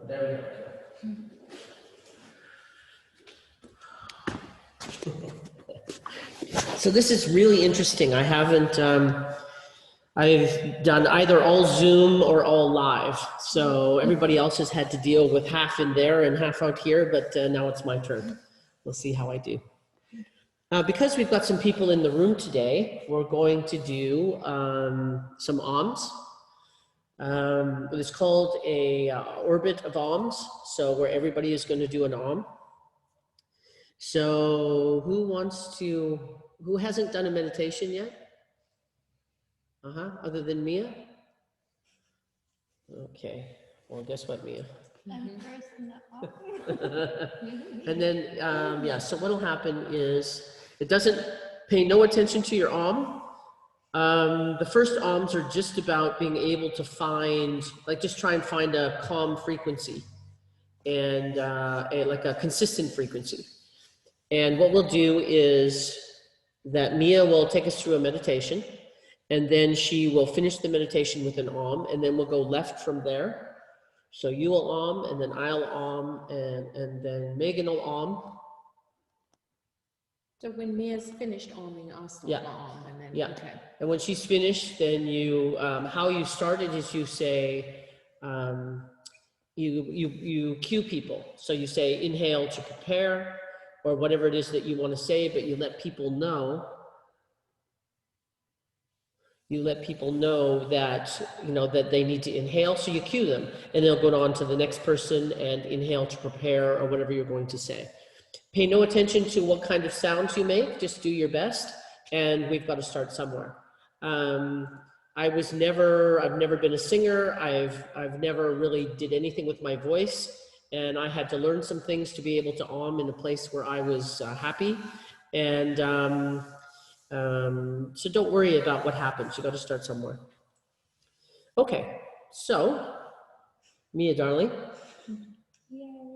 There we go. So this is really interesting. I haven't, I've done either all Zoom or all live. So everybody else has had to deal with half in there and half out here, but now it's my turn. We'll see how I do. Because we've got some people in the room today, we're going to do some alms. It's called a orbit of alms. So where everybody is going to do an alm. So who hasn't done a meditation yet? Other than Mia? Okay. Well, guess what, Mia? I'm first in the And then, yeah, so what'll happen is, it doesn't pay no attention to your alm. The first alms are just about being able to find, like just try and find a calm frequency and like a consistent frequency. And what we'll do is that Mia will take us through a meditation, and then she will finish the meditation with an alm, and then we'll go left from there. So you will alm, and then I'll alm, and then Megan will alm. So when Mia's finished alming, I'll start Yeah. my alm, and then, Yeah. okay. And when she's finished, then you, how you started is you say, you cue people. So you say inhale to prepare, or whatever it is that you want to say, but you let people know. You let people know that, that they need to inhale, so you cue them, and they'll go on to the next person and inhale to prepare, or whatever you're going to say. Pay no attention to what kind of sounds you make, just do your best, and we've got to start somewhere. I've never been a singer, I've never really did anything with my voice, and I had to learn some things to be able to alm in a place where I was happy, and so don't worry about what happens. You got to start somewhere. Okay, so Mia, darling.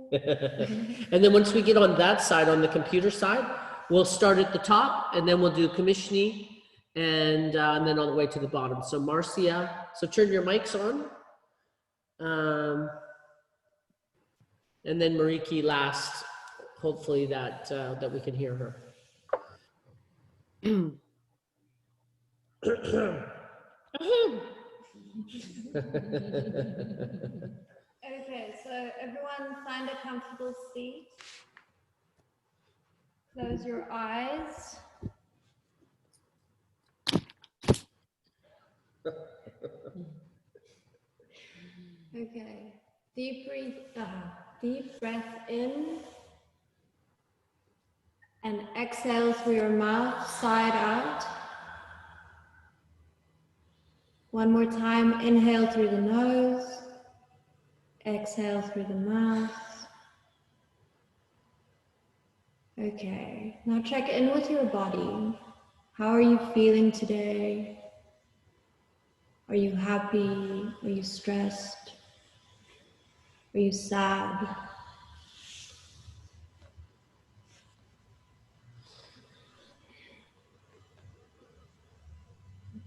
And then once we get on that side, on the computer side, we'll start at the top, and then we'll do commissioning, and then all the way to the bottom. So Marcia, so turn your mics on. And then Mariki last, hopefully that we can hear her. Okay, so everyone find a comfortable seat. Close your eyes. Okay, deep breath in and exhale through your mouth, side out. One more time, inhale through the nose, exhale through the mouth. Okay, now check in with your body. How are you feeling today? Are you happy? Are you stressed? Are you sad?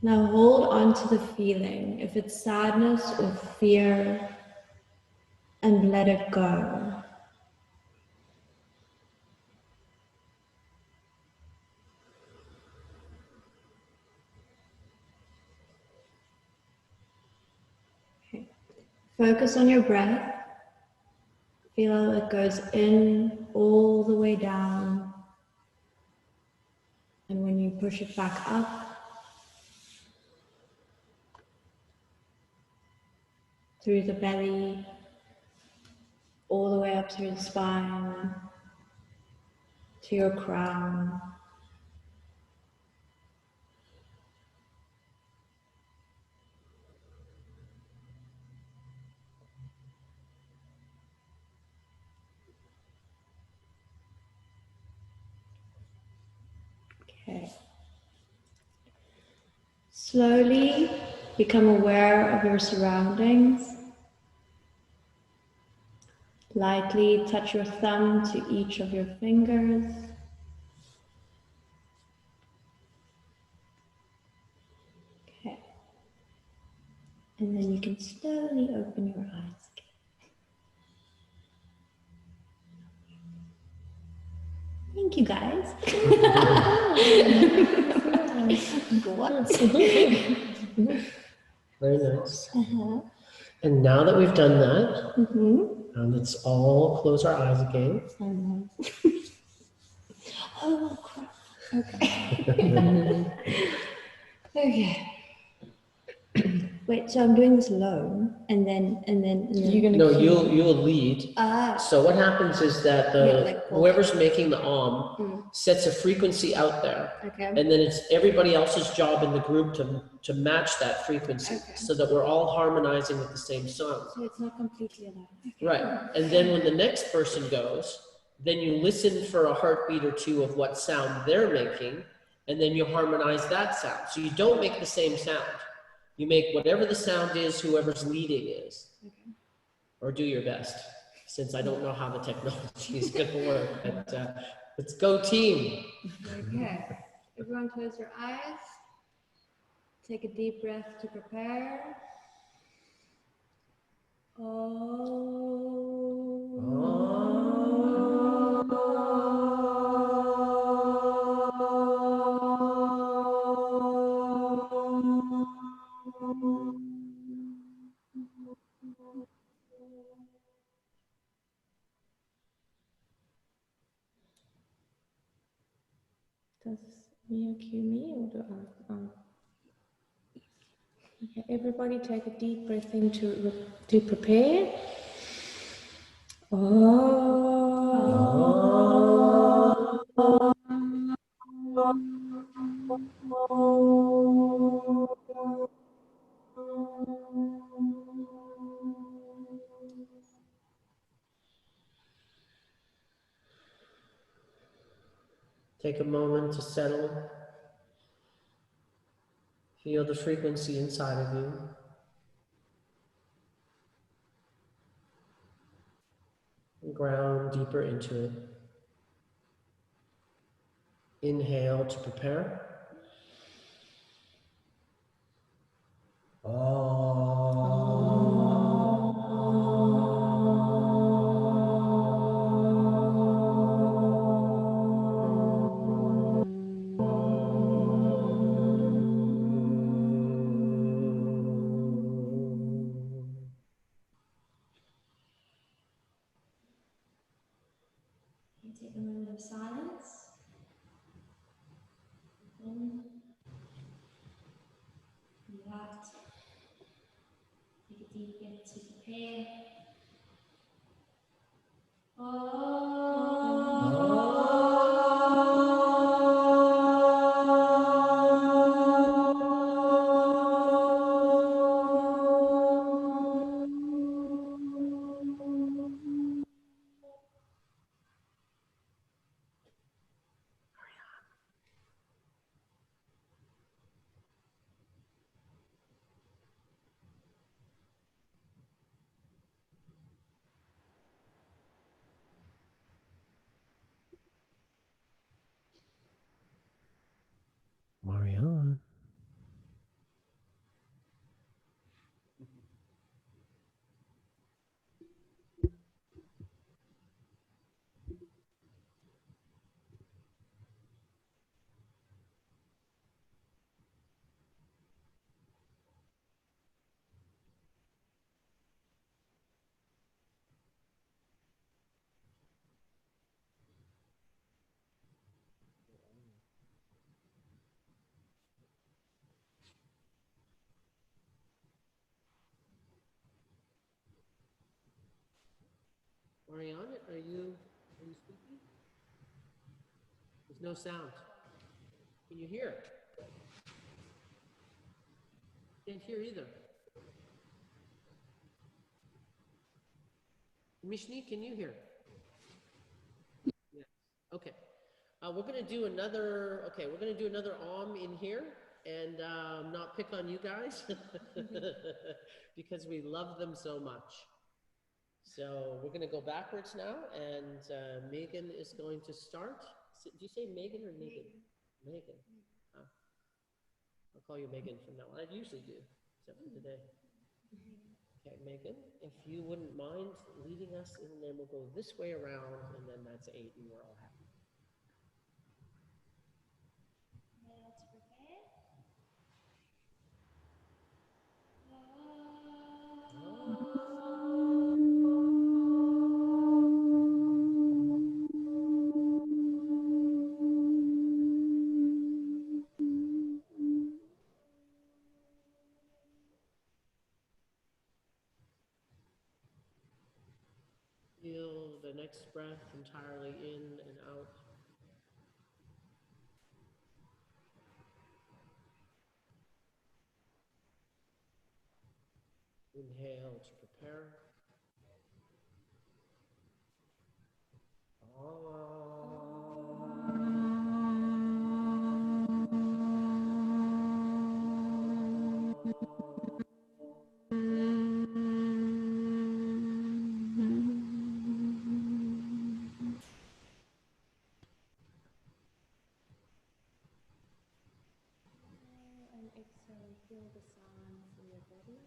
Now hold on to the feeling. If it's sadness or fear, and let it go. Okay. Focus on your breath. Feel how it goes in all the way down. And when you push it back up, through the belly, all the way up through the spine, to your crown. Okay. Slowly become aware of your surroundings. Lightly touch your thumb to each of your fingers. Okay. And then you can slowly open your eyes again. Thank you, guys. What? Very nice. And now that we've done that, let's all close our eyes again. Oh, crap. Okay. Okay. Wait, so I'm doing this alone, and then. You're gonna No, cue you'll lead. So what happens is that whoever's making the sets a frequency out there, Okay. and then it's everybody else's job in the group to match that frequency, so that we're all harmonizing with the same sound. So it's not completely alone. Okay. Right, and then when the next person goes, then you listen for a heartbeat or two of what sound they're making, and then you harmonize that sound. So you don't make the same sound. You make whatever the sound is, whoever's leading is. Okay. Or do your best, since I don't know how the technology is going to work. But let's go, team. Okay. Everyone close your eyes. Take a deep breath to prepare. Does Mia cue me or do I? Okay, everybody take a deep breath in to prepare. Take a moment to settle. Feel the frequency inside of you. And ground deeper into it. Inhale to prepare. Take a moment of silence. Relax. Take a deep breath to prepare. Marianne. Marianne, are you speaking? There's no sound. Can you hear? Can't hear either. Mishni, can you hear? Yes. Okay. We're gonna do another. Okay, we're gonna do another in here, and not pick on you guys because we love them so much. So we're gonna go backwards now, and Megan is going to start. Do you say Megan or Megan? Megan. I'll call you Megan from now on. I usually do, except for today. Okay, Megan, if you wouldn't mind leading us, and then we'll go this way around, and then that's 8, and we're all happy. Feel the next breath entirely in and out. Inhale to prepare. And exhale, feel the sounds in your body.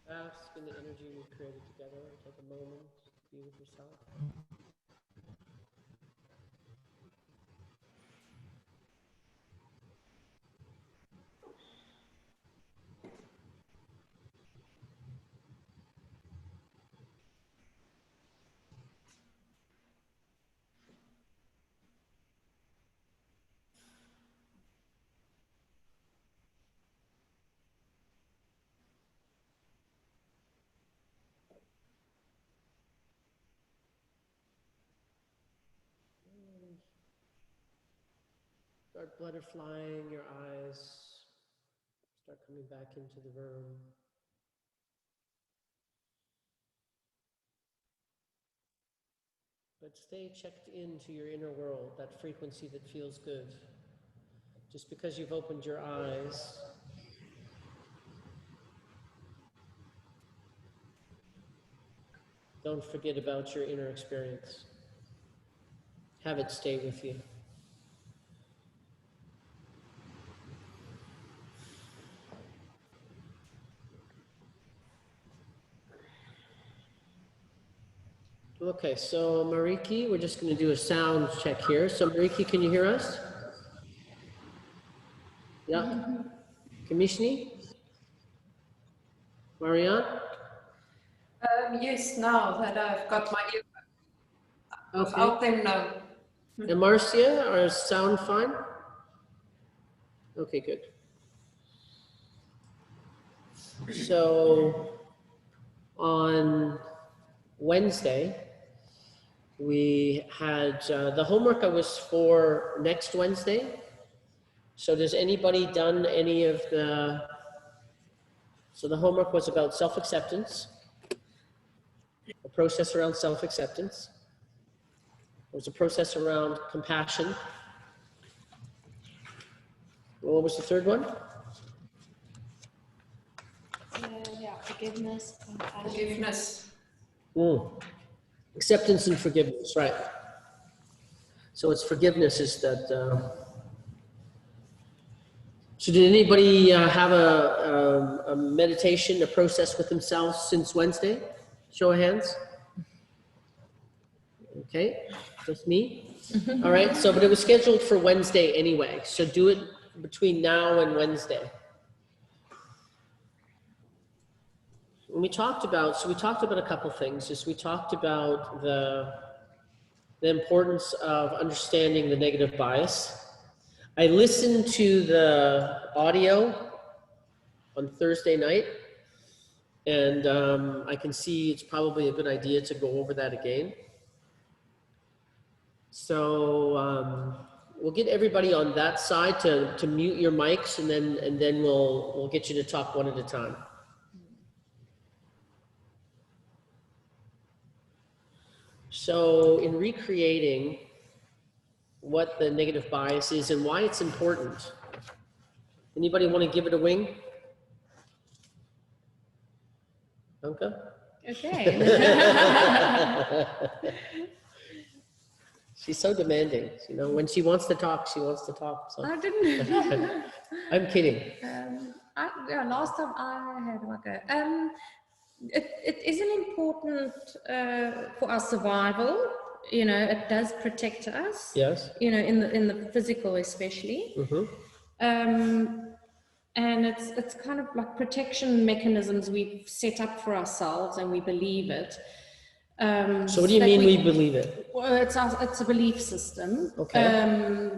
Bask in the energy we created together. Take a moment to be with yourself. Start butterflying your eyes. Start coming back into the room. But stay checked into your inner world, that frequency that feels good. Just because you've opened your eyes, don't forget about your inner experience. Have it stay with you. Okay, so Mariki, we're just going to do a sound check here. So Mariki, can you hear us? Yeah. Kamishni? Marianne? Yes, now that I've got my ear, Okay. without them now. And Marcia, are sound fine? Okay, good. So on Wednesday, we had the homework was for next Wednesday. So does anybody done any of the, so the homework was about self-acceptance, a process around self-acceptance. There was a process around compassion. What was the third one? Yeah, forgiveness, compassion. Forgiveness. Acceptance and forgiveness, right. So it's forgiveness is that, so did anybody have a meditation, a process with themselves since Wednesday? Show of hands. Okay, just me. All right, so, but it was scheduled for Wednesday anyway, so do it between now and Wednesday. When we talked about, so we talked about a couple things. Just we talked about the importance of understanding the negative bias. I listened to the audio on Thursday night, and I can see it's probably a good idea to go over that again. So we'll get everybody on that side to mute your mics, and then we'll get you to talk one at a time. So in recreating what the negative bias is and why it's important, anybody want to give it a wing? Anka? Okay. She's so demanding. You know, when she wants to talk, she wants to talk. So I didn't. I'm kidding. Yeah, last time I had like it isn't important for our survival. You know, it does protect us. Yes. You know, in the physical especially. And it's kind of like protection mechanisms we've set up for ourselves, and we believe it. So what do you mean we believe it? Well, it's a belief system. Okay.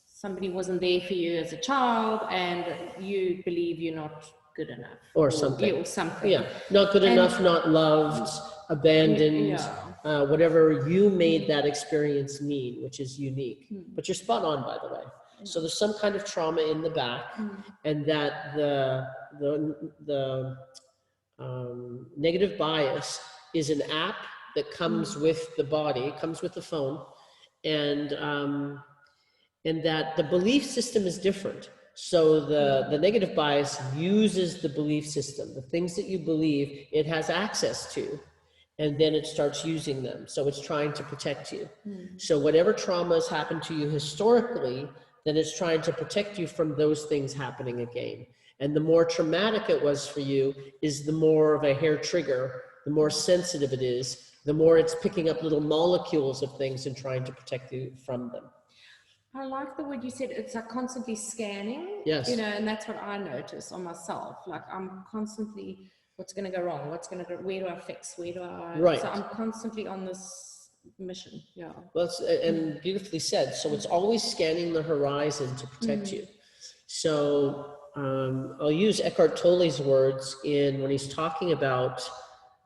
Somebody wasn't there for you as a child, and you believe you're not good enough, Or something. or something. Yeah, not good enough, not loved, abandoned, whatever you made that experience mean, which is unique. But you're spot on, by the way. So there's some kind of trauma in the back, and that the negative bias is an app that comes with the body, comes with the phone, and that the belief system is different. So the negative bias uses the belief system, the things that you believe it has access to, and then it starts using them. So it's trying to protect you. So whatever trauma has happened to you historically, then it's trying to protect you from those things happening again. And the more traumatic it was for you is the more of a hair trigger, the more sensitive it is, the more it's picking up little molecules of things and trying to protect you from them. I like the word you said, it's like constantly scanning. Yes. You know, and that's what I notice on myself. Like I'm constantly, what's going to go wrong? What's going to go, where do I fix? Where do I, Right. So I'm constantly on this mission. Yeah. Well, and beautifully said. So it's always scanning the horizon to protect you. So I'll use Eckhart Tolle's words when he's talking about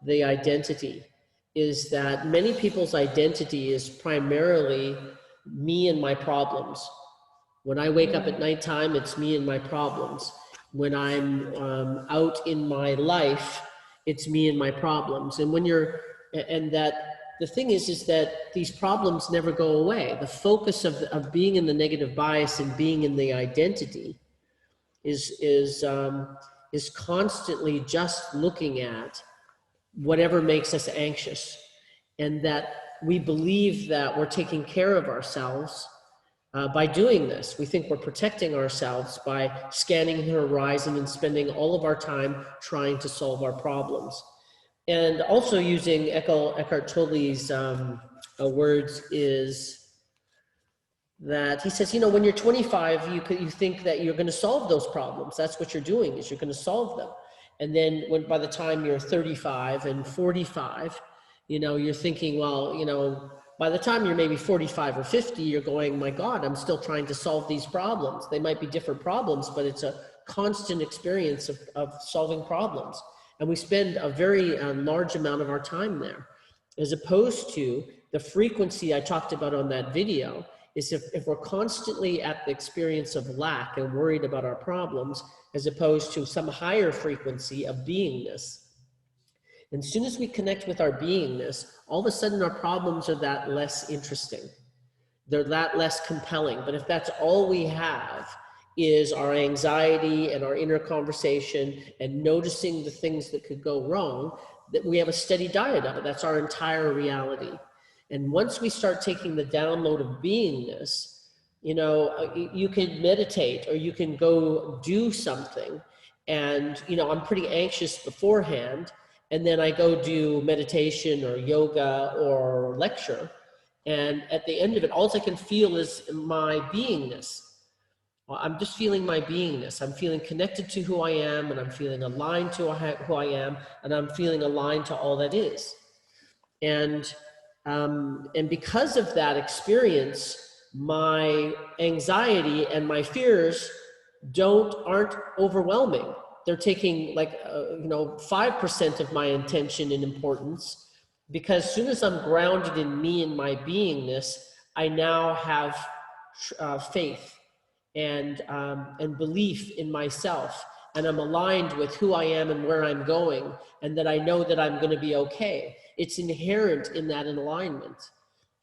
the identity, is that many people's identity is primarily me and my problems. When I wake up at nighttime, it's me and my problems. When I'm out in my life, it's me and my problems. And the thing is that these problems never go away. The focus of being in the negative bias and being in the identity is constantly just looking at whatever makes us anxious, and that we believe that we're taking care of ourselves by doing this. We think we're protecting ourselves by scanning the horizon and spending all of our time trying to solve our problems. And also using Eckhart Tolle's words is that he says, you know, when you're 25, you think that you're going to solve those problems. That's what you're doing, is you're going to solve them. And then by the time you're 35 and 45, you know, you're thinking, well, you know, by the time you're maybe 45 or 50, you're going, my God, I'm still trying to solve these problems. They might be different problems, but it's a constant experience of solving problems. And we spend a very large amount of our time there, as opposed to the frequency I talked about on that video. Is if we're constantly at the experience of lack and worried about our problems, as opposed to some higher frequency of beingness. And as soon as we connect with our beingness, all of a sudden our problems are that less interesting. They're that less compelling. But if that's all we have is our anxiety and our inner conversation and noticing the things that could go wrong, that we have a steady diet of it. That's our entire reality. And once we start taking the download of beingness, you know, you can meditate or you can go do something. And, you know, I'm pretty anxious beforehand. And then I go do meditation or yoga or lecture. And at the end of it, all I can feel is my beingness. I'm just feeling my beingness. I'm feeling connected to who I am, and I'm feeling aligned to who I am, and I'm feeling aligned to all that is. And because of that experience, my anxiety and my fears aren't overwhelming. They're taking like, 5% of my attention and importance, because as soon as I'm grounded in me and my beingness, I now have faith and belief in myself. and I'm aligned with who I am and where I'm going, and that I know that I'm going to be okay. It's inherent in that alignment,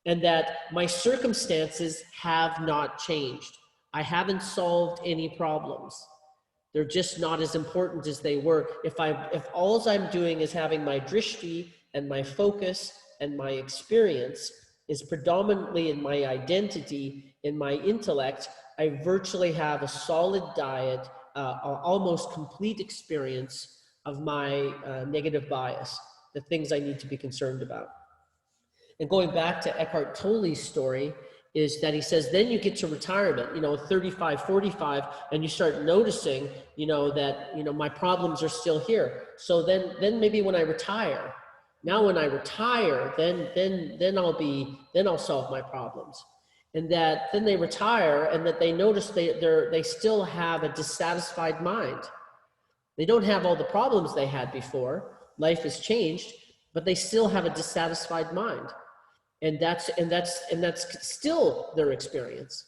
and that my circumstances have not changed. I haven't solved any problems. They're just not as important as they were. If all I'm doing is having my drishti and my focus and my experience is predominantly in my identity, in my intellect, I virtually have a solid diet, almost complete experience of my negative bias, the things I need to be concerned about. And going back to Eckhart Tolle's story, is that he says, then you get to retirement, 35, 45, and you start noticing, that, my problems are still here. So then maybe when I retire, now when I retire, then I'll solve my problems. And that then they retire, and that they notice they still have a dissatisfied mind. They don't have all the problems they had before. Life has changed, but they still have a dissatisfied mind. And that's still their experience.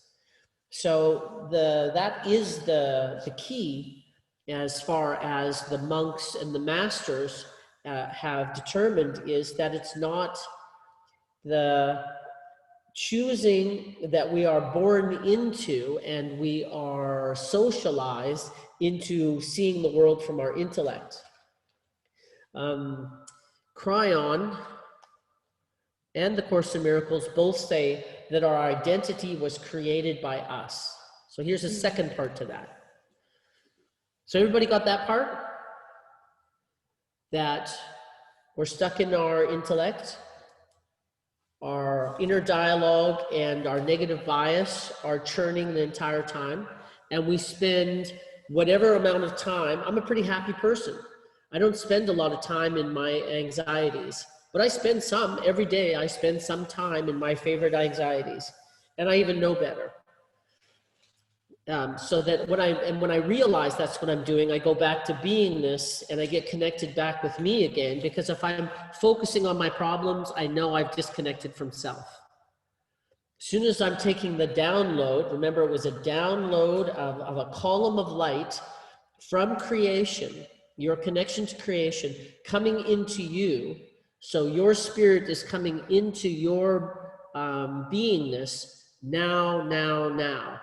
So that is the key, as far as the monks and the masters have determined, is that it's not the choosing that we are born into and we are socialized into seeing the world from our intellect. Cryon and the Course in Miracles both say that our identity was created by us. So here's the second part to that. So everybody got that part? That we're stuck in our intellect, our inner dialogue and our negative bias are churning the entire time, and we spend whatever amount of time. I'm a pretty happy person. I don't spend a lot of time in my anxieties. But I spend some, every day I spend some time in my favorite anxieties, and I even know better. So that when I realize that's what I'm doing, I go back to beingness and I get connected back with me again, because if I'm focusing on my problems, I know I've disconnected from self. As soon as I'm taking the download, remember it was a download of a column of light from creation, your connection to creation coming into you. So your spirit is coming into your beingness now.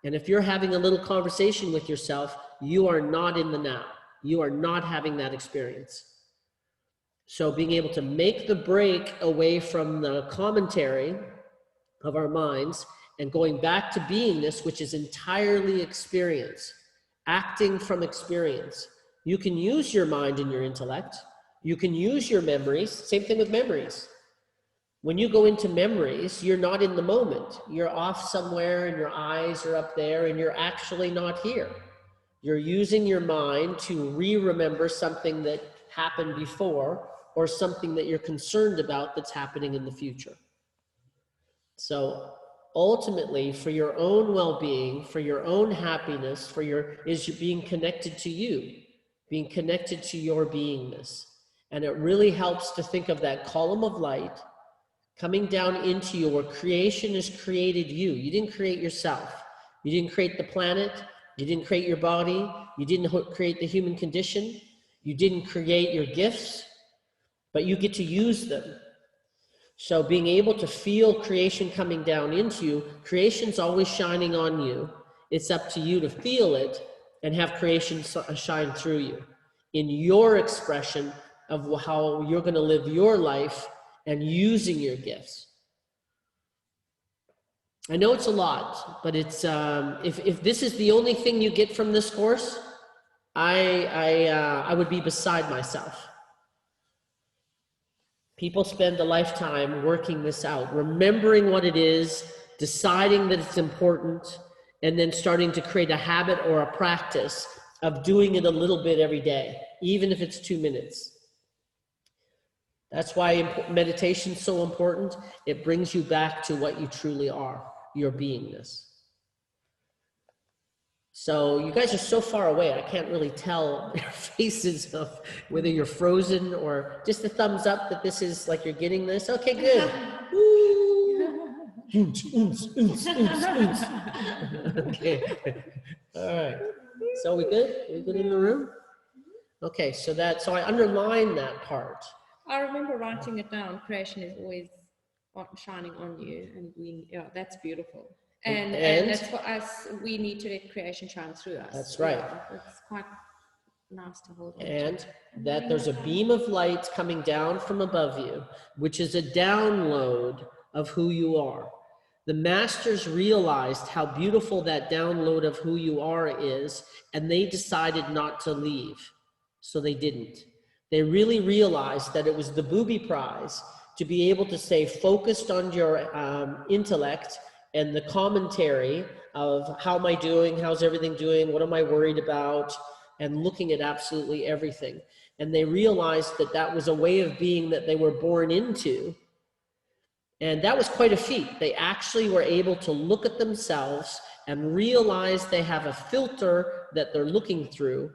And if you're having a little conversation with yourself, you are not in the now. You are not having that experience. So being able to make the break away from the commentary of our minds and going back to beingness, which is entirely experience, acting from experience. You can use your mind and your intellect. You can use your memories. Same thing with memories. When you go into memories, you're not in the moment. You're off somewhere and your eyes are up there and you're actually not here. You're using your mind to re-remember something that happened before or something that you're concerned about that's happening in the future. So ultimately, for your own well-being, for your own happiness, is being connected to you, being connected to your beingness. And it really helps to think of that column of light coming down into you, where creation has created you. You didn't create yourself. You didn't create the planet. You didn't create your body. You didn't create the human condition. You didn't create your gifts, but you get to use them. So being able to feel creation coming down into you, creation's always shining on you. It's up to you to feel it and have creation shine through you in your expression of how you're going to live your life and using your gifts. I know it's a lot, but it's if this is the only thing you get from this course, I would be beside myself. People spend a lifetime working this out, remembering what it is, deciding that it's important, and then starting to create a habit or a practice of doing it a little bit every day, even if it's 2 minutes. That's why meditation is so important. It brings you back to what you truly are, your beingness. So you guys are so far away, I can't really tell your faces of whether you're frozen or just a thumbs up that this is like you're getting this. Okay, good. Okay. All right. So we good? We good in the room? Okay, so I underline that part. I remember writing it down. Creation is always shining on you, and yeah, that's beautiful. And that's for us. We need to let creation shine through us. That's right. Yeah, it's quite nice to hold on And to. that there's a beam of light coming down from above you, which is a download of who you are. The masters realized how beautiful that download of who you are is, and they decided not to leave. So they didn't. They really realized that it was the booby prize to be able to stay focused on your intellect and the commentary of how am I doing, how's everything doing, what am I worried about, and looking at absolutely everything. And they realized that that was a way of being that they were born into. And that was quite a feat. They actually were able to look at themselves and realize they have a filter that they're looking through.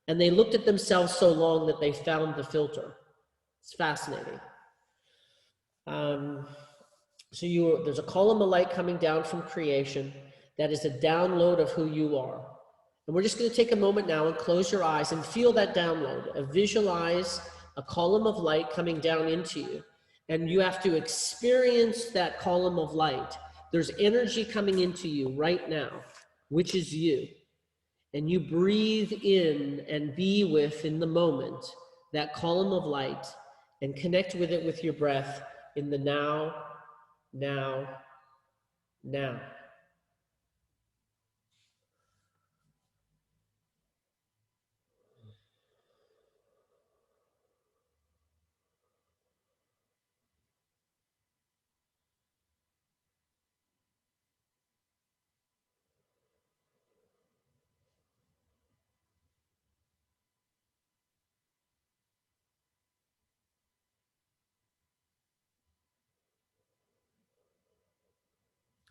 And they looked at themselves so long that they found the filter. It's fascinating. There's a column of light coming down from creation that is a download of who you are. And we're just going to take a moment now and close your eyes and feel that download. Visualize a column of light coming down into you. And you have to experience that column of light. There's energy coming into you right now, which is you. And you breathe in and be with, in the moment, that column of light and connect with it with your breath in the now, now, now.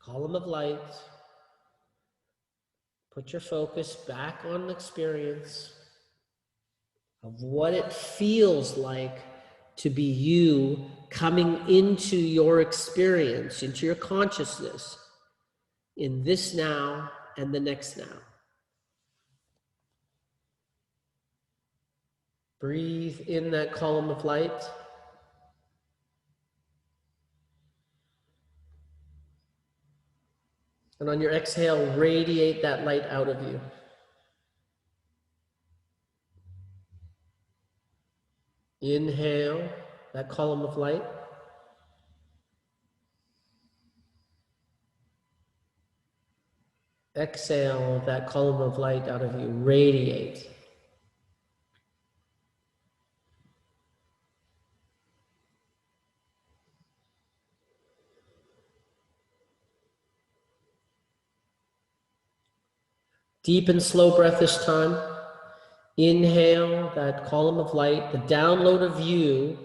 Column of light. Put your focus back on the experience of what it feels like to be you coming into your experience, into your consciousness in this now and the next now. Breathe in that column of light. And on your exhale, radiate that light out of you. Inhale that column of light. Exhale that column of light out of you. Radiate. Deep and slow breath this time. Inhale that column of light, the download of you,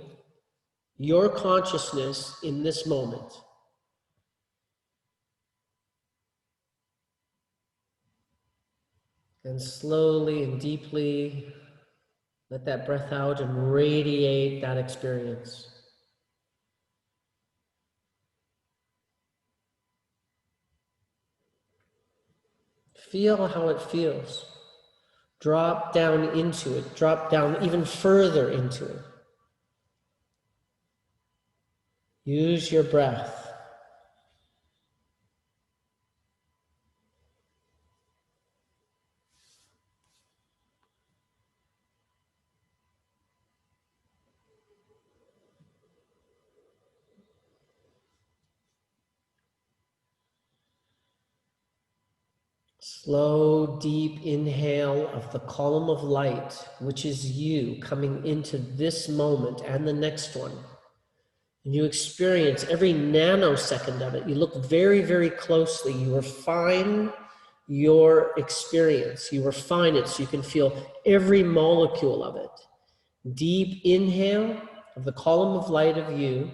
your consciousness in this moment. And slowly and deeply let that breath out and radiate that experience. Feel how it feels. Drop down into it. Drop down even further into it. Use your breath. Slow, deep inhale of the column of light, which is you coming into this moment and the next one. And you experience every nanosecond of it. You look very, very closely. You refine your experience. You refine it so you can feel every molecule of it. Deep inhale of the column of light of you.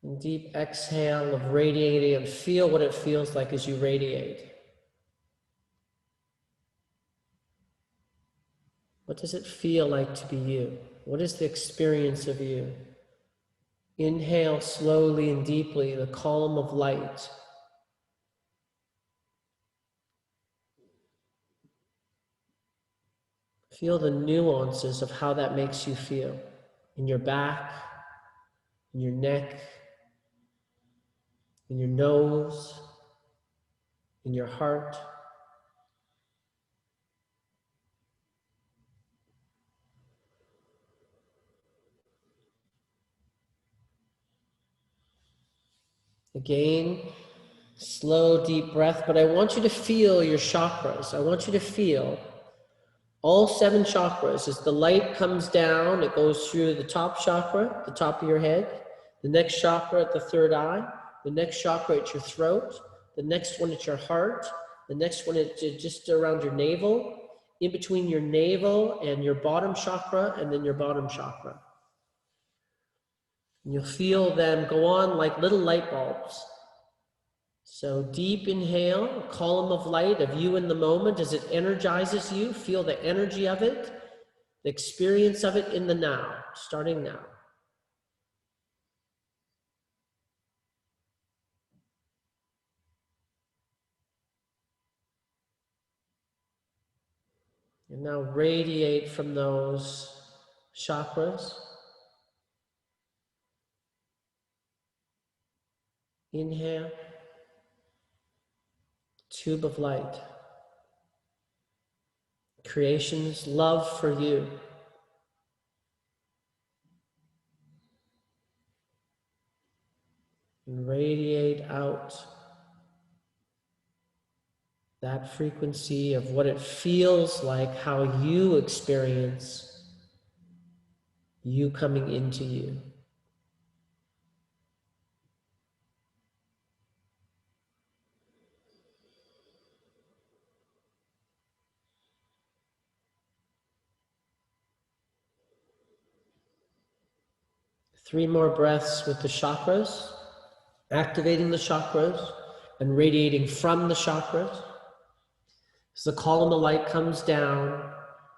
And deep exhale of radiating, and feel what it feels like as you radiate. What does it feel like to be you? What is the experience of you? Inhale slowly and deeply, the column of light. Feel the nuances of how that makes you feel in your back, in your neck, in your nose, in your heart. Again, slow, deep breath, but I want you to feel your chakras. I want you to feel all 7 chakras. As the light comes down, it goes through the top chakra, the top of your head, the next chakra at the third eye, the next chakra at your throat, the next one at your heart, the next one at just around your navel, in between your navel and your bottom chakra, and then your bottom chakra. And you'll feel them go on like little light bulbs. So deep inhale, a column of light of you in the moment as it energizes you. Feel the energy of it, the experience of it in the now, starting now. And now radiate from those chakras. Inhale, tube of light. Creation's love for you. And radiate out that frequency of what it feels like, how you experience you coming into you. Three more breaths with the chakras, activating the chakras and radiating from the chakras. As the column of light comes down,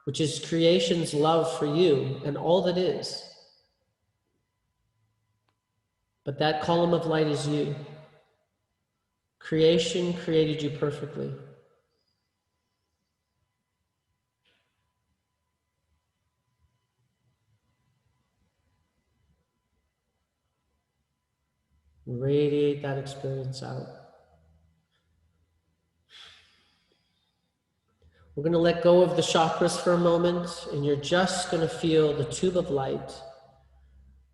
which is creation's love for you and all that is. But that column of light is you. Creation created you perfectly. Radiate that experience out. We're going to let go of the chakras for a moment, and you're just going to feel the tube of light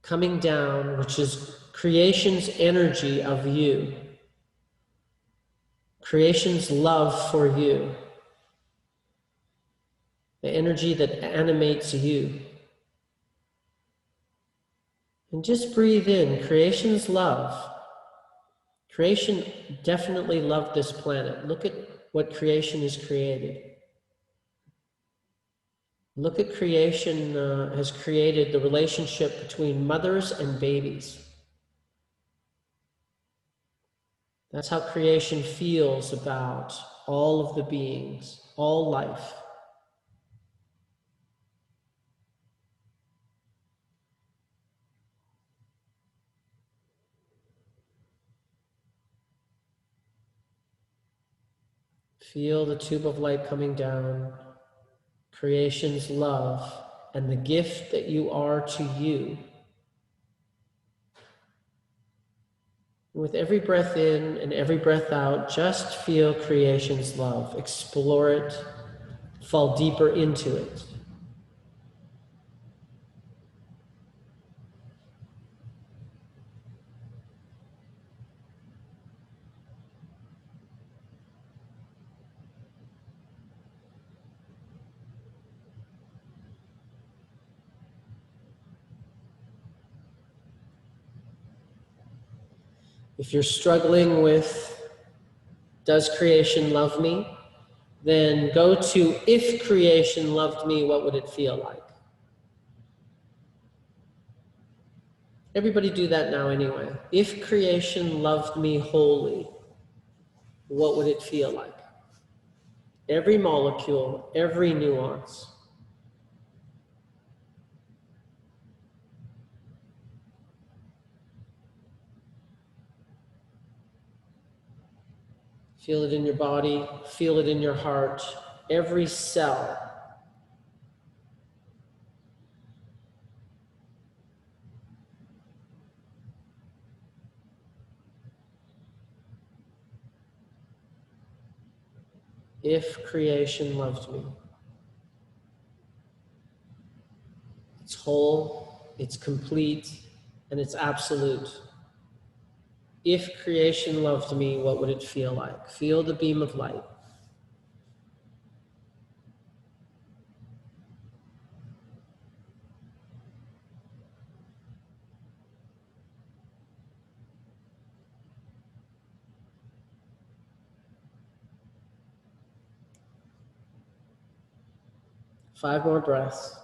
coming down, which is creation's energy of you. Creation's love for you. The energy that animates you. And just breathe in creation's love. Creation definitely loved this planet. Look at what creation has created. Look at creation has created the relationship between mothers and babies. That's how creation feels about all of the beings, all life. Feel the tube of light coming down, creation's love, and the gift that you are to you. With every breath in and every breath out, just feel creation's love. Explore it, fall deeper into it. If you're struggling with, does creation love me? Then go to, if creation loved me, what would it feel like? Everybody do that now anyway. If creation loved me wholly, what would it feel like? Every molecule, every nuance. Feel it in your body, feel it in your heart, every cell. If creation loved me, it's whole, it's complete, and it's absolute. If creation loved me, what would it feel like? Feel the beam of light. Five more breaths.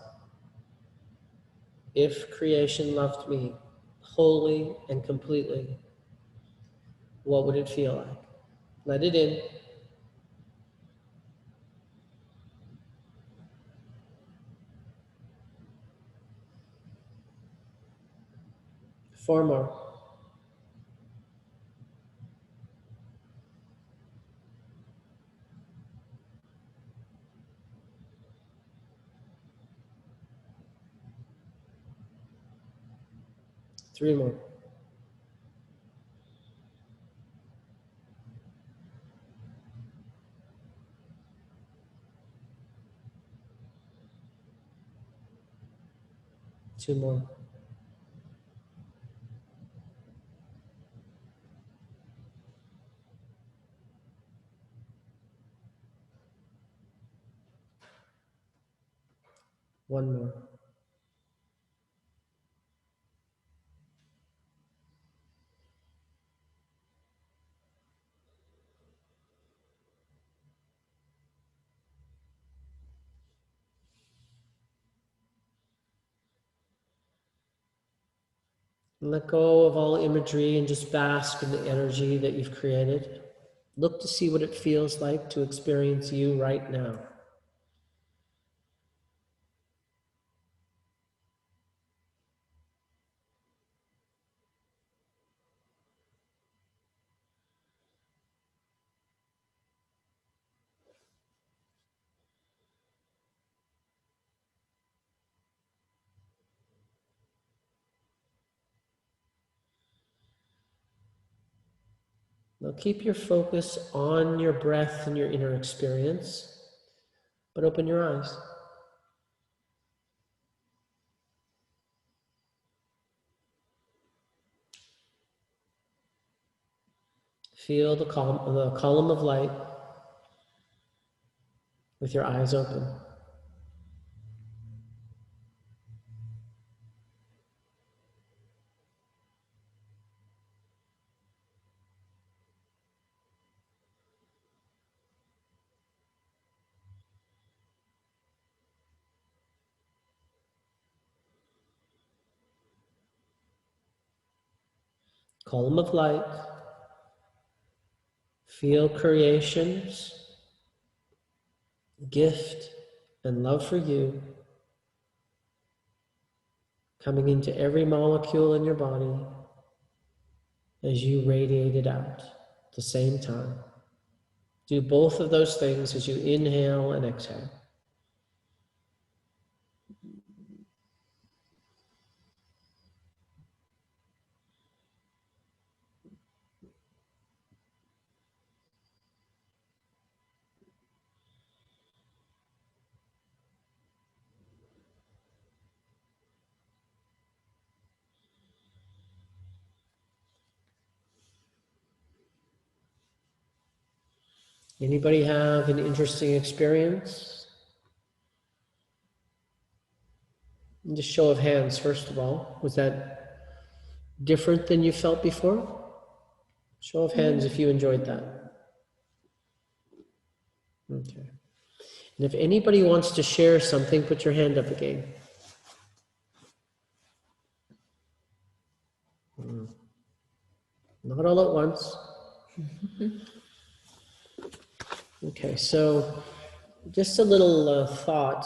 If creation loved me wholly and completely, what would it feel like? Let it in. Four more. Three more. Two more. One more. Let go of all imagery and just bask in the energy that you've created. Look to see what it feels like to experience you right now. Now keep your focus on your breath and your inner experience, but open your eyes. Feel the column of light with your eyes open. Column of light. Feel creation's gift and love for you coming into every molecule in your body as you radiate it out at the same time. Do both of those things as you inhale and exhale. Anybody have an interesting experience? Just show of hands, first of all. Was that different than you felt before? Show of hands if you enjoyed that. Okay. And if anybody wants to share something, put your hand up again. Not all at once. Okay, so just a little thought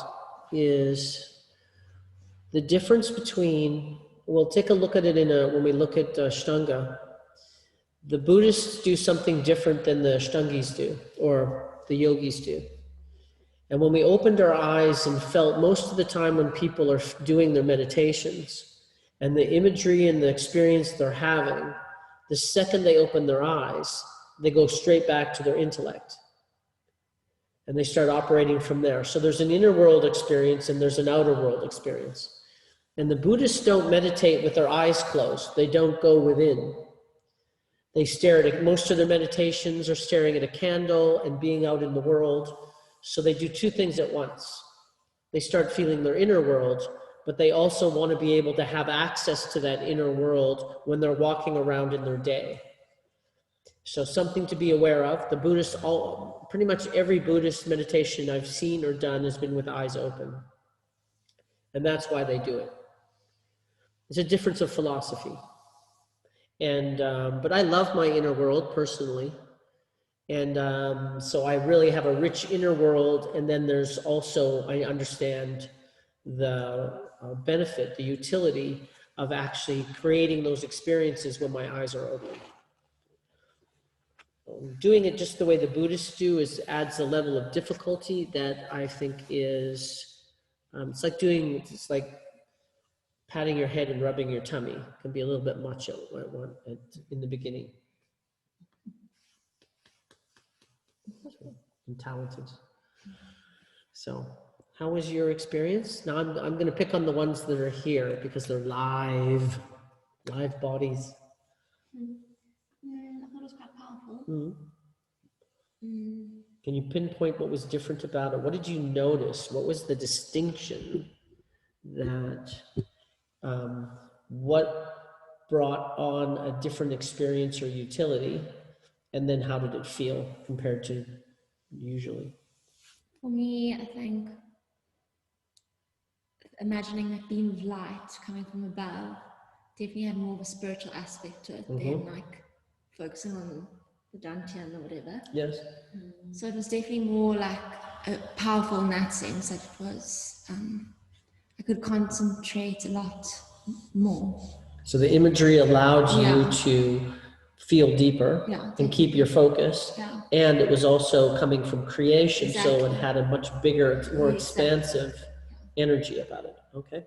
is the difference between, we'll take a look at it when we look at Ashtanga. The Buddhists do something different than the Ashtangis do, or the yogis do. And when we opened our eyes and felt most of the time when people are doing their meditations and the imagery and the experience they're having, the second they open their eyes, they go straight back to their intellect. And they start operating from there. So there's an inner world experience and there's an outer world experience. And the Buddhists don't meditate with their eyes closed. They don't go within. They stare at most of their meditations are staring at a candle and being out in the world. So they do two things at once. They start feeling their inner world, but they also want to be able to have access to that inner world when they're walking around in their day. So something to be aware of. The Buddhists, pretty much every Buddhist meditation I've seen or done has been with eyes open. And that's why they do it. It's a difference of philosophy. And, but I love my inner world personally. And so I really have a rich inner world. And then there's also, I understand the benefit, the utility of actually creating those experiences when my eyes are open. Doing it just the way the Buddhists do adds a level of difficulty that I think is, it's like patting your head and rubbing your tummy. It can be a little bit much in the beginning. I'm talented. So, how was your experience? Now I'm going to pick on the ones that are here because they're live bodies. I thought it was quite powerful. Can you pinpoint what was different about it? What did you notice? What was the distinction that, what brought on a different experience or utility? And then how did it feel compared to usually? For me, I think imagining that beam of light coming from above definitely had more of a spiritual aspect to it than like focusing on the dantian or whatever. Yes. So it was definitely more like powerful in that sense. That it was, I could concentrate a lot more. So the imagery allowed you Yeah. to feel deeper and keep your focus. Yeah. And it was also coming from creation, so it Exactly. had a much bigger, more Yeah, expansive energy about it. Okay.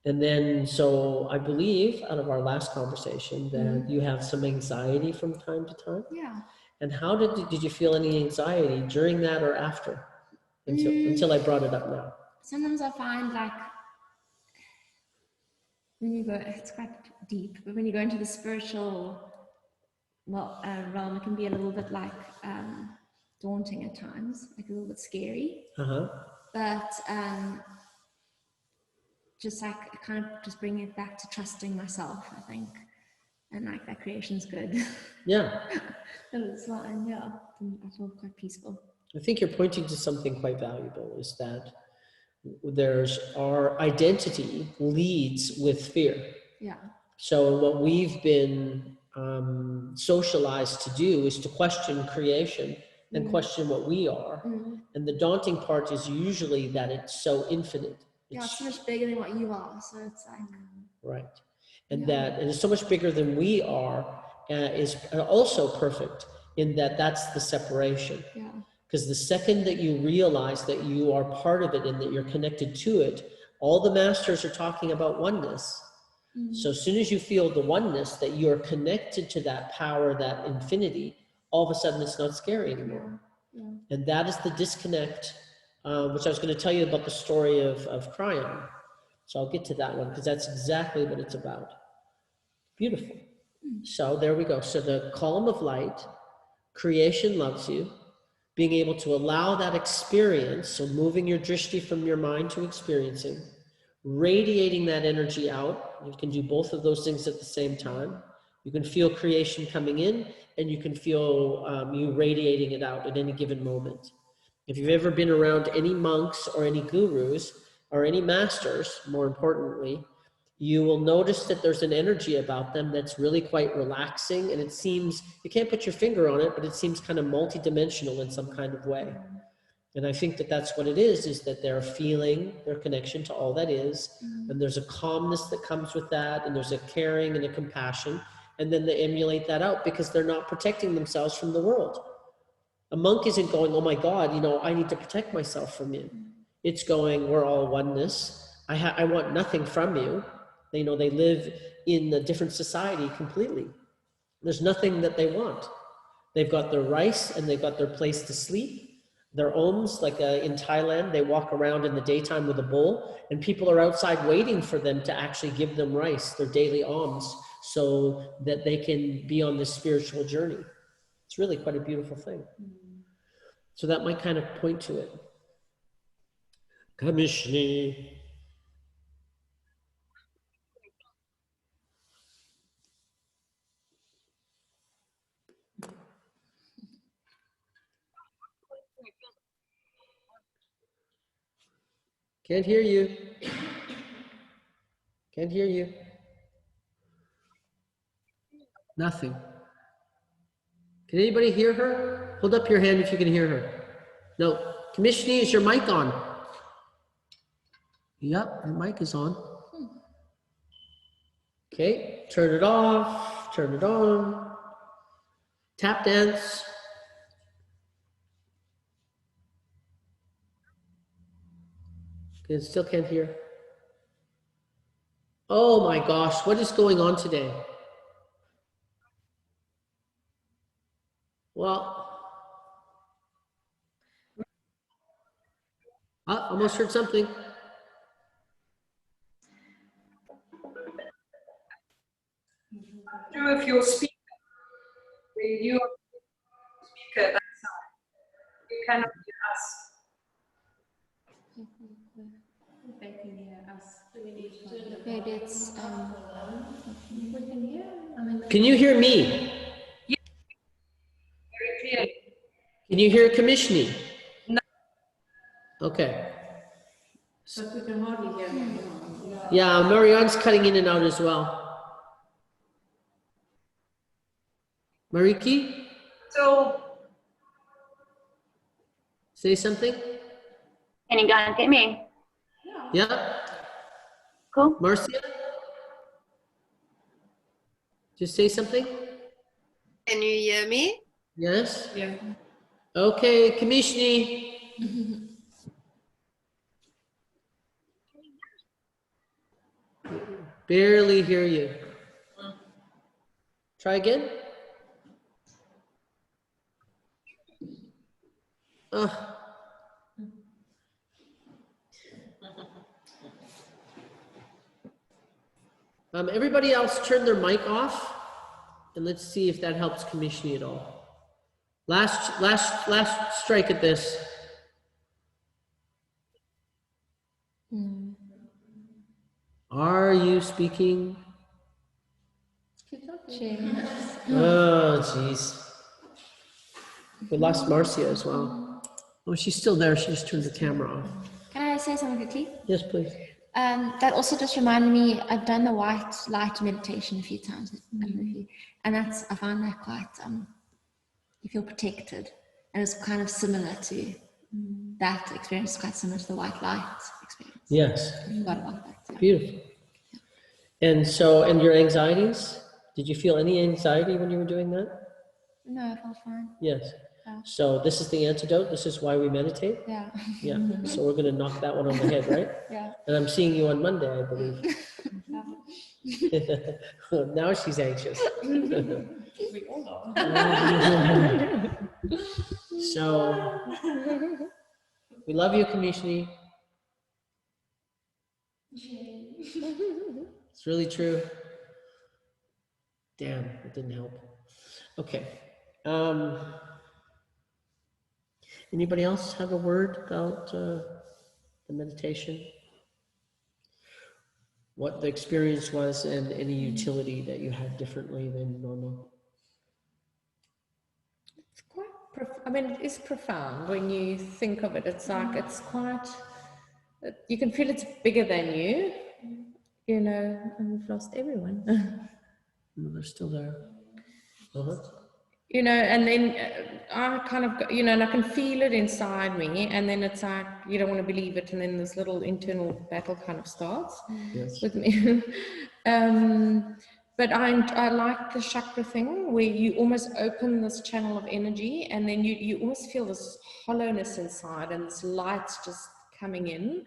And then, so I believe out of our last conversation that you have some anxiety from time to time. Yeah. And how did you feel any anxiety during that or after? Until I brought it up now. Sometimes I find like when you go, it's quite deep, but when you go into the spiritual realm, it can be a little bit like daunting at times, like a little bit scary. But just like kind of just bringing it back to trusting myself, I think, and like that creation's good. Yeah. And it's fine. Yeah, I feel quite peaceful. I think you're pointing to something quite valuable, is that our identity leads with fear. Yeah. So what we've been socialized to do is to question creation and question what we are. And the daunting part is usually that it's so infinite. It's so much bigger than what you are. So it's like right. And it's so much bigger than we are is also perfect in that that's the separation. Yeah. Because the second that you realize that you are part of it and that you're connected to it, all the masters are talking about oneness. So as soon as you feel the oneness, that you're connected to that power, that infinity, all of a sudden it's not scary anymore. Yeah. And that is the disconnect, which I was going to tell you about the story of Bryan. So I'll get to that one because that's exactly what it's about. Beautiful. So there we go. So the column of light, creation loves you. Being able to allow that experience, so moving your drishti from your mind to experiencing, radiating that energy out. You can do both of those things at the same time. You can feel creation coming in, and you can feel you radiating it out at any given moment. If you've ever been around any monks or any gurus or any masters, more importantly, you will notice that there's an energy about them that's really quite relaxing, and it seems, you can't put your finger on it, but it seems kind of multidimensional in some kind of way. And I think that that's what it is that they're feeling their connection to all that is, and there's a calmness that comes with that, and there's a caring and a compassion, and then they emulate that out because they're not protecting themselves from the world. A monk isn't going, oh my God, you know, I need to protect myself from you. It's going, we're all oneness. I want nothing from you. You know, they live in a different society completely. There's nothing that they want. They've got their rice and they've got their place to sleep. Their alms, like in Thailand, they walk around in the daytime with a bowl and people are outside waiting for them to actually give them rice, their daily alms, so that they can be on this spiritual journey. It's really quite a beautiful thing. So that might kind of point to it. Kamishni. Can't hear you. Can't hear you. Nothing. Can anybody hear her? Hold up your hand if you can hear her. No. Kamishni, is your mic on? Yep, your mic is on. Okay, turn it off, turn it on. Tap dance. Okay, still can't hear. Oh my gosh, what is going on today? Well, I almost heard something. Through of your speaker, where you are the speaker, that side. You cannot hear us. They can hear us. Maybe it's We can hear. I mean, Can you hear me? Very clearly. Can you hear Kamishni? No. Okay. but we can hardly hear them. Yeah, Marianne's cutting in and out as well. Mariki, So, say something. Can you guys get me? Yeah, Cool. Marcia, just say something. Can you hear me? Yes. Yeah. Okay, Kamishni. Barely hear you. Try again. Everybody else turn their mic off, and let's see if that helps Kamishni at all. Last strike at this. Are you speaking? Oh, jeez. We lost Marcia as well. Oh, she's still there. She just turned the camera off. Can I say something quickly? Yes, please. That also just reminded me, I've done the white light meditation a few times, I don't know if you, and I found that quite, you feel protected. And it's kind of similar to that experience, quite similar to the white light experience. Yes. I forgot about that. Yeah. Beautiful. And so, and your anxieties? Did you feel any anxiety when you were doing that? No, I felt fine. Yes. Yeah. So this is the antidote. This is why we meditate. Yeah. Yeah. So we're going to knock that one on the head, right? Yeah. And I'm seeing you on Monday, I believe. Now she's anxious. We all are. So we love you, Kamishni. It's really true. Damn, it didn't help. Okay. Anybody else have a word about the meditation? What the experience was and any utility that you had differently than normal? It's quite, I mean, it is profound when you think of it. It's like, it's quite, you can feel it's bigger than you, you know, and we've lost everyone. No, they're still there. Uh-huh. You know, and then I kind of, you know, and I can feel it inside me, and then it's like, you don't want to believe it, and then this little internal battle kind of starts Yes. with me. But I like the chakra thing where you almost open this channel of energy and then you almost feel this hollowness inside and this light's just coming in.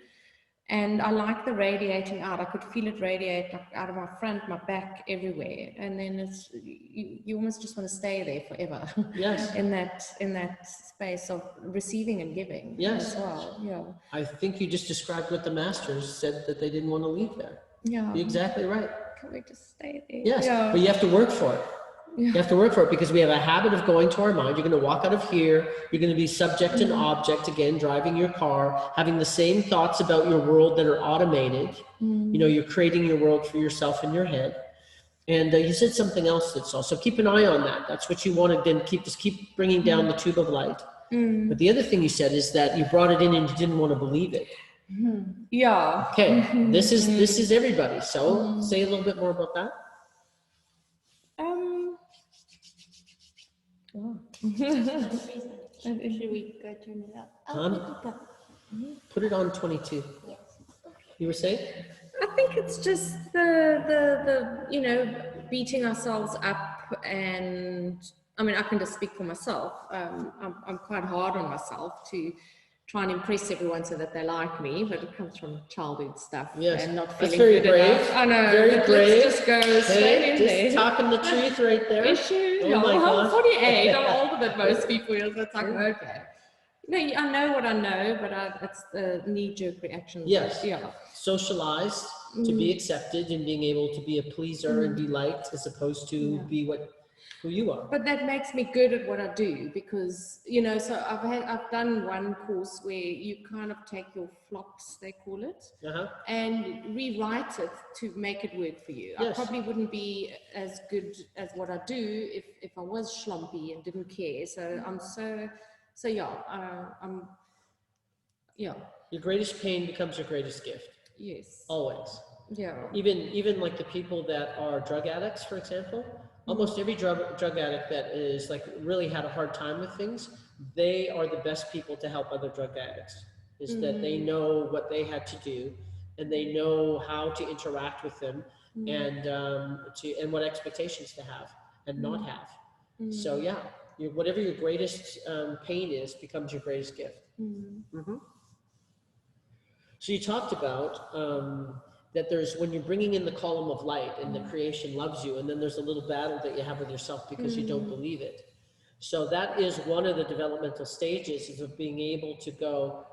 And I like the radiating out. I could feel it radiate like out of my front, my back, everywhere. And then it's you almost just want to stay there forever. Yes. in that space of receiving and giving. Yes. As well. Yeah. I think you just described what the masters said, that they didn't want to leave there. Yeah. You're exactly right. Can we just stay there? Yes, Yeah. but you have to work for it. You have to work for it because we have a habit of going to our mind. You're going to walk out of here. You're going to be subject and object again, driving your car, having the same thoughts about your world that are automated. You know, you're creating your world for yourself in your head. And you said something else that's also, keep an eye on that. That's what you want to then keep bringing down the tube of light. But the other thing you said is that you brought it in and you didn't want to believe it. Yeah. Okay, this is everybody. So say a little bit more about that. Should we go turn it up? Put it on 22. Yes. You were saying? I think it's just the you know, beating ourselves up, and I mean I can just speak for myself. I'm quite hard on myself to try and impress everyone so that they like me, but it comes from childhood stuff. Yes, and not that's feeling very good brave. enough. I know. Very but brave. Let's just go straight in Just there. talking the truth right there. Issue. Oh Yeah, my well, God. I'm 48. I'm older than most people. So it's like, okay. No, I know what I know, but it's the knee-jerk reaction. Yes. Yeah. Socialized to be accepted and being able to be a pleaser and be liked as opposed to be who you are. But that makes me good at what I do because, you know, so I've done one course where you kind of take your flops, they call it, and rewrite it to make it work for you. Yes. I probably wouldn't be as good as what I do if I was schlumpy and didn't care. So yeah. Your greatest pain becomes your greatest gift. Yes. Always. Yeah. Even like the people that are drug addicts, for example, almost every drug addict that is like really had a hard time with things, they are the best people to help other drug addicts. Is that they know what they had to do, and they know how to interact with them, and what expectations to have and not have. So yeah, whatever your greatest pain is becomes your greatest gift. So you talked about that there's, when you're bringing in the column of light and the creation loves you, and then there's a little battle that you have with yourself because you don't believe it. So that is one of the developmental stages of being able to go,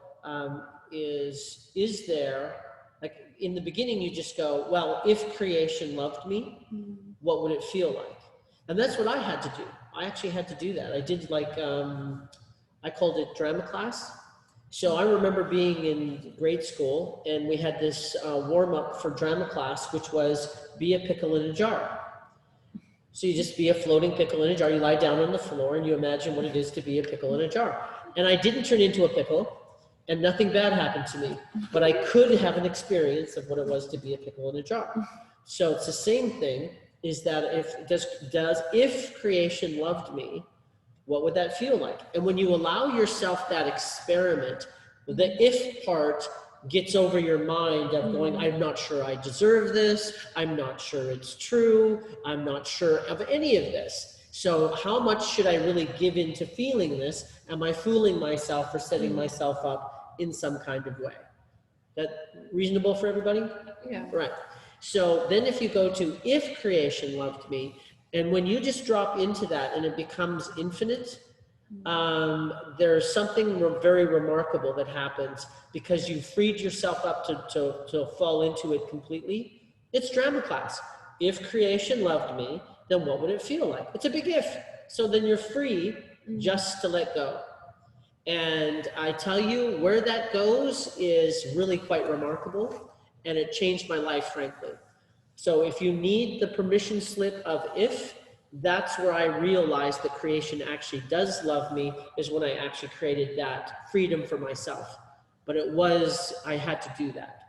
is there, like in the beginning you just go, well, if creation loved me, what would it feel like? And that's what I had to do. I actually had to do that. I did like, I called it drama class. So I remember being in grade school and we had this warm-up for drama class, which was be a pickle in a jar. So you just be a floating pickle in a jar. You lie down on the floor and you imagine what it is to be a pickle in a jar. And I didn't turn into a pickle and nothing bad happened to me, but I could have an experience of what it was to be a pickle in a jar. So it's the same thing, is that if creation loved me, what would that feel like? And when you allow yourself that experiment, the if part gets over your mind of going, I'm not sure I deserve this. I'm not sure it's true. I'm not sure of any of this. So how much should I really give into feeling this? Am I fooling myself or setting myself up in some kind of way? That reasonable for everybody? Yeah. Right. So then if you go to if creation loved me, and when you just drop into that and it becomes infinite, there's something very remarkable that happens because you freed yourself up to fall into it completely. It's drama class. If creation loved me, then what would it feel like? It's a big if. So then you're free just to let go. And I tell you, where that goes is really quite remarkable. And it changed my life, frankly. So if you need the permission slip of if, that's where I realized that creation actually does love me, is when I actually created that freedom for myself. But I had to do that.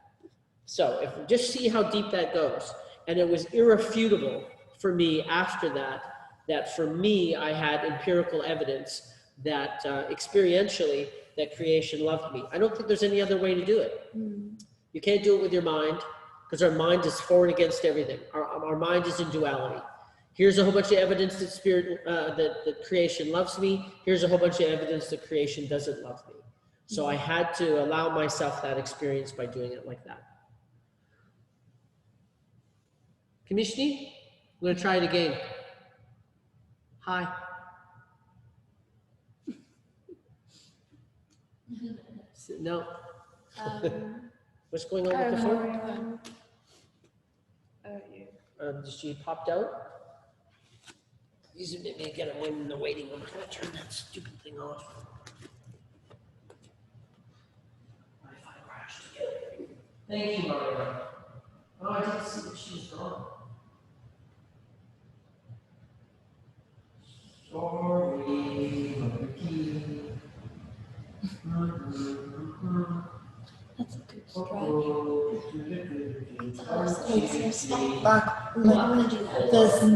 So just see how deep that goes. And it was irrefutable for me after that for me, I had empirical evidence that experientially, that creation loved me. I don't think there's any other way to do it. You can't do it with your mind, because our mind is for and against everything. Our our mind is in duality. Here's a whole bunch of evidence that spirit, that creation loves me. Here's a whole bunch of evidence that creation doesn't love me. So I had to allow myself that experience by doing it like that. Kamishni, I'm gonna try it again. Hi. No. What's going on with the phone? She popped out. These are maybe get away in the waiting room. I'm gonna turn that stupid thing off. Wi-Fi crashed again. Thank you, Maria. Oh, I didn't see that she was gone. Sorry, Vicky. That's a good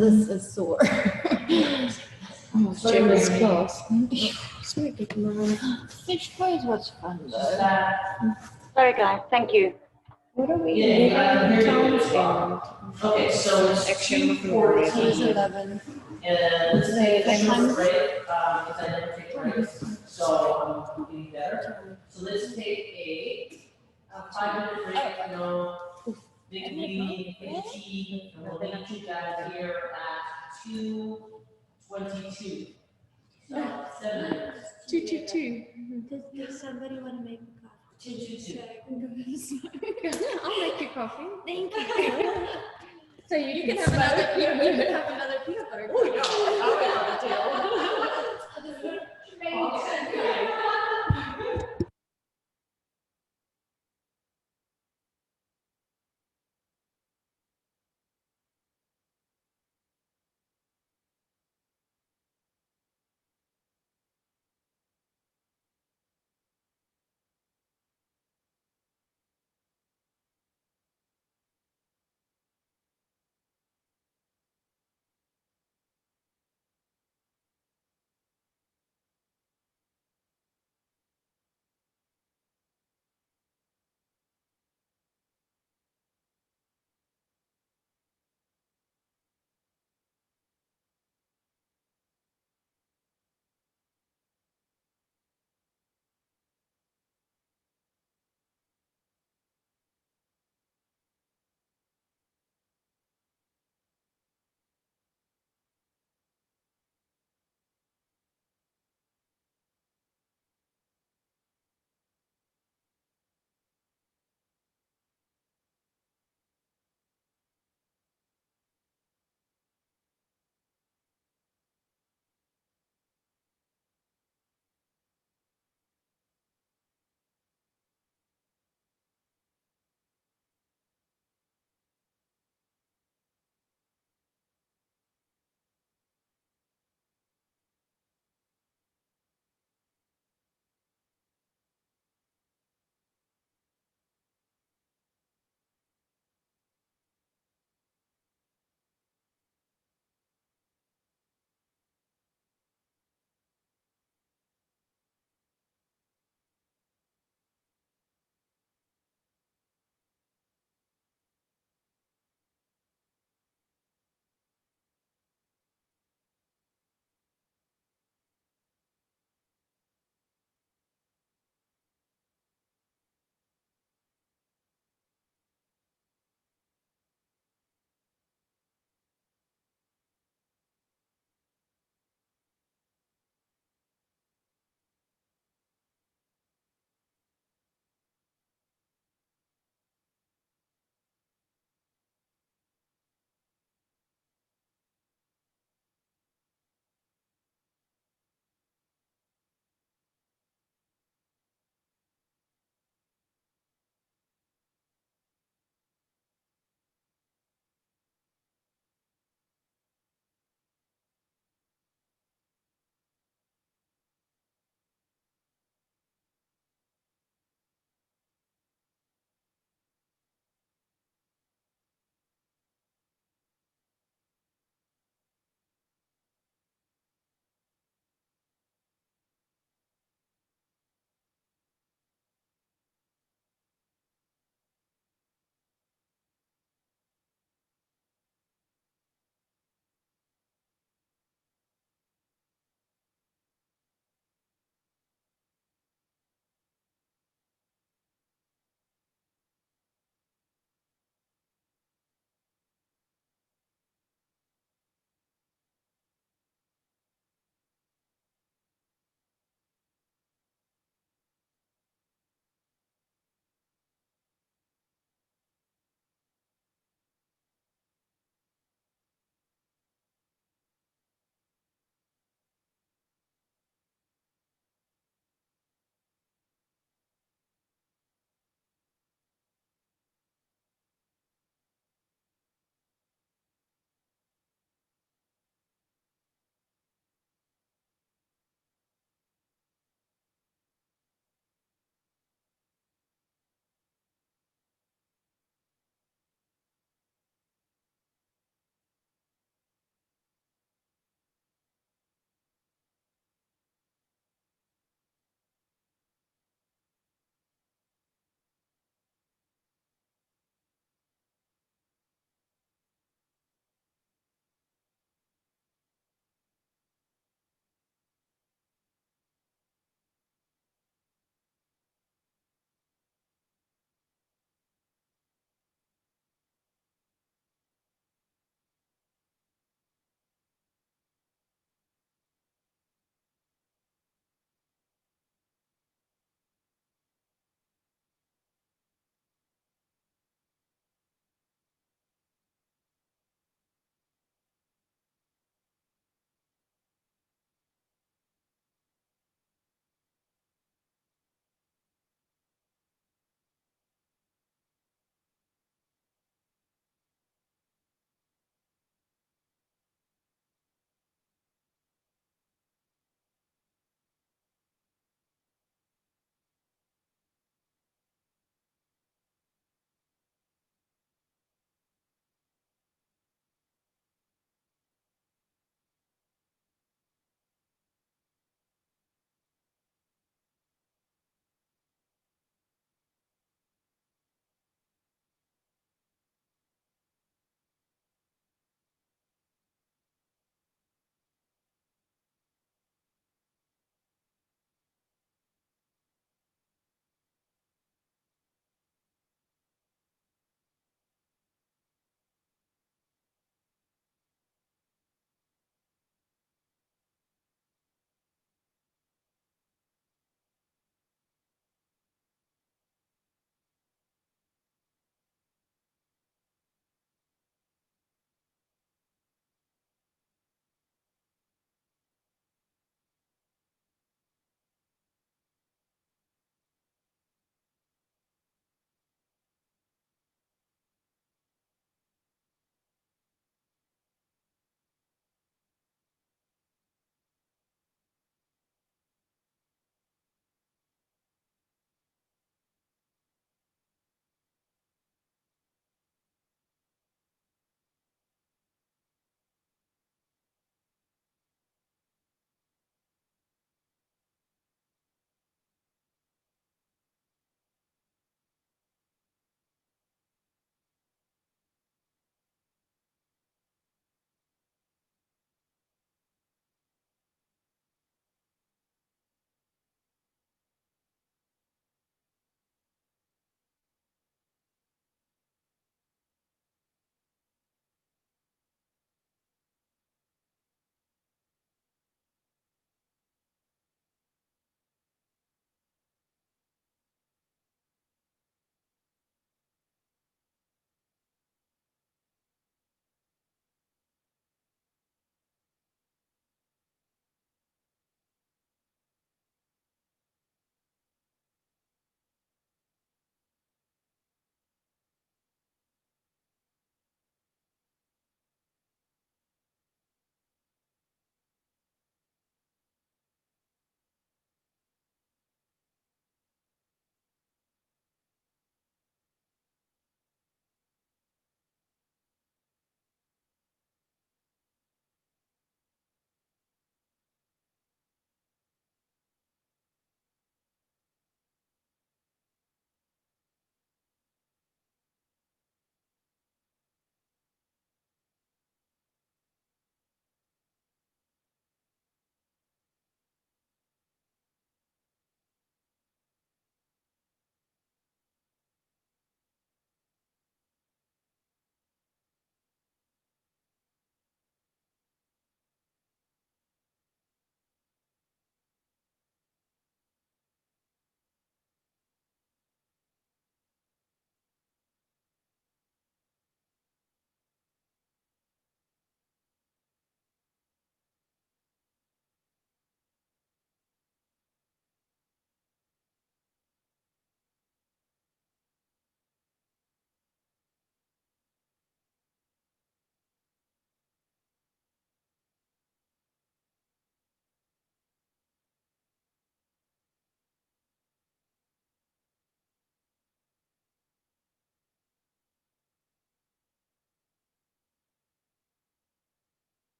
This is sore. Shameless class. Fish fries was fun though. Sorry, guys. Thank you. What are we Yeah, in yeah, Townsend? Okay, so it's Action 2:14. 11. And today I took a break, because I never take breaks, so I'm feeling better. So let's take a 5-minute break, big meeting, big tea, and we'll meet you guys here at 2:22. So 7 minutes. 222. Does somebody want to make a coffee? 2:22. I'll make you coffee. Thank you. So you can have another. You can have another peanut butter. Oh, yeah, I'll be on the tail.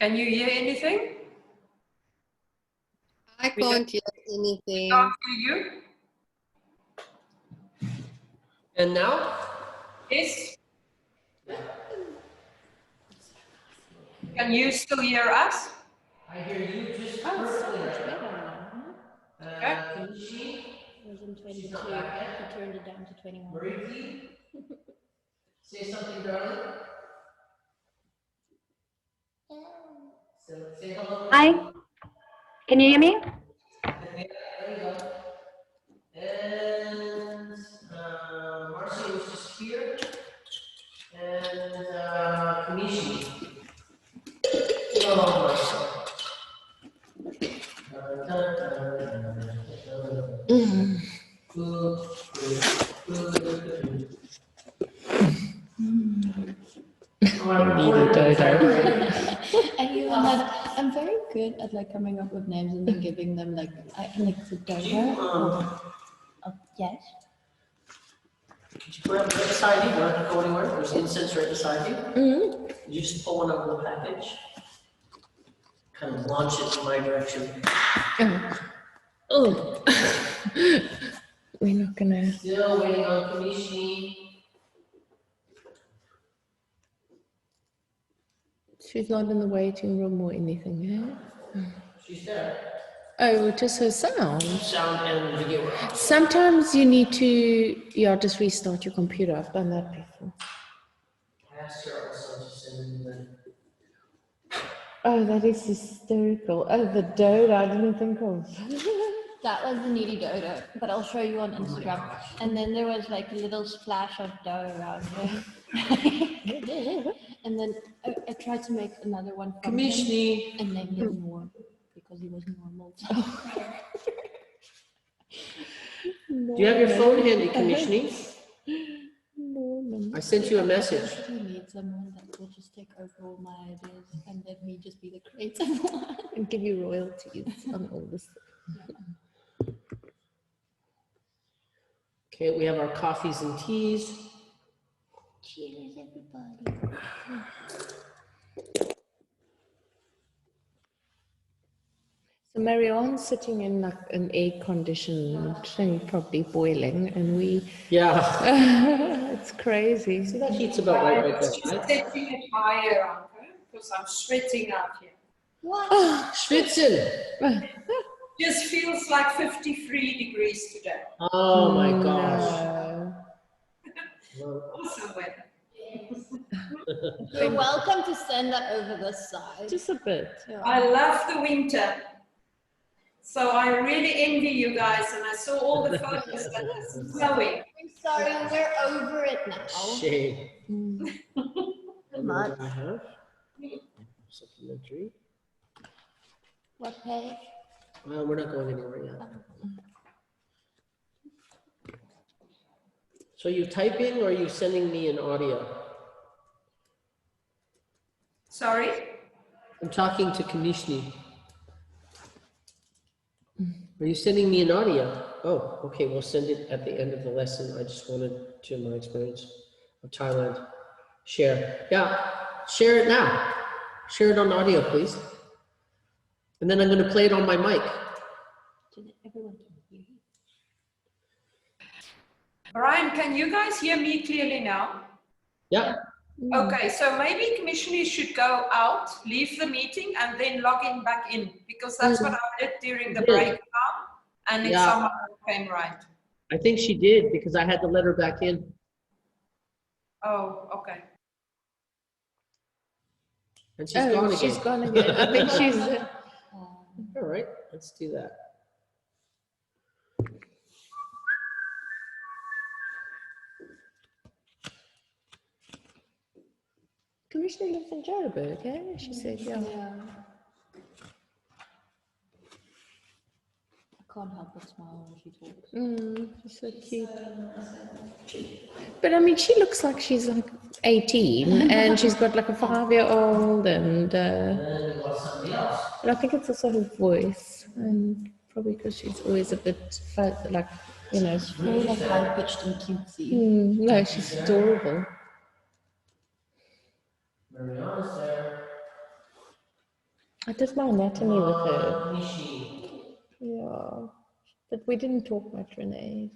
Can you hear anything? I can't hear anything. Can't hear you? And now? Yes. Can you still hear us? I hear you just Oh, it's so perfectly much right better now. now. Okay. Can she? It was in 22. She's not back yet? He turned it down to 21. Marie, say something, darling. So say hello. Hi. Can you hear me? There you go. And Marcy was just here. And Kamishi. Oh, my son. And you and that, I'm very good at like coming up with names and then giving them like, I like the dodo. Yes. Did you put it right beside you? You don't have to go anywhere. There's incense right beside you. You just pull one out of the package. Kind of launch it in my direction. Oh. We're not gonna. Still waiting on Kamishi. She's not in the waiting room or anything, eh? She's there. Oh, just her sound. Sound and video. Sometimes you need to, yeah, just restart your computer. I've done that before. I asked her also to send me the. Oh, that is hysterical. Oh, the dodo, I didn't think of. That was the needy dodo, but I'll show you on Instagram. And then there was like a little splash of dough around him. And then I tried to make another one from him Kamishni. and named him Norm because he was normal. So. Do you have your phone handy, Kamishni? Norman. I sent you a message. He needs someone that will just take over all my ideas and let me just be the creative one. And give you royalties on all this. Okay, we have our coffees and teas. Cheers, everybody. So Marianne's sitting in like an air-conditioned thing, probably boiling, and we. Yeah. It's crazy. See, that heat's about right there. Just setting it higher, okay? Because I'm sweating out here. What? Schwitzen. Just feels like 53 degrees today. Oh my gosh. Awesome weather. You're welcome to send that over this side. Just a bit. I love the winter. So I really envy you guys, and I saw all the photos that is snowing. I'm sorry, we're over it now. Shade. Much. I have supplementary. What page? Well, we're not going anywhere yet. So you typing or are you sending me an audio? Sorry? I'm talking to Kamishni. Are you sending me an audio? Oh, okay, we'll send it at the end of the lesson. I just wanted to my experience of Thailand. Share. Yeah, share it now. Share it on audio, please. And then I'm going to play it on my mic. Everyone can hear you. Bryan, can you guys hear me clearly now? Yeah. Okay, so maybe commissioners should go out, leave the meeting, and then log in back in, because that's what I did during the breakdown, and it somehow came right. I think she did because I had to let her back in. Oh, okay. And she's gone again. She's gone again. I think she's. All right, let's do that. Commissioner lives in Joburg, eh? She said, yeah. I can't help but smile when she talks. She's so cute. But I mean, she looks like she's like 18 and she's got like a 5-year-old and but I think it's also her voice and probably because she's always a bit like, you know. It's very like high-pitched and cutesy. No, she's adorable. Mariana's there. I did my anatomy with her. Yeah. But we didn't talk much, Renee.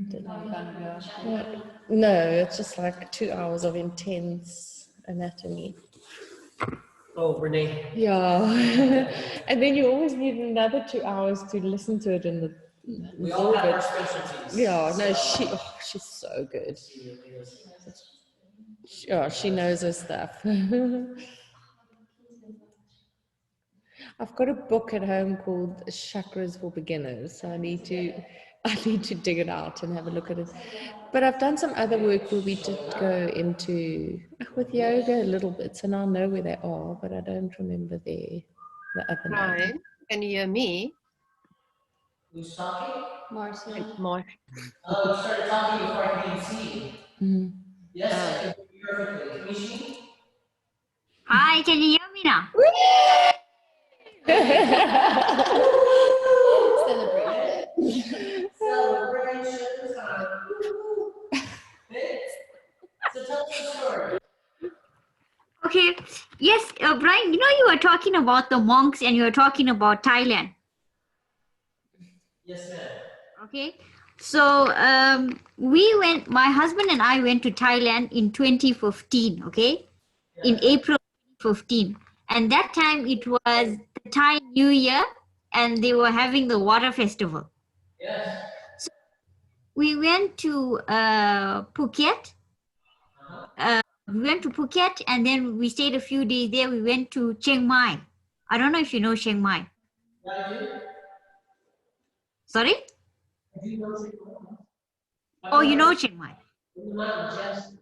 Did we? No, it's just like 2 hours of intense anatomy. Oh, Renee. Yeah. And then you always need another 2 hours to listen to it and We all absorb have our it. specialties. Yeah, no, she's so good. Yeah, she knows her stuff. I've got a book at home called Chakras for Beginners, so I need to dig it out and have a look at it. But I've done some other work where we did go into with yoga a little bit, so now I know where they are, but I don't remember the other name. Brian, can you hear me? Who's talking? Marcia. More. Oh, you started talking before I could even see you. Mhm. Yes, I can hear you perfectly. Can you see me? Hi, can you hear me now? Celebration time. Okay? So tell us the story. Okay. Yes, Brian, you were talking about the monks and you were talking about Thailand. Yes, ma'am. Okay. So my husband and I went to Thailand in 2015, okay? In April 2015. And that time it was the Thai New Year and they were having the water festival. Yes. We went to Phuket. We went to Phuket and then we stayed a few days there. We went to Chiang Mai. I don't know if you know Chiang Mai. Yeah, I do. Sorry? I do know Chiang Oh, you know Chiang Mai. Mai. Yes.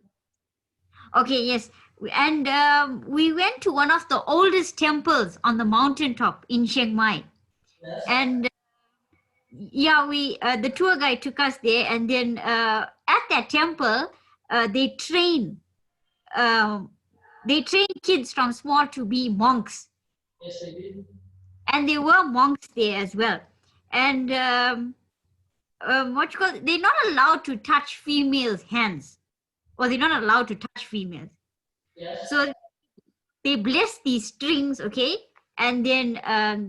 Okay, yes. And we went to one of the oldest temples on the mountaintop in Chiang Mai. Yes. And yeah, the tour guide took us there. And then at that temple, they train kids from small to be monks. Yes, they do. And there were monks there as well. And they're not allowed to touch females' hands, or they're not allowed to touch females. Yes. So they bless these strings, okay, and then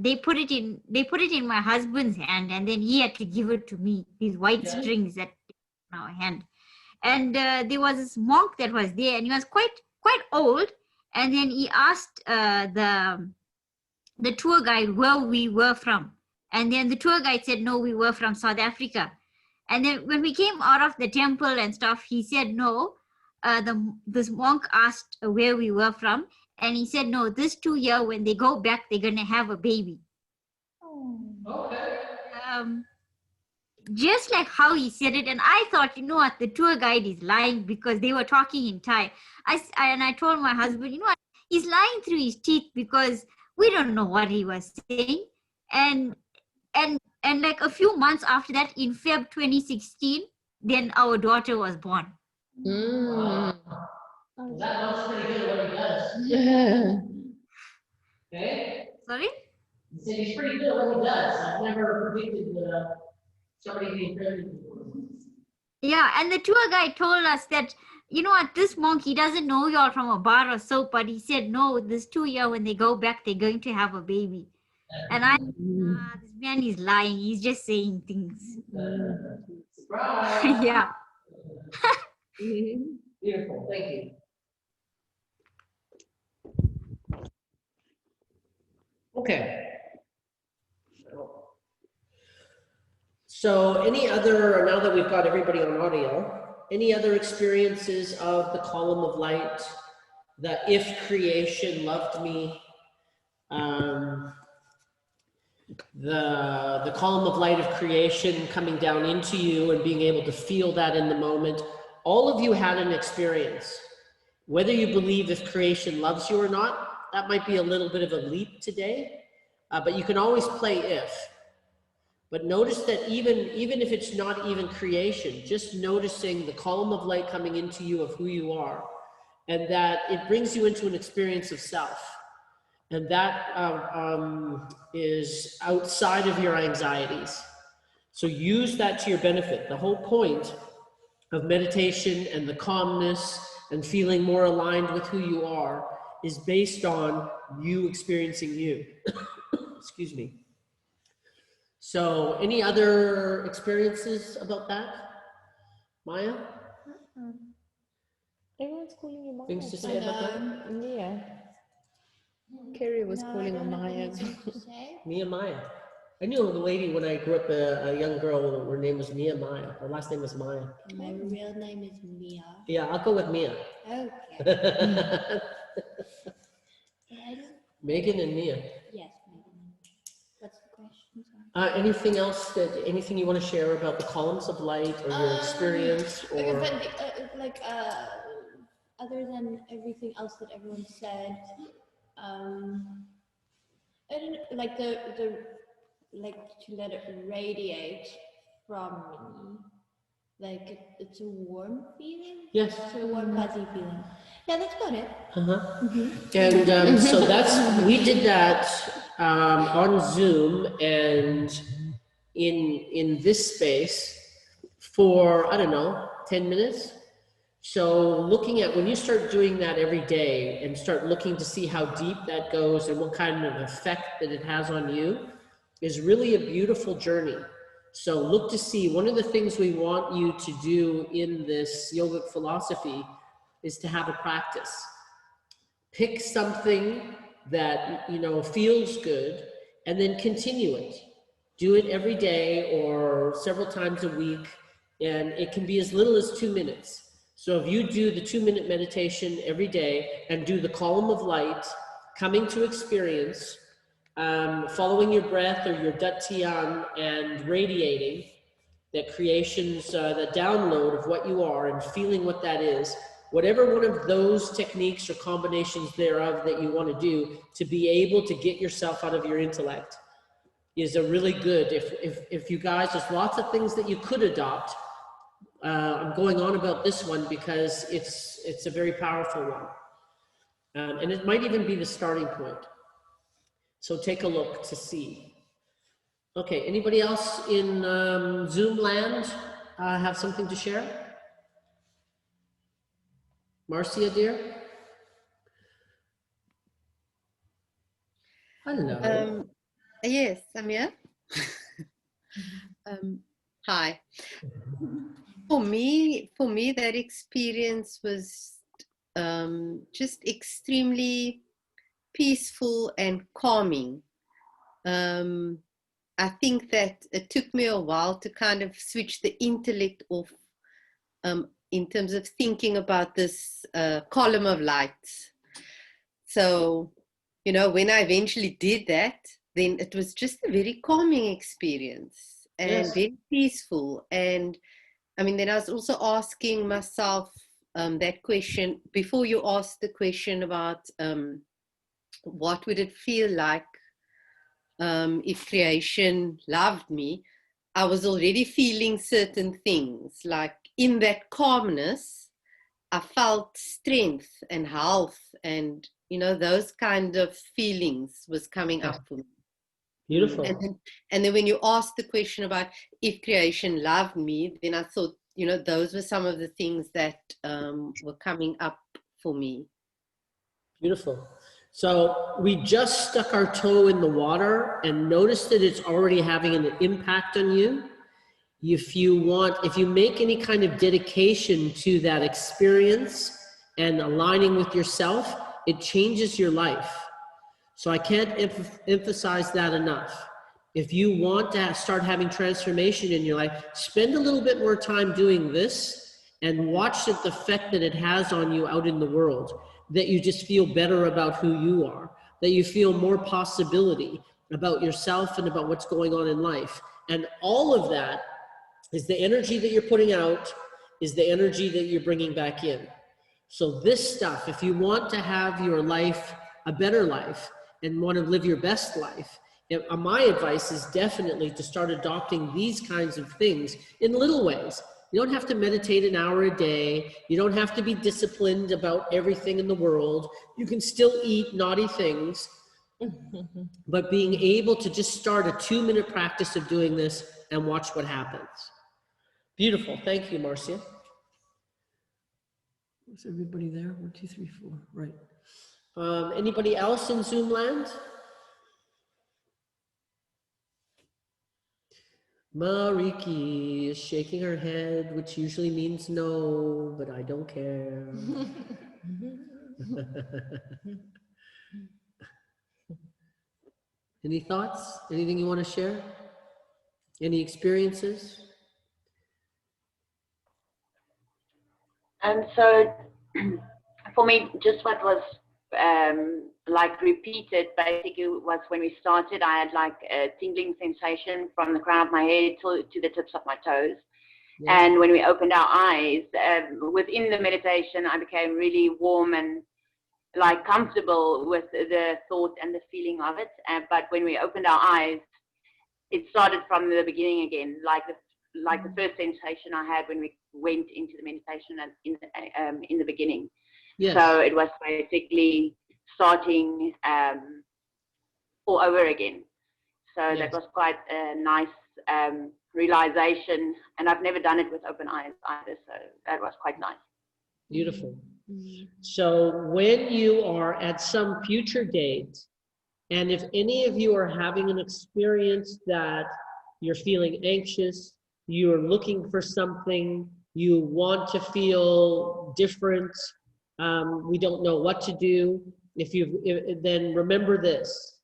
they put it in my husband's hand, and then he had to give it to me. These white strings that in our hand, and there was this monk that was there, and he was quite old, and then he asked the tour guide where we were from. And then the tour guide said, no, we were from South Africa. And then when we came out of the temple and stuff, he said, no, this monk asked where we were from. And he said, no, this 2 year, when they go back, they're going to have a baby. Okay. Just like how he said it. And I thought, you know what, the tour guide is lying because they were talking in Thai. I told my husband, you know what, he's lying through his teeth because we don't know what he was saying. And like a few months after that, in Feb 2016, then our daughter was born. Well, that monk's pretty good at what he does. Okay? Sorry? He said he's pretty good at what he does. I've never predicted somebody being pregnant before. Yeah, and the tour guide told us that, you know what, this monk, he doesn't know y'all from a bar or soap, but he said, no, this 2 year, when they go back, they're going to have a baby. And this man is lying. He's just saying things. Surprise! Yeah. Beautiful, thank you. Okay. So any other, now that we've got everybody on audio, any other experiences of the column of light, the if creation loved me, the column of light of creation coming down into you and being able to feel that in the moment? All of you had an experience. Whether you believe if creation loves you or not, that might be a little bit of a leap today, but you can always play if. But notice that even if it's not even creation, just noticing the column of light coming into you of who you are, and that it brings you into an experience of self. And that is outside of your anxieties. So use that to your benefit. The whole point of meditation and the calmness and feeling more aligned with who you are is based on you experiencing you. Excuse me. So any other experiences about that? Maya? Everyone's calling you Maya. Things to say about that? Yeah. Kerry was No, calling I her don't have Maya. anything to say. Mia Maya. I knew the lady when I grew up, a young girl, her name was Mia Maya. Her last name was Maya. My real name is Mia. Yeah, I'll go with Mia. Okay. Megan and Mia. Yes, Megan. What's the question? Sorry. Anything else anything you want to share about the columns of light or your experience or? Other than everything else that everyone said, I don't know, like like to let it radiate from me. Like it's a warm feeling. Yes. It's a warm, fuzzy feeling. Yeah, that's about it. And so we did that on Zoom and in this space for, I don't know, 10 minutes. So looking at when you start doing that every day and start looking to see how deep that goes and what kind of effect that it has on you is really a beautiful journey. So look to see, one of the things we want you to do in this yogic philosophy is to have a practice. Pick something that, you know, feels good and then continue it. Do it every day or several times a week, and it can be as little as 2 minutes. So if you do the 2-minute meditation every day and do the column of light, coming to experience, following your breath or your dat tian and radiating, that creation's, the download of what you are and feeling what that is, whatever one of those techniques or combinations thereof that you want to do to be able to get yourself out of your intellect is a really good, if you guys, there's lots of things that you could adopt. I'm going on about this one because it's a very powerful one. And it might even be the starting point. So take a look to see. Okay, anybody else in Zoom land have something to share? Marcia, dear? Hello. Yes, I'm here. Hi. For me, that experience was just extremely peaceful and calming. I think that it took me a while to kind of switch the intellect off in terms of thinking about this column of lights. So, you know, when I eventually did that, then it was just a very calming experience and very peaceful. And I mean, then I was also asking myself that question, before you asked the question about what would it feel like if creation loved me, I was already feeling certain things. Like in that calmness, I felt strength and health and, you know, those kind of feelings was coming up for me. Beautiful. And then when you asked the question about if creation loved me, then I thought, you know, those were some of the things that were coming up for me. Beautiful. So we just stuck our toe in the water and noticed that it's already having an impact on you. If you make any kind of dedication to that experience and aligning with yourself, it changes your life. So I can't emphasize that enough. If you want to start having transformation in your life, spend a little bit more time doing this and watch the effect that it has on you out in the world, that you just feel better about who you are, that you feel more possibility about yourself and about what's going on in life. And all of that is the energy that you're putting out, is the energy that you're bringing back in. So this stuff, if you want to have your life a better life and want to live your best life, my advice is definitely to start adopting these kinds of things in little ways. You don't have to meditate an hour a day. You don't have to be disciplined about everything in the world. You can still eat naughty things, but being able to just start a 2-minute practice of doing this and watch what happens. Beautiful. Thank you, Marcia. Is everybody there? 1, 2, 3, 4. Right. Anybody else in Zoom land? Mariki is shaking her head, which usually means no, but I don't care. Any thoughts? Anything you want to share? Any experiences? And so for me, just what was like repeated basically was when we started, I had like a tingling sensation from the crown of my head to the tips of my toes. Yeah. And when we opened our eyes, within the meditation, I became really warm and like comfortable with the thought and the feeling of it. But when we opened our eyes, it started from the beginning again, like the first sensation I had when we went into the meditation in the beginning. Yes. So it was basically starting all over again. So yes. That was quite a nice realization, and I've never done it with open eyes either, so that was quite nice. Beautiful. So when you are at some future date, and if any of you are having an experience that you're feeling anxious, you're looking for something, you want to feel different, we don't know what to do, then remember this.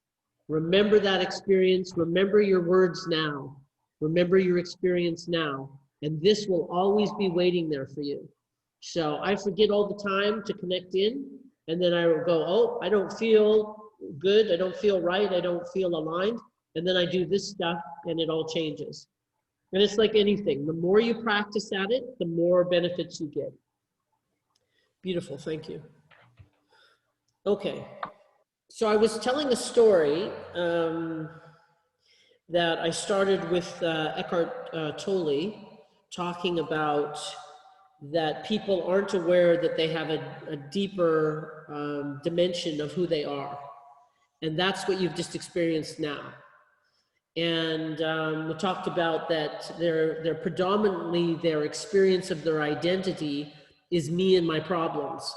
Remember that experience, remember your words now, remember your experience now, and this will always be waiting there for you. So I forget all the time to connect in, and then I will go, oh, I don't feel good, I don't feel right, I don't feel aligned, and then I do this stuff and it all changes. And it's like anything, the more you practice at it, the more benefits you get. Beautiful, thank you. Okay, so I was telling a story that I started with Eckhart Tolle, talking about that people aren't aware that they have a deeper dimension of who they are. And that's what you've just experienced now. And we talked about that they're predominantly their experience of their identity is me and my problems,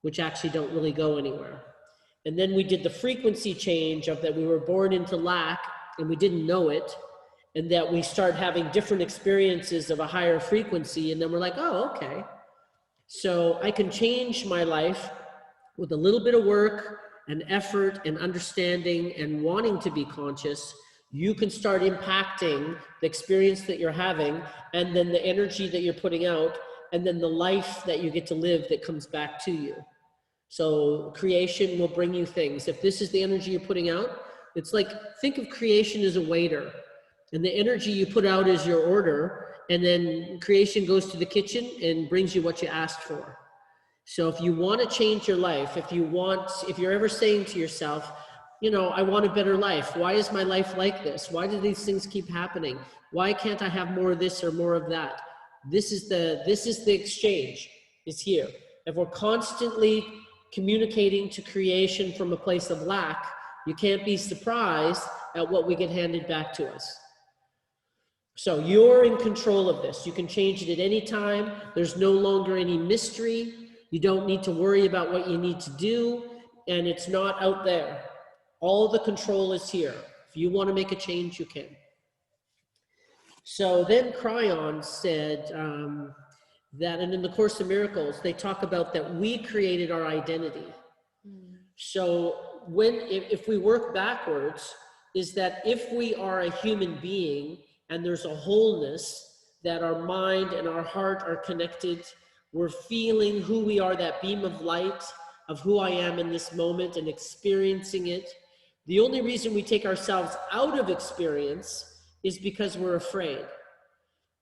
which actually don't really go anywhere. And then we did the frequency change of that we were born into lack and we didn't know it, and that we start having different experiences of a higher frequency, and then we're like, oh, okay. So I can change my life with a little bit of work and effort and understanding and wanting to be conscious. You can start impacting the experience that you're having, and then the energy that you're putting out, and then the life that you get to live that comes back to you. So creation will bring you things. If this is the energy you're putting out, it's like, think of creation as a waiter, and the energy you put out is your order, and then creation goes to the kitchen and brings you what you asked for. So if you want to change your life, if you're ever saying to yourself, you know, I want a better life. Why is my life like this? Why do these things keep happening? Why can't I have more of this or more of that? This is the exchange, is here. If we're constantly communicating to creation from a place of lack, you can't be surprised at what we get handed back to us. So you're in control of this. You can change it at any time. There's no longer any mystery. You don't need to worry about what you need to do, and it's not out there. All the control is here. If you want to make a change, you can. So then Cryon said that, and in the Course in Miracles, they talk about that we created our identity. So if we work backwards, is that if we are a human being and there's a wholeness, that our mind and our heart are connected, we're feeling who we are, that beam of light of who I am in this moment and experiencing it. The only reason we take ourselves out of experience is because we're afraid.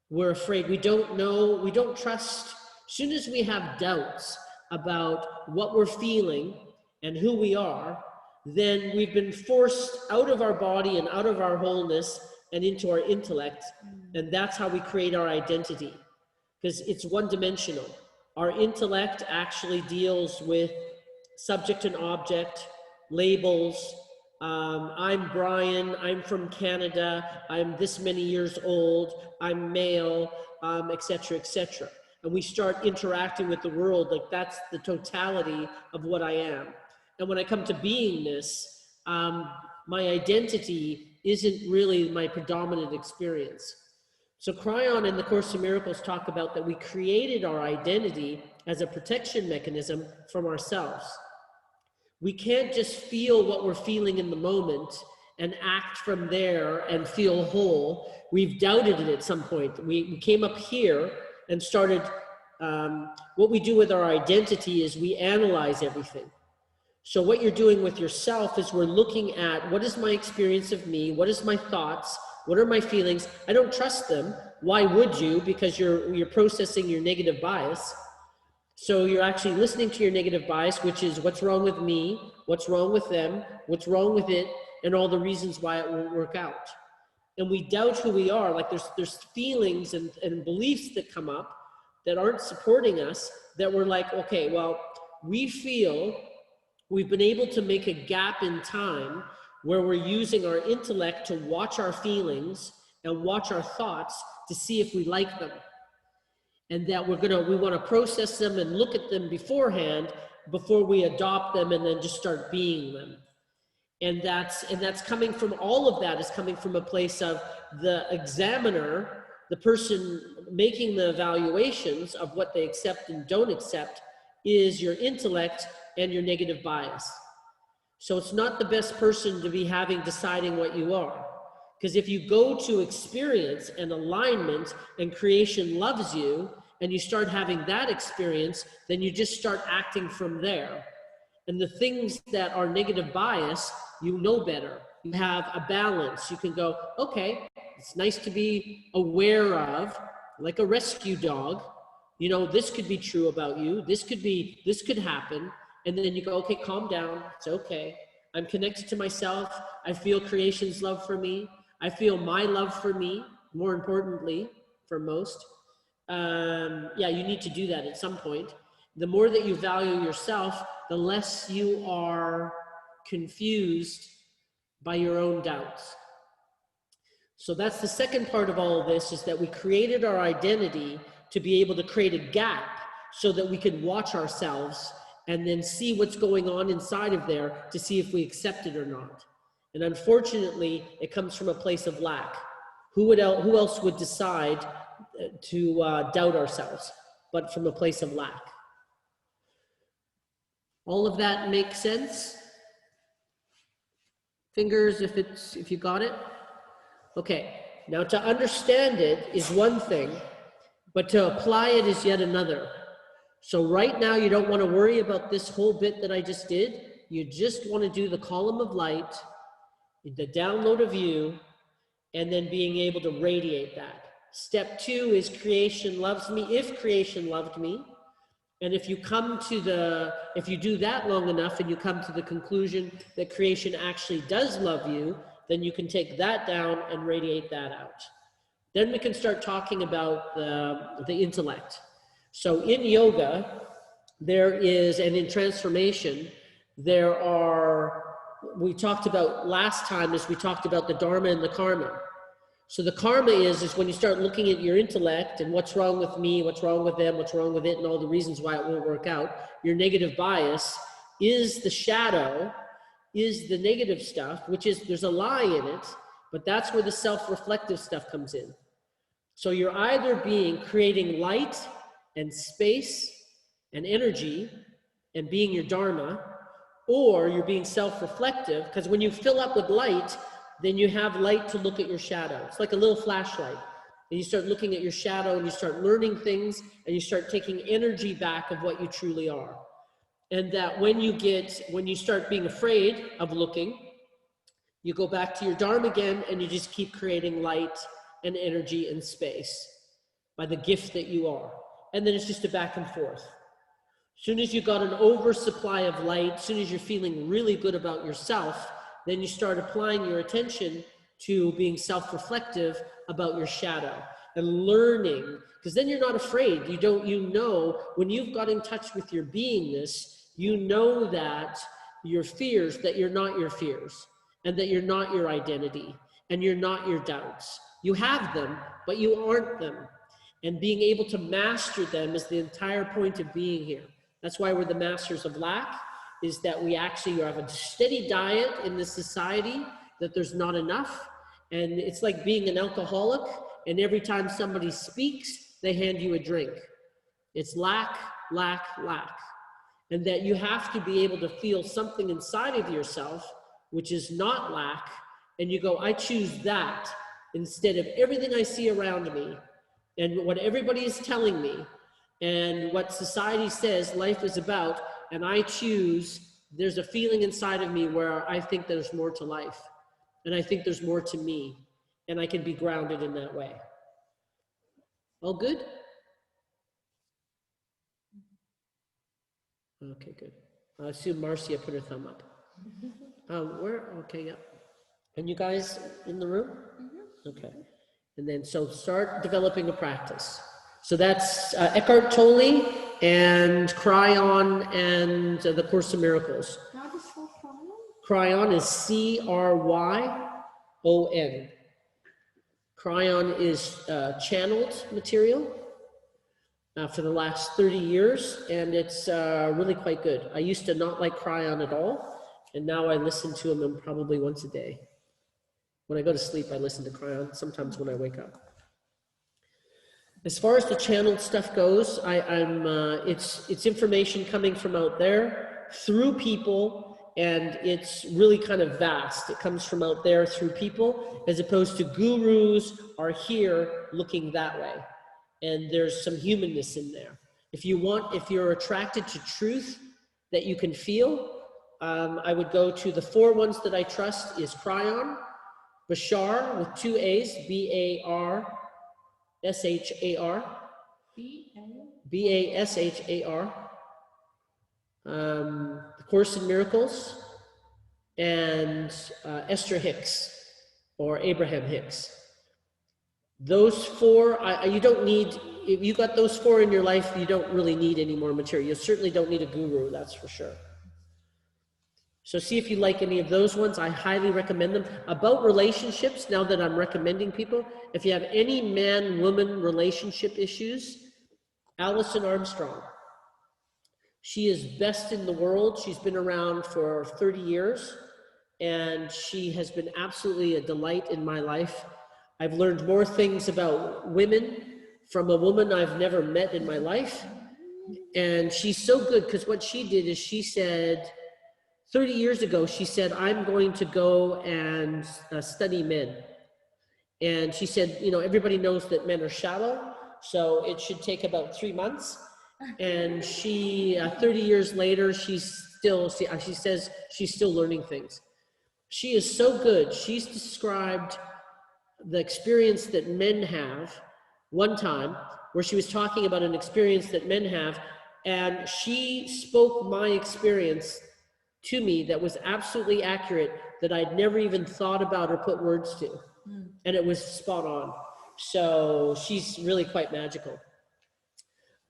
We're afraid. We don't know, we don't trust. As soon as we have doubts about what we're feeling and who we are, then we've been forced out of our body and out of our wholeness and into our intellect. And that's how we create our identity, because it's one-dimensional. Our intellect actually deals with subject and object, labels. I'm Bryan, I'm from Canada, I'm this many years old, I'm male, etc., etc. And we start interacting with the world like that's the totality of what I am. And when I come to beingness, my identity isn't really my predominant experience. So Cryon in the Course in Miracles talk about that we created our identity as a protection mechanism from ourselves. We can't just feel what we're feeling in the moment and act from there and feel whole. We've doubted it at some point. We came up here and started, what we do with our identity is we analyze everything. So what you're doing with yourself is we're looking at what is my experience of me, what is my thoughts, what are my feelings? I don't trust them. Why would you? Because you're processing your negative bias. So you're actually listening to your negative bias, which is what's wrong with me, what's wrong with them, what's wrong with it, and all the reasons why it won't work out. And we doubt who we are. Like there's feelings and beliefs that come up that aren't supporting us, that we're like, okay, well, we feel we've been able to make a gap in time where we're using our intellect to watch our feelings and watch our thoughts to see if we like them. And that we want to process them and look at them beforehand before we adopt them and then just start being them. And that's coming from, all of that is coming from a place of the examiner, the person making the evaluations of what they accept and don't accept, is your intellect and your negative bias. So it's not the best person to be having deciding what you are. Because if you go to experience and alignment and creation loves you, and you start having that experience, then you just start acting from there. And the things that are negative bias, you know better. You have a balance. You can go, okay, it's nice to be aware of, like a rescue dog. You know, this could be true about you. This could happen. And then you go, okay, calm down. It's okay. I'm connected to myself. I feel creation's love for me. I feel my love for me, more importantly, for most. Yeah, you need to do that at some point. The more that you value yourself, the less you are confused by your own doubts. So that's the second part of all of this, is that we created our identity to be able to create a gap so that we could watch ourselves and then see what's going on inside of there to see if we accept it or not. And unfortunately, it comes from a place of lack. Who else would decide to doubt ourselves, but from a place of lack? All of that makes sense? Fingers if you got it? Okay, now to understand it is one thing, but to apply it is yet another. So right now you don't want to worry about this whole bit that I just did. You just want to do the column of light, the download of you, and then being able to radiate that. Step 2 is creation loves me if creation loved me. And if you do that long enough and you come to the conclusion that creation actually does love you, then you can take that down and radiate that out. Then we can start talking about the intellect. So in yoga, there is, and in transformation, there are, we talked about last time is we talked about the dharma and the karma. So the karma is when you start looking at your intellect and what's wrong with me, what's wrong with them, what's wrong with it, and all the reasons why it won't work out. Your negative bias is the shadow, is the negative stuff, which is, there's a lie in it, but that's where the self-reflective stuff comes in. So you're either creating light and space and energy and being your dharma, or you're being self-reflective, because when you fill up with light, then you have light to look at your shadow. It's like a little flashlight. And you start looking at your shadow and you start learning things and you start taking energy back of what you truly are. And that when you start being afraid of looking, you go back to your dharma again and you just keep creating light and energy and space by the gift that you are. And then it's just a back and forth. As soon as you got an oversupply of light, as soon as you're feeling really good about yourself, then you start applying your attention to being self-reflective about your shadow and learning, because then you're not afraid. You know, when you've got in touch with your beingness, you know that your fears, that you're not your fears, and that you're not your identity, and you're not your doubts. You have them, but you aren't them. And being able to master them is the entire point of being here. That's why we're the masters of lack, is that we actually have a steady diet in this society, that there's not enough. And it's like being an alcoholic, and every time somebody speaks, they hand you a drink. It's lack, lack, lack. And that you have to be able to feel something inside of yourself, which is not lack, and you go, I choose that instead of everything I see around me and what everybody is telling me and what society says life is about, and I choose, there's a feeling inside of me where I think there's more to life, and I think there's more to me, and I can be grounded in that way. All good? Okay, good. I assume Marcia put her thumb up. Where? Okay, yeah. And you guys in the room? Okay. And then, so start developing a practice. So that's Eckhart Tolle and Cryon and the Course in Miracles. How do you spell Cryon? Cryon is C-R-Y-O-N. Cryon is channeled material for the last 30 years, and it's really quite good. I used to not like Cryon at all, and now I listen to them probably once a day. When I go to sleep, I listen to Cryon, sometimes when I wake up. As far as the channeled stuff goes, it's information coming from out there through people, and it's really kind of vast. It comes from out there through people, as opposed to gurus are here looking that way. And there's some humanness in there. If you're attracted to truth that you can feel, I would go to the 4 ones that I trust is Cryon, Bashar with 2 A's, B-A-R-S-H-A-R, B-A-S-H-A-R, The Course in Miracles, and Esther Hicks, or Abraham Hicks. Those 4, you don't need, if you got those 4 in your life, you don't really need any more material. You certainly don't need a guru, that's for sure. So see if you like any of those ones. I highly recommend them. About relationships, now that I'm recommending people, if you have any man-woman relationship issues, Alison Armstrong. She is best in the world. She's been around for 30 years, and she has been absolutely a delight in my life. I've learned more things about women from a woman I've never met in my life. And she's so good, because what she did is she said, 30 years ago, she said, I'm going to go and study men. And she said, you know, everybody knows that men are shallow, so it should take about 3 months. And she, 30 years later, she says she's still learning things. She is so good. She's described the experience that men have one time, where she was talking about an experience that men have, and she spoke my experience to me that was absolutely accurate, that I'd never even thought about or put words to. And it was spot on. So she's really quite magical.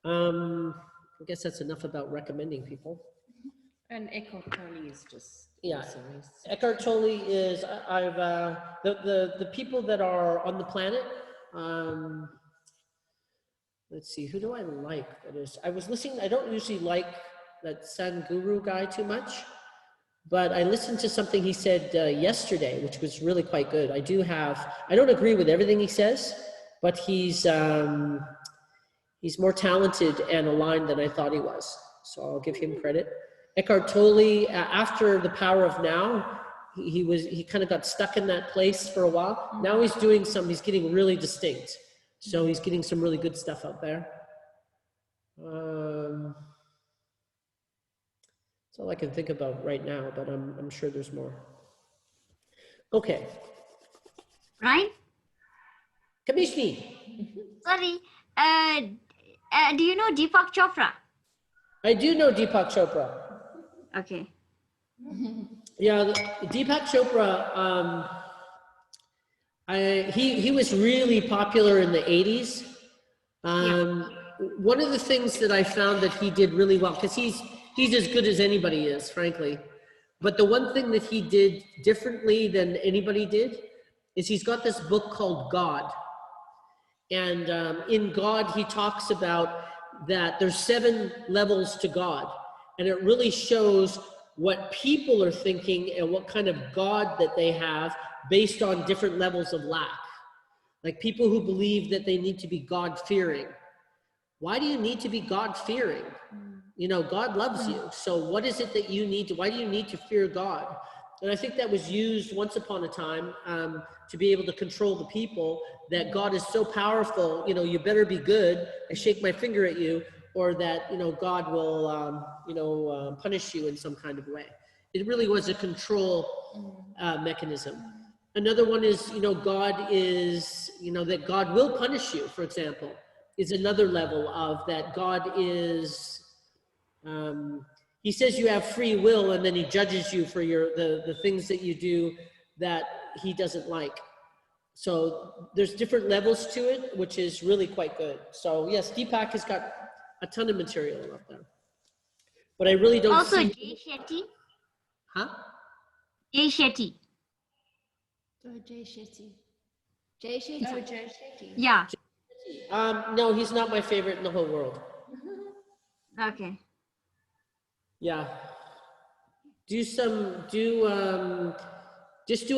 I guess that's enough about recommending people. And Eckhart Tolle is just Yeah, awesome. Eckhart Tolle is, the people that are on the planet, let's see, who do I like? I was listening, I don't usually like that Sadhguru guy too much, but I listened to something he said yesterday, which was really quite good. I don't agree with everything he says, but he's more talented and aligned than I thought he was. So I'll give him credit. Eckhart Tolle, after The Power of Now, he kind of got stuck in that place for a while. Now he's getting really distinct. So he's getting some really good stuff out there. That's all I can think about right now, but I'm sure there's more. Okay. Right? Kamishni. Sorry. Do you know Deepak Chopra? I do know Deepak Chopra. Okay. Yeah, Deepak Chopra, he was really popular in the 80s. One of the things that I found that he did really well, because he's as good as anybody is, frankly. But the one thing that he did differently than anybody did is he's got this book called God. And in God, he talks about that there's 7 levels to God. And it really shows what people are thinking and what kind of God that they have based on different levels of lack. Like people who believe that they need to be God-fearing. Why do you need to be God-fearing? You know, God loves you. So what is it that you need to, why do you need to fear God? And I think that was used once upon a time to be able to control the people, that God is so powerful, you know, you better be good, I shake my finger at you, or that, you know, God will, punish you in some kind of way. It really was a control mechanism. Another one is, you know, God is, you know, that God will punish you, for example, is another level of that God is, he says you have free will, and then he judges you for the things that you do that he doesn't like. So there's different levels to it, which is really quite good. So yes, Deepak has got a ton of material up there. But I really don't Also, see... Jay Shetty. Huh? Jay Shetty. Oh, Jay Shetty. Jay Shetty. Oh, Jay Shetty. Yeah. No, he's not my favorite in the whole world. Okay. Yeah. Just do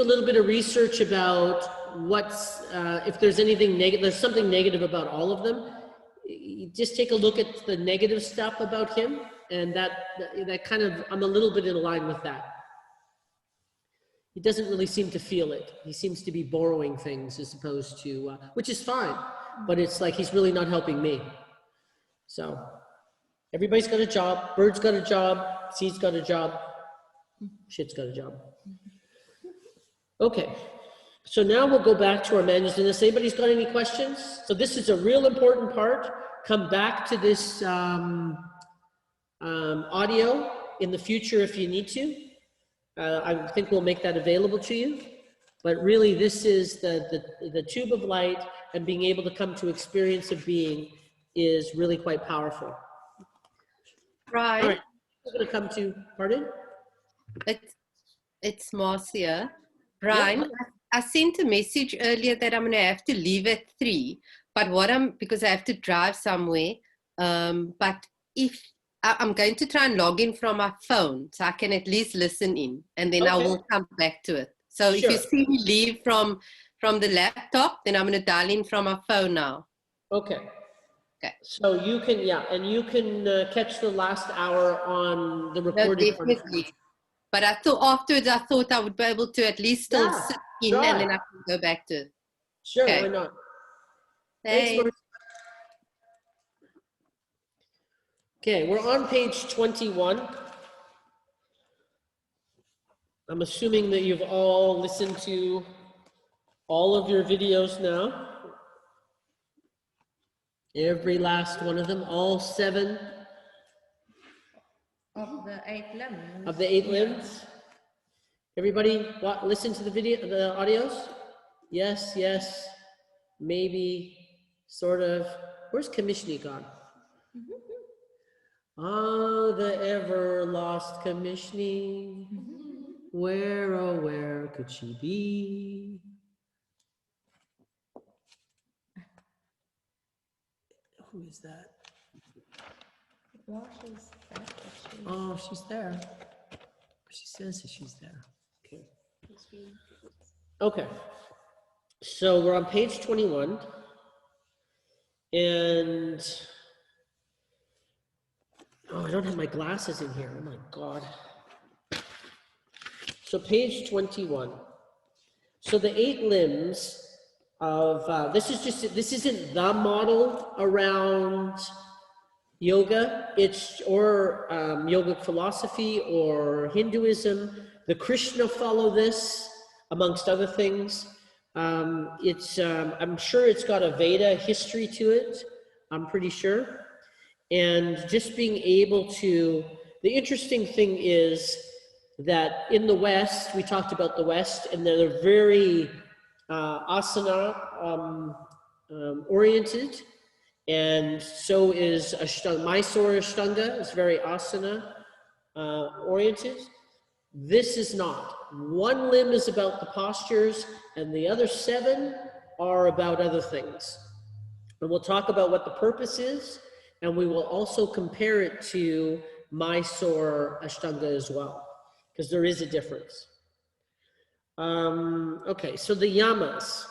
a little bit of research about what's, if there's anything negative, there's something negative about all of them. Just take a look at the negative stuff about him, and that kind of, I'm a little bit in line with that. He doesn't really seem to feel it. He seems to be borrowing things as opposed to, which is fine, but it's like he's really not helping me. So everybody's got a job. Bird's got a job. Seed's got a job. Shit's got a job. Okay. So now we'll go back to our manuals. Unless anybody's got any questions. So this is a real important part. Come back to this audio in the future if you need to. I think we'll make that available to you. But really, this is the tube of light, and being able to come to experience of being is really quite powerful. Right. All right, we're going to come to, pardon? It's Marcia. Bryan, Yeah. I sent a message earlier that I'm going to have to leave at 3, but because I have to drive somewhere. But if I'm going to try and log in from my phone, so I can at least listen in, and then I Okay. will come back to it. So Sure. if you see me leave from the laptop, then I'm going to dial in from my phone now. Okay. Okay. So you can, and you can catch the last hour on the No, recorded part. definitely. But I thought afterwards, I thought I would be able to at least still Yeah, sit in, try. and then I can go back to it. Sure, Okay. why not? Thanks. Thanks, Marcia. Okay, we're on page 21. I'm assuming that you've all listened to all of your videos now. Every last one of them, all 7 Of the 8 limbs. of the 8 limbs. Everybody listen to the audios? Yes, yes, maybe, sort of. Where's Kamishni gone? Oh, the ever lost Kamishni. Where, oh, where could she be? Who is that? Well, she's back, actually. Oh, she's there. She says that she's there. Okay. Okay. So we're on page 21. And oh, I don't have my glasses in here. Oh my God. So page 21. So the 8 limbs of, this isn't the model around yoga, or yogic philosophy or Hinduism. The Krishna follow this, amongst other things. I'm sure it's got a Veda history to it, I'm pretty sure. And just being able to, the interesting thing is that in the West, we talked about the West, and they're very asana oriented. And so is Ashtanga. Mysore Ashtanga is very asana oriented. This is not. One limb is about the postures, and the other 7 are about other things. And we'll talk about what the purpose is, and we will also compare it to Mysore Ashtanga as well, because there is a difference. Okay, so the yamas,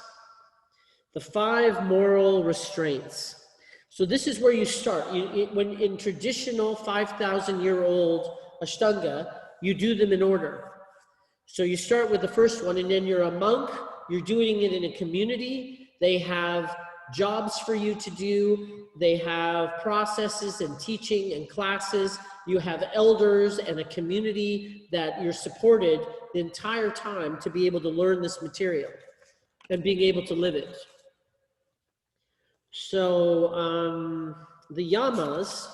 the 5 moral restraints. So this is where you start. When in traditional 5,000-year-old Ashtanga, you do them in order. So you start with the first one, and then you're a monk, you're doing it in a community, they have jobs for you to do, they have processes and teaching and classes, you have elders and a community that you're supported the entire time to be able to learn this material and being able to live it. So the yamas,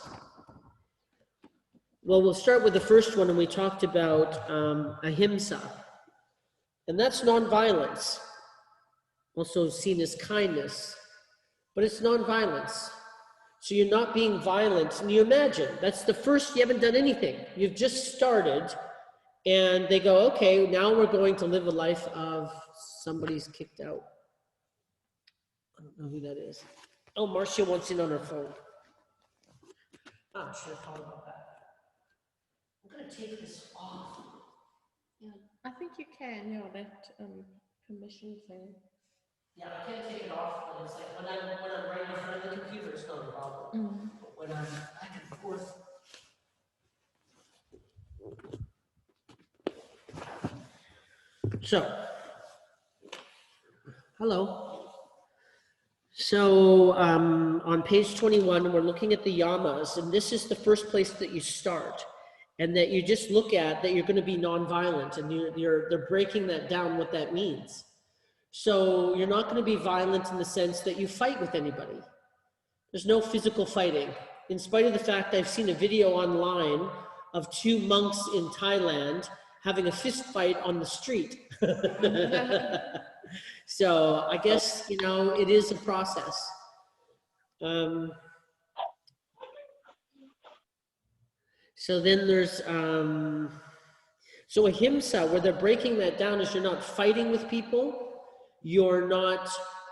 well, we'll start with the first one, and we talked about ahimsa, and that's nonviolence, also seen as kindness, but it's nonviolence. So you're not being violent, and you imagine, that's the first, you haven't done anything, you've just started, and they go, okay, now we're going to live a life of, somebody's kicked out. I don't know who that is. Oh, Marcia wants in on her phone. Oh, I should have thought about that. I'm gonna take this off. Yeah, I think you can, yeah, that permission thing. Yeah, I can't take it off, but it's like when I'm right in front of the computer, it's not a problem. But when I'm back and forth. So, hello. So on page 21, we're looking at the yamas, and this is the first place that you start, and that you just look at that you're going to be nonviolent, and they're breaking that down, what that means. So you're not going to be violent in the sense that you fight with anybody. There's no physical fighting. In spite of the fact I've seen a video online of 2 monks in Thailand having a fist fight on the street. So I guess, you know, it is a process. So then there's, so ahimsa, where they're breaking that down, is you're not fighting with people, you're not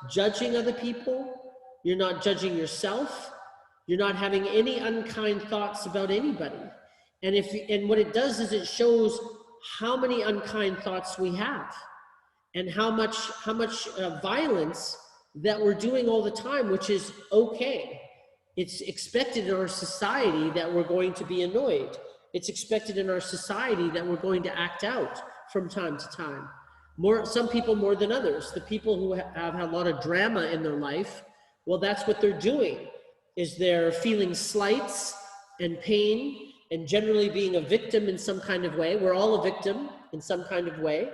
judging other people, you're not judging yourself, you're not having any unkind thoughts about anybody. And what it does is it shows how many unkind thoughts we have, and how much violence that we're doing all the time, which is okay. It's expected in our society that we're going to be annoyed. It's expected in our society that we're going to act out from time to time. Some people more than others. The people who have had a lot of drama in their life, well, that's what they're doing, is they're feeling slights and pain and generally being a victim in some kind of way. We're all a victim in some kind of way.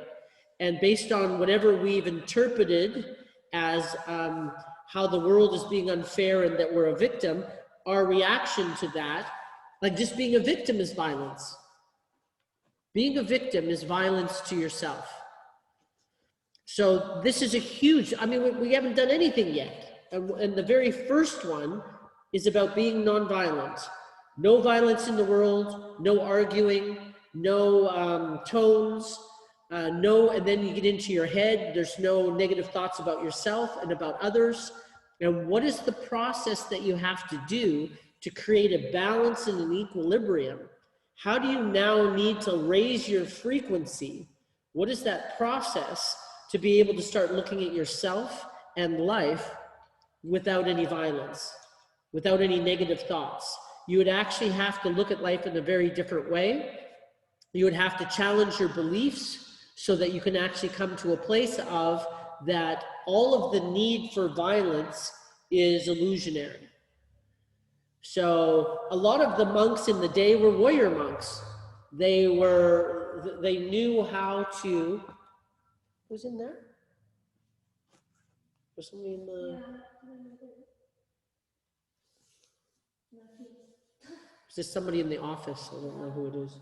And based on whatever we've interpreted as how the world is being unfair and that we're a victim, our reaction to that, like just being a victim, is violence. Being a victim is violence to yourself. So this is a huge, I mean, we haven't done anything yet. And the very first one is about being nonviolent. No violence in the world, no arguing, no tones, no, and then you get into your head, there's no negative thoughts about yourself and about others. And what is the process that you have to do to create a balance and an equilibrium? How do you now need to raise your frequency? What is that process to be able to start looking at yourself and life without any violence, without any negative thoughts? You would actually have to look at life in a very different way. You would have to challenge your beliefs so that you can actually come to a place of that all of the need for violence is illusionary. So a lot of the monks in the day were warrior monks. They knew how to, who's in there? Was somebody in the, is this somebody in the office? I don't know who it is.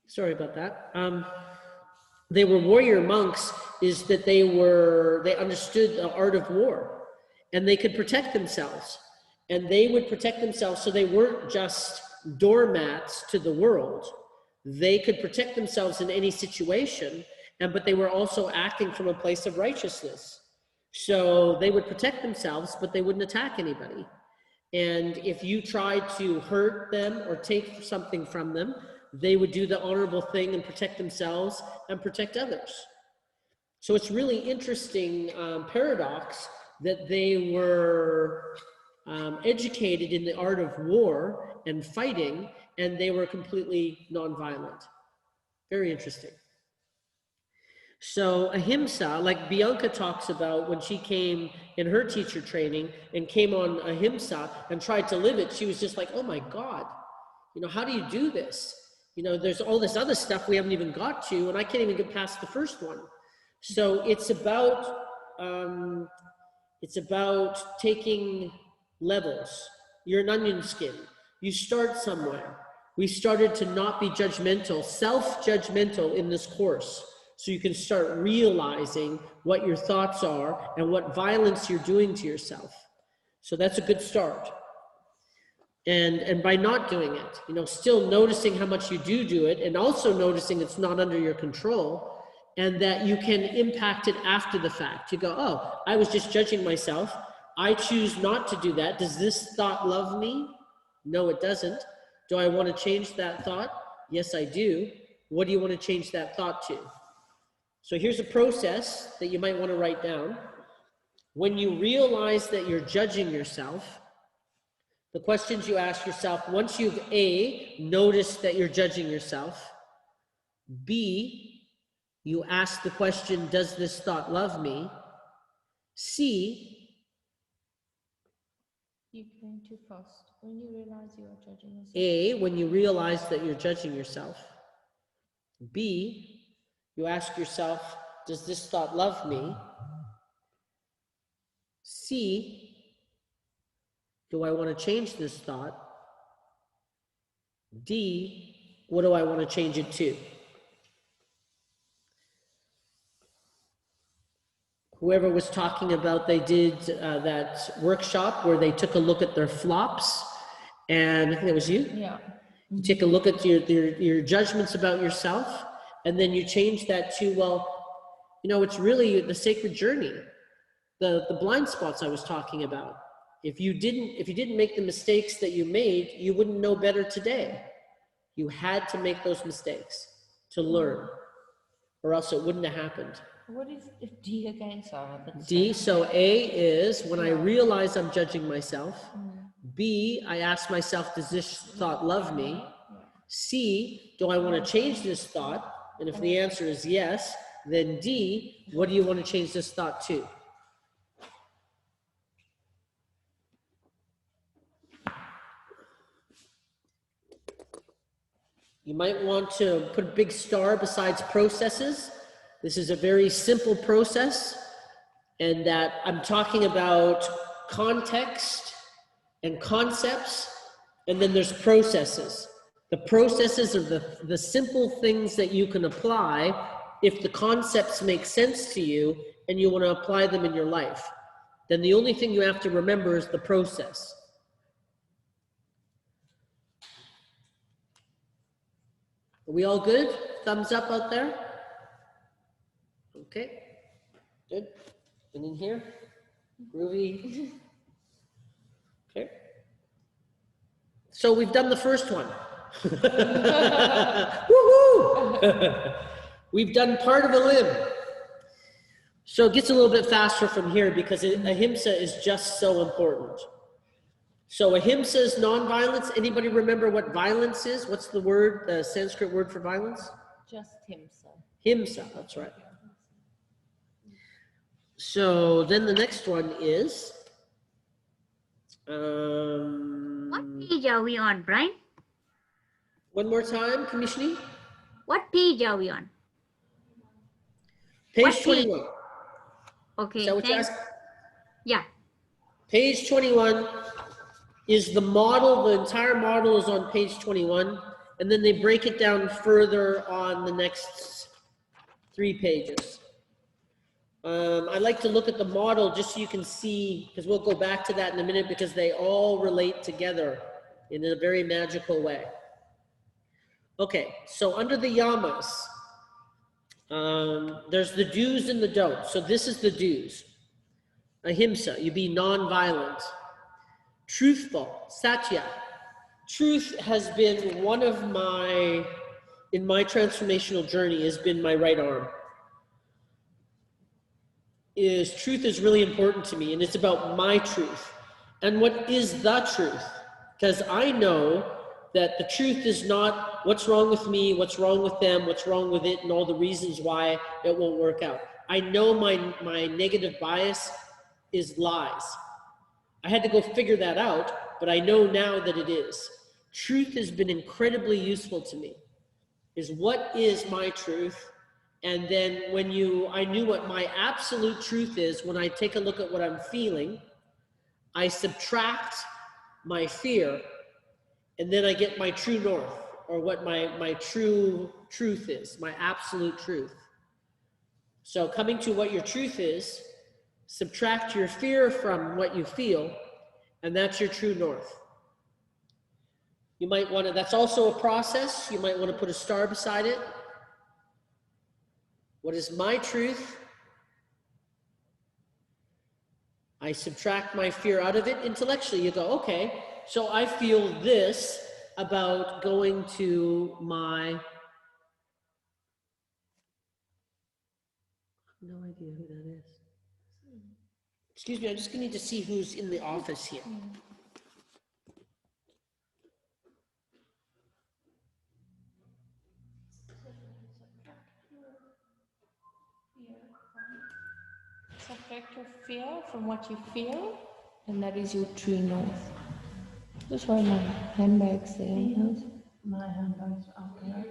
Sorry about that. They were warrior monks, is that they understood the art of war, and they could protect themselves, and they would protect themselves. So they weren't just doormats to the world. They could protect themselves in any situation, but they were also acting from a place of righteousness. So they would protect themselves, but they wouldn't attack anybody. And if you try to hurt them or take something from them, they would do the honorable thing and protect themselves and protect others. So it's really interesting paradox that they were educated in the art of war and fighting, and they were completely nonviolent. Very interesting. So ahimsa, like Bianca talks about when she came in her teacher training and came on ahimsa and tried to live it, she was just like, oh my God, you know, how do you do this? You know, there's all this other stuff we haven't even got to, and I can't even get past the first one. So it's about taking levels. You're an onion skin. You start somewhere. We started to not be judgmental, self-judgmental in this course. So you can start realizing what your thoughts are and what violence you're doing to yourself. So that's a good start. And by not doing it, you know, still noticing how much you do it, and also noticing it's not under your control, and that you can impact it after the fact. You go, oh, I was just judging myself. I choose not to do that. Does this thought love me? No, it doesn't. Do I want to change that thought? Yes, I do. What do you want to change that thought to? So here's a process that you might want to write down. When you realize that you're judging yourself, the questions you ask yourself, once you've A, noticed that you're judging yourself, B, you ask the question, does this thought love me? C, You're going too fast. When you realize you are judging yourself. A, when you realize that you're judging yourself. B, you ask yourself, does this thought love me? C, do I want to change this thought? D, what do I want to change it to? Whoever was talking about, they did that workshop where they took a look at their flops, and I think it was you. Yeah. You take a look at your judgments about yourself, and then you change that to, well, you know, it's really the sacred journey, the blind spots I was talking about. If you didn't make the mistakes that you made, you wouldn't know better today. You had to make those mistakes to learn, or else it wouldn't have happened. What is D again, Sarah? D, so A is when I realize I'm judging myself. B, I ask myself, does this thought love me? C, do I want to change this thought? And if the answer is yes, then D, what do you want to change this thought to? You might want to put a big star besides processes. This is a very simple process, and that I'm talking about context and concepts, and then there's processes. The processes are the simple things that you can apply if the concepts make sense to you and you want to apply them in your life. Then the only thing you have to remember is the process. Are we all good? Thumbs up out there? Okay, good. And in here? Groovy. Okay. So we've done the first one. Woohoo! We've done part of a limb. So it gets a little bit faster from here because ahimsa is just so important. So ahimsa is non-violence. Anybody remember what violence is? What's the word, the Sanskrit word for violence? Just himsa. Himsa, that's right. So then the next one is, What page are we on, Bryan? one more time, Commissioning. What page are we on? Page What page? 21. Okay, Is that what you thanks. asked? Yeah. Page 21 is the model. The entire model is on page 21, and then they break it down further on the next 3 pages. I like to look at the model just so you can see, because we'll go back to that in a minute, because they all relate together in a very magical way. Okay, so under the yamas, there's the do's and the don'ts. So this is the do's. Ahimsa, you be non-violent. truthful, satya. Truth has been one of in my transformational journey, has been my right arm. Truth is really important to me, and it's about my truth. And what is the truth? Because I know that the truth is not what's wrong with me, what's wrong with them, what's wrong with it, and all the reasons why it won't work out. I know my negative bias is lies. I had to go figure that out, but I know now that it is. Truth has been incredibly useful to me. Is what is my truth? And then I knew what my absolute truth is, when I take a look at what I'm feeling, I subtract my fear, and then I get my true north, or what my true truth is, my absolute truth. So coming to what your truth is, subtract your fear from what you feel, and that's your true north. You might want to, that's also a process. You might want to put a star beside it. What is my truth? I subtract my fear out of it. Intellectually, you go, okay, so I feel this about going to my, no idea who that is. Excuse me, I'm just gonna need to see who's in the office here. Subtract your fear from what you feel, and that is your true north. That's why my handbag's there. Yes. My handbag's out there.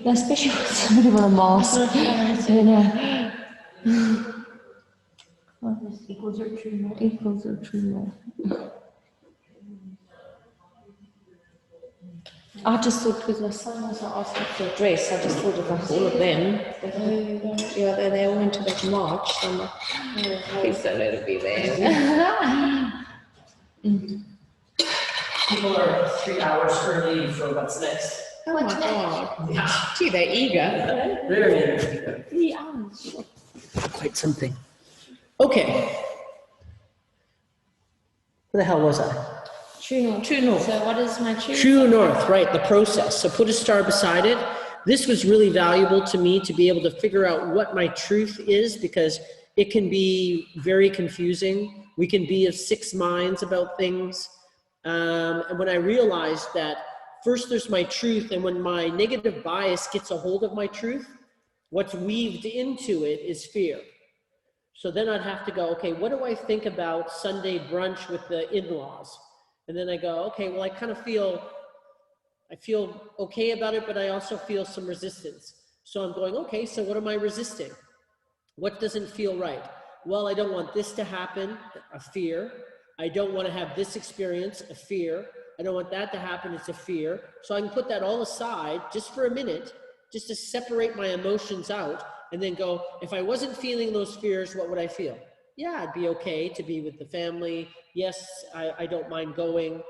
Especially with somebody with a mask. Equals your true north. Equals your true north. I just thought, because my son was asking for a dress, I just thought of like all of them. Yeah, they all went to that march. So I'm like, please don't let it be there. People are 3 hours early for what's next. Oh my God. Yeah. Gee, they're eager. Very eager. 3 hours. Quite something. Okay. Where the hell was I? True north. True north. So what is my true? True north, right, the process. So put a star beside it. This was really valuable to me to be able to figure out what my truth is, because it can be very confusing. We can be of 6 minds about things. And when I realized that first there's my truth, and when my negative bias gets a hold of my truth, what's weaved into it is fear. So then I'd have to go, okay, what do I think about Sunday brunch with the in-laws? And then I go, okay, well, I feel okay about it, but I also feel some resistance. So I'm going, okay, so what am I resisting? What doesn't feel right? Well, I don't want this to happen, a fear. I don't want to have this experience, a fear. I don't want that to happen, it's a fear. So I can put that all aside just for a minute, just to separate my emotions out, and then go, if I wasn't feeling those fears, what would I feel? Yeah, it'd be okay to be with the family. Yes, I don't mind going.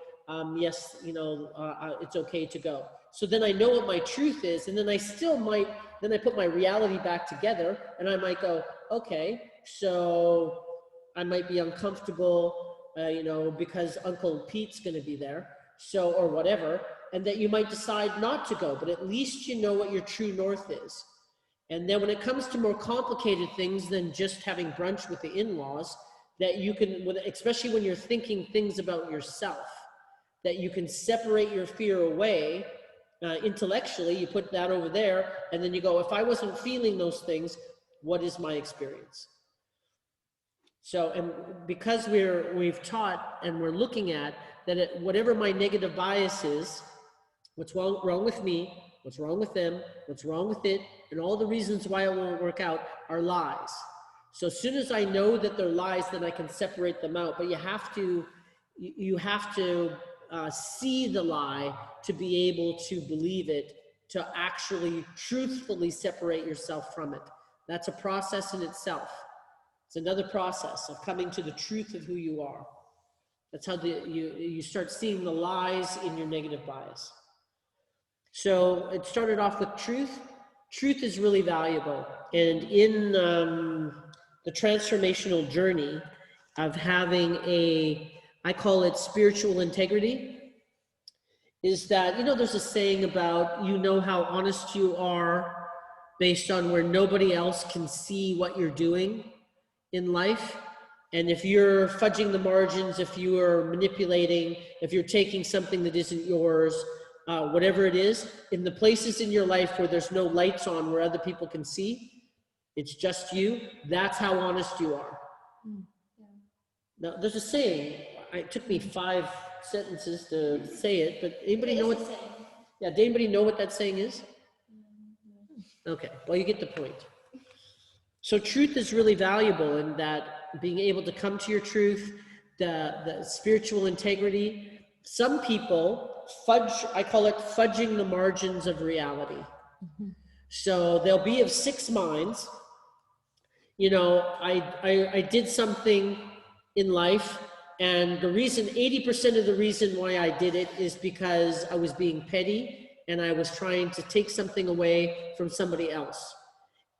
Yes, it's okay to go. So then I know what my truth is, and then I still might, then I put my reality back together, and I might go, okay, so I might be uncomfortable, because Uncle Pete's gonna be there, so, or whatever, and that you might decide not to go, but at least you know what your true north is. And then when it comes to more complicated things than just having brunch with the in-laws, that you can, especially when you're thinking things about yourself, that you can separate your fear away intellectually, you put that over there, and then you go, if I wasn't feeling those things, what is my experience? So, and because we've taught and we're looking at that whatever my negative bias is, what's wrong with me, what's wrong with them, what's wrong with it, and all the reasons why it won't work out are lies. So as soon as I know that they're lies, then I can separate them out. But you have to see the lie to be able to believe it, to actually truthfully separate yourself from it. That's a process in itself. It's another process of coming to the truth of who you are. That's how you start seeing the lies in your negative bias. So it started off with truth. truth is really valuable. And in the transformational journey of having I call it spiritual integrity, is that, you know, there's a saying about, you know how honest you are based on where nobody else can see what you're doing in life. And if you're fudging the margins, if you are manipulating, if you're taking something that isn't yours, whatever it is, in the places in your life where there's no lights on, where other people can see, it's just you, that's how honest you are. Now, there's a saying, it took me 5 sentences to say it, but anybody know what, yeah, does anybody know what that saying is? Okay, well, you get the point. So truth is really valuable in that being able to come to your truth, the spiritual integrity. Some people fudge, I call it fudging the margins of reality. So they'll be of 6 minds. You know, I did something in life, and the reason, 80% of the reason why I did it is because I was being petty and I was trying to take something away from somebody else.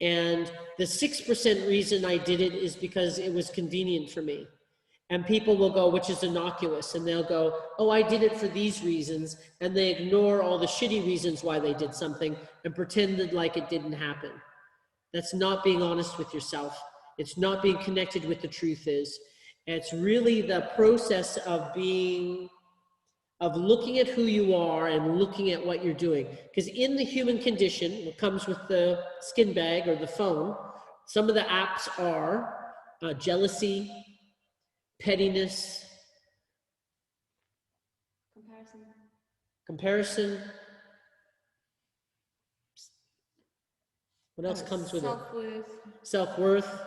And the 6% reason I did it is because it was convenient for me. And people will go, which is innocuous, and they'll go, oh, I did it for these reasons, and they ignore all the shitty reasons why they did something and pretended like it didn't happen. That's not being honest with yourself. It's not being connected with the truth is. It's really the process of looking at who you are and looking at what you're doing. Because in the human condition, what comes with the skin bag or the phone, some of the apps are jealousy, pettiness, comparison. What else comes with it? Self-worth.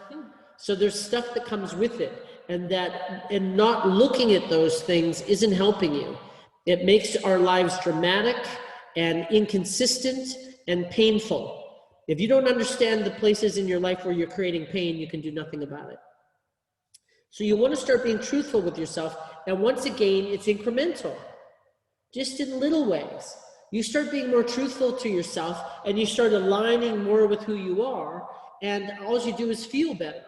So there's stuff that comes with it, and not looking at those things isn't helping you. It makes our lives dramatic and inconsistent and painful. If you don't understand the places in your life where you're creating pain, you can do nothing about it. So you want to start being truthful with yourself. And once again, it's incremental, just in little ways. You start being more truthful to yourself and you start aligning more with who you are, and all you do is feel better.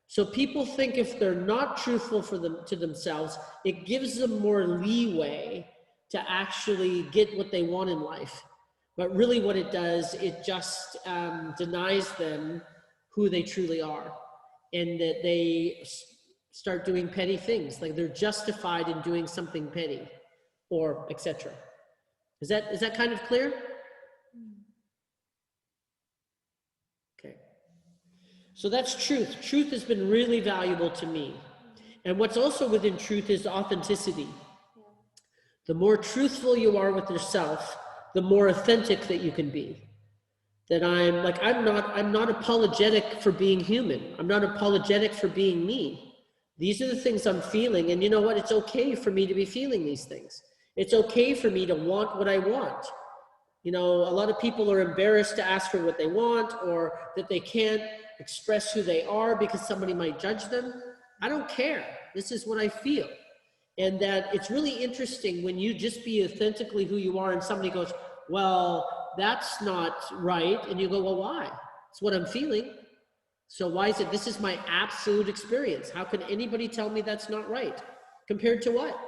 So people think if they're not truthful to themselves, it gives them more leeway to actually get what they want in life. But really what it does, it just denies them who they truly are, and that they start doing petty things, like they're justified in doing something petty, or etc. Is that kind of clear? Okay. So that's truth. Truth has been really valuable to me. And what's also within truth is authenticity. The more truthful you are with yourself, the more authentic that you can be. That I'm not apologetic for being human. I'm not apologetic for being me. These are the things I'm feeling, and you know what? It's okay for me to be feeling these things. It's okay for me to want what I want. You know, a lot of people are embarrassed to ask for what they want, or that they can't express who they are because somebody might judge them. I don't care. This is what I feel. And that it's really interesting when you just be authentically who you are and somebody goes, well, that's not right. And you go, well, why? It's what I'm feeling. So why is it? This is my absolute experience. How can anybody tell me that's not right? Compared to what?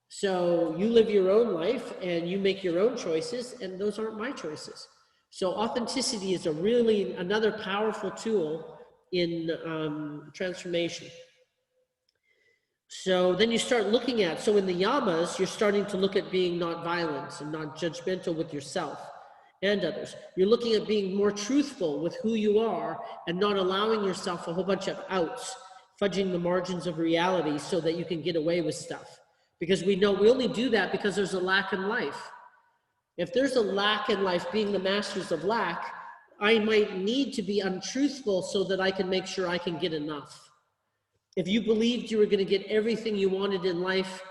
So you live your own life and you make your own choices, and those aren't my choices. So authenticity is another powerful tool in transformation. So then you start looking at, so in the yamas, you're starting to look at being not violent and not judgmental with yourself and others. You're looking at being more truthful with who you are and not allowing yourself a whole bunch of outs, fudging the margins of reality so that you can get away with stuff. Because we know we only do that because there's a lack in life. If there's a lack in life, being the masters of lack, I might need to be untruthful so that I can make sure I can get enough. If you believed you were going to get everything you wanted in life,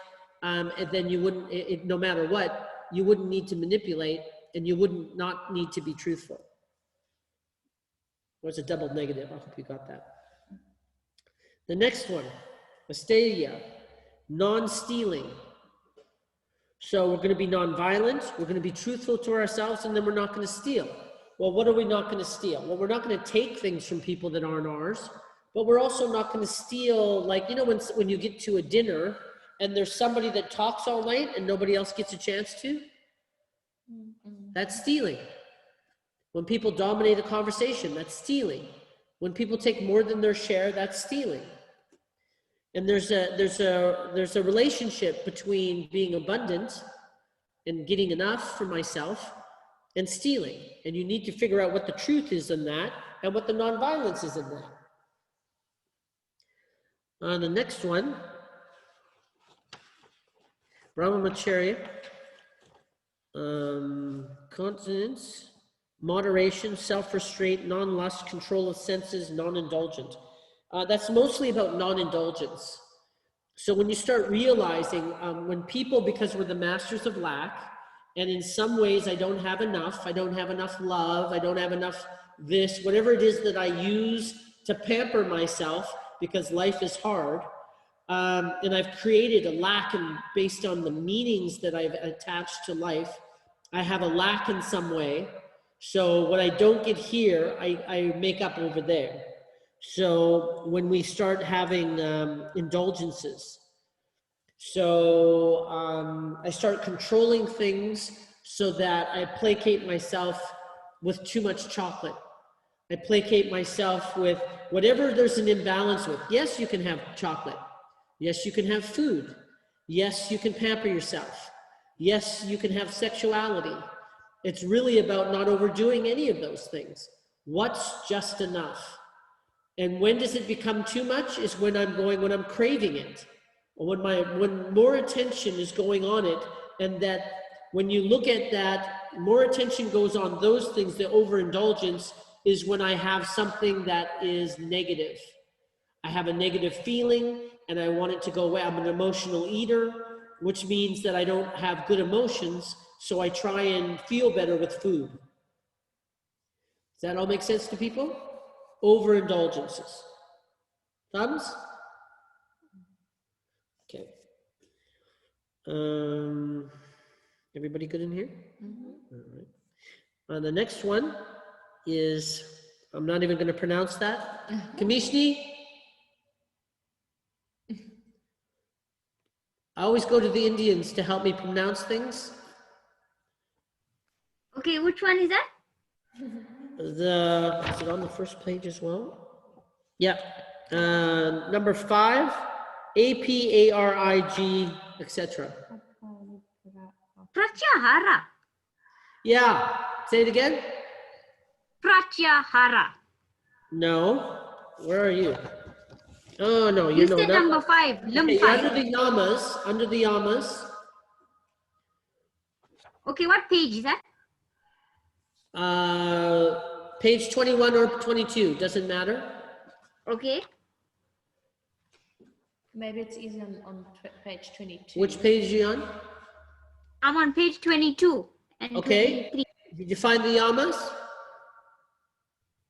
and then you wouldn't, no matter what, you wouldn't need to manipulate, and you wouldn't not need to be truthful. There's a double negative. I hope you got that. The next one, asteya, non-stealing. So we're going to be non-violent, we're going to be truthful to ourselves, and then we're not going to steal. well, what are we not going to steal? Well, we're not going to take things from people that aren't ours, but we're also not going to steal, like, you know, when you get to a dinner and there's somebody that talks all night and nobody else gets a chance to, that's stealing. When people dominate a conversation, that's stealing. When people take more than their share, that's stealing. And there's a relationship between being abundant and getting enough for myself and stealing. And you need to figure out what the truth is in that and what the nonviolence is in that. On the next one, Brahmacharya, continence, moderation, self-restraint, non-lust, control of senses, non-indulgent. That's mostly about non-indulgence. So when you start realizing, when people, because we're the masters of lack, and in some ways I don't have enough love, I don't have enough this, whatever it is that I use to pamper myself because life is hard, and I've created a lack based on the meanings that I've attached to life. I have a lack in some way. So what I don't get here, I make up over there. So when we start having indulgences, so I start controlling things so that I placate myself with too much chocolate. I placate myself with whatever there's an imbalance with. Yes, you can have chocolate. Yes, you can have food. Yes, you can pamper yourself. Yes, you can have sexuality. It's really about not overdoing any of those things. What's just enough? And when does it become too much is when I'm craving it. Or when more attention is going on it, and that when you look at that, more attention goes on those things, the overindulgence is when I have something that is negative. I have a negative feeling and I want it to go away. I'm an emotional eater, which means that I don't have good emotions, so I try and feel better with food. Does that all make sense to people? Overindulgences. Thumbs? Okay. Everybody good in here? Mm-hmm. All right. The next one is, I'm not even going to pronounce that. Kamishni? I always go to the Indians to help me pronounce things. Okay, which one is that? Is it on the first page as well? Yeah. Number 5, APARIG, etc. Pratyahara. Yeah. Say it again. Pratyahara. No. Where are you? Oh no, You said number 5. Okay, under the yamas. Under the yamas. Okay, what page is that? Page 21 or 22, doesn't matter. Okay. Maybe it's easy on page 22. Which page are you on? I'm on page 22 and Okay. 23. Did you find the yamas?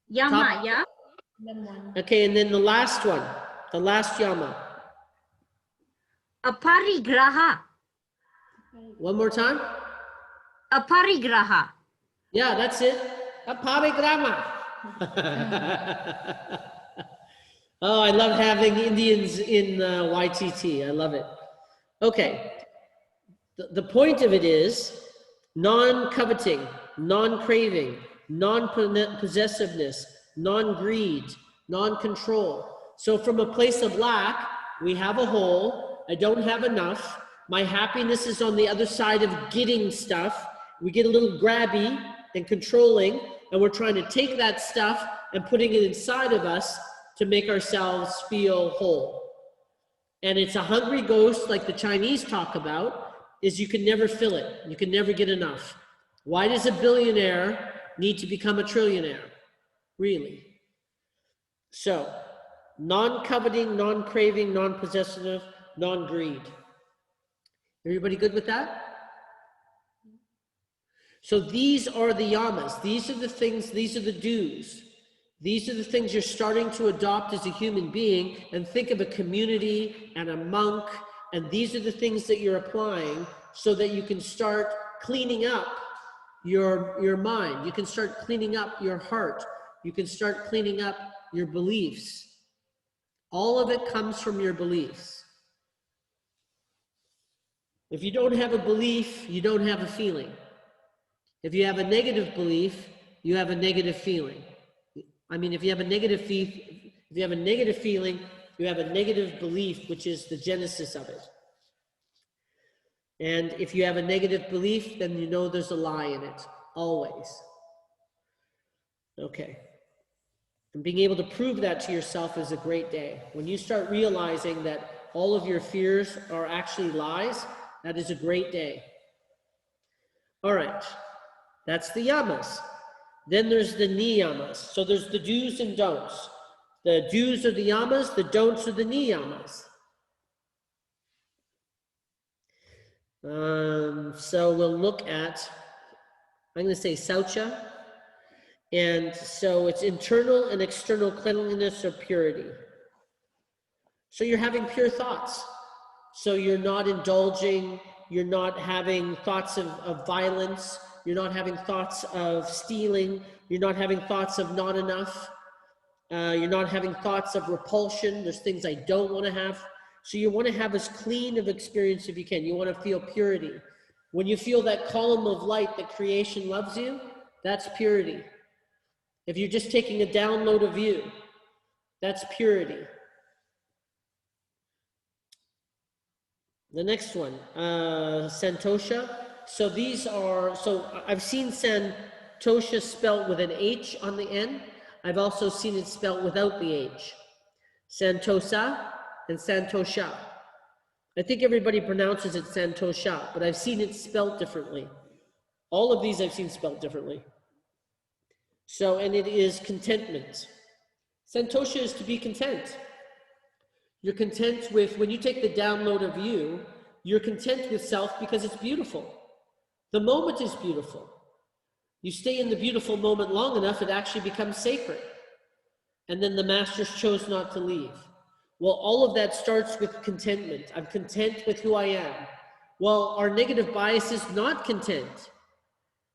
Yama, Top. yeah. Okay, and then the last one, the last yama. Aparigraha. One more time. Aparigraha. Yeah, that's it. Aparigrama. Oh, I love having Indians in YTT. I love it. Okay. The point of it is non-coveting, non-craving, non-possessiveness, non-greed, non-control. So from a place of lack, we have a hole. I don't have enough. My happiness is on the other side of getting stuff. We get a little grabby and controlling, and we're trying to take that stuff and putting it inside of us to make ourselves feel whole. And it's a hungry ghost, like the Chinese talk about, is you can never fill it. You can never get enough. Why does a billionaire need to become a trillionaire? Really? So, non-coveting, non-craving, non-possessive, non-greed. Everybody good with that? So these are the yamas. These are the things, these are the do's. These are the things you're starting to adopt as a human being, and think of a community and a monk, and these are the things that you're applying so that you can start cleaning up your mind. You can start cleaning up your heart. You can start cleaning up your beliefs. All of it comes from your beliefs. If you don't have a belief, you don't have a feeling. If you have a negative belief, you have a negative feeling. I mean, if you have a negative feeling, you have a negative belief, which is the genesis of it. And if you have a negative belief, then you know there's a lie in it, always. Okay. And being able to prove that to yourself is a great day. When you start realizing that all of your fears are actually lies, that is a great day. All right. That's the yamas. Then there's the niyamas. So there's the do's and don'ts. The do's are the yamas, the don'ts are the niyamas. So we'll look at, I'm going to say saucha. And so it's internal and external cleanliness or purity. So you're having pure thoughts. So you're not indulging, you're not having thoughts of violence, you're not having thoughts of stealing, you're not having thoughts of not enough, you're not having thoughts of repulsion. There's things I don't want to have. So you want to have as clean of experience if you can. You want to feel purity. When you feel that column of light that creation loves you, that's purity. If you're just taking a download of you, that's purity. The next one, santosha. So these are, so I've seen santosha spelled with an H on the end. I've also seen it spelled without the H. Santosa and santosha. I think everybody pronounces it santosha, but I've seen it spelled differently. All of these I've seen spelled differently. So, and it is contentment. Santosha is to be content. You're content with, when you take the download of you, you're content with self because it's beautiful. The moment is beautiful. You stay in the beautiful moment long enough, it actually becomes sacred. And then the masters chose not to leave. Well, all of that starts with contentment. I'm content with who I am. Well, our negative bias is not content.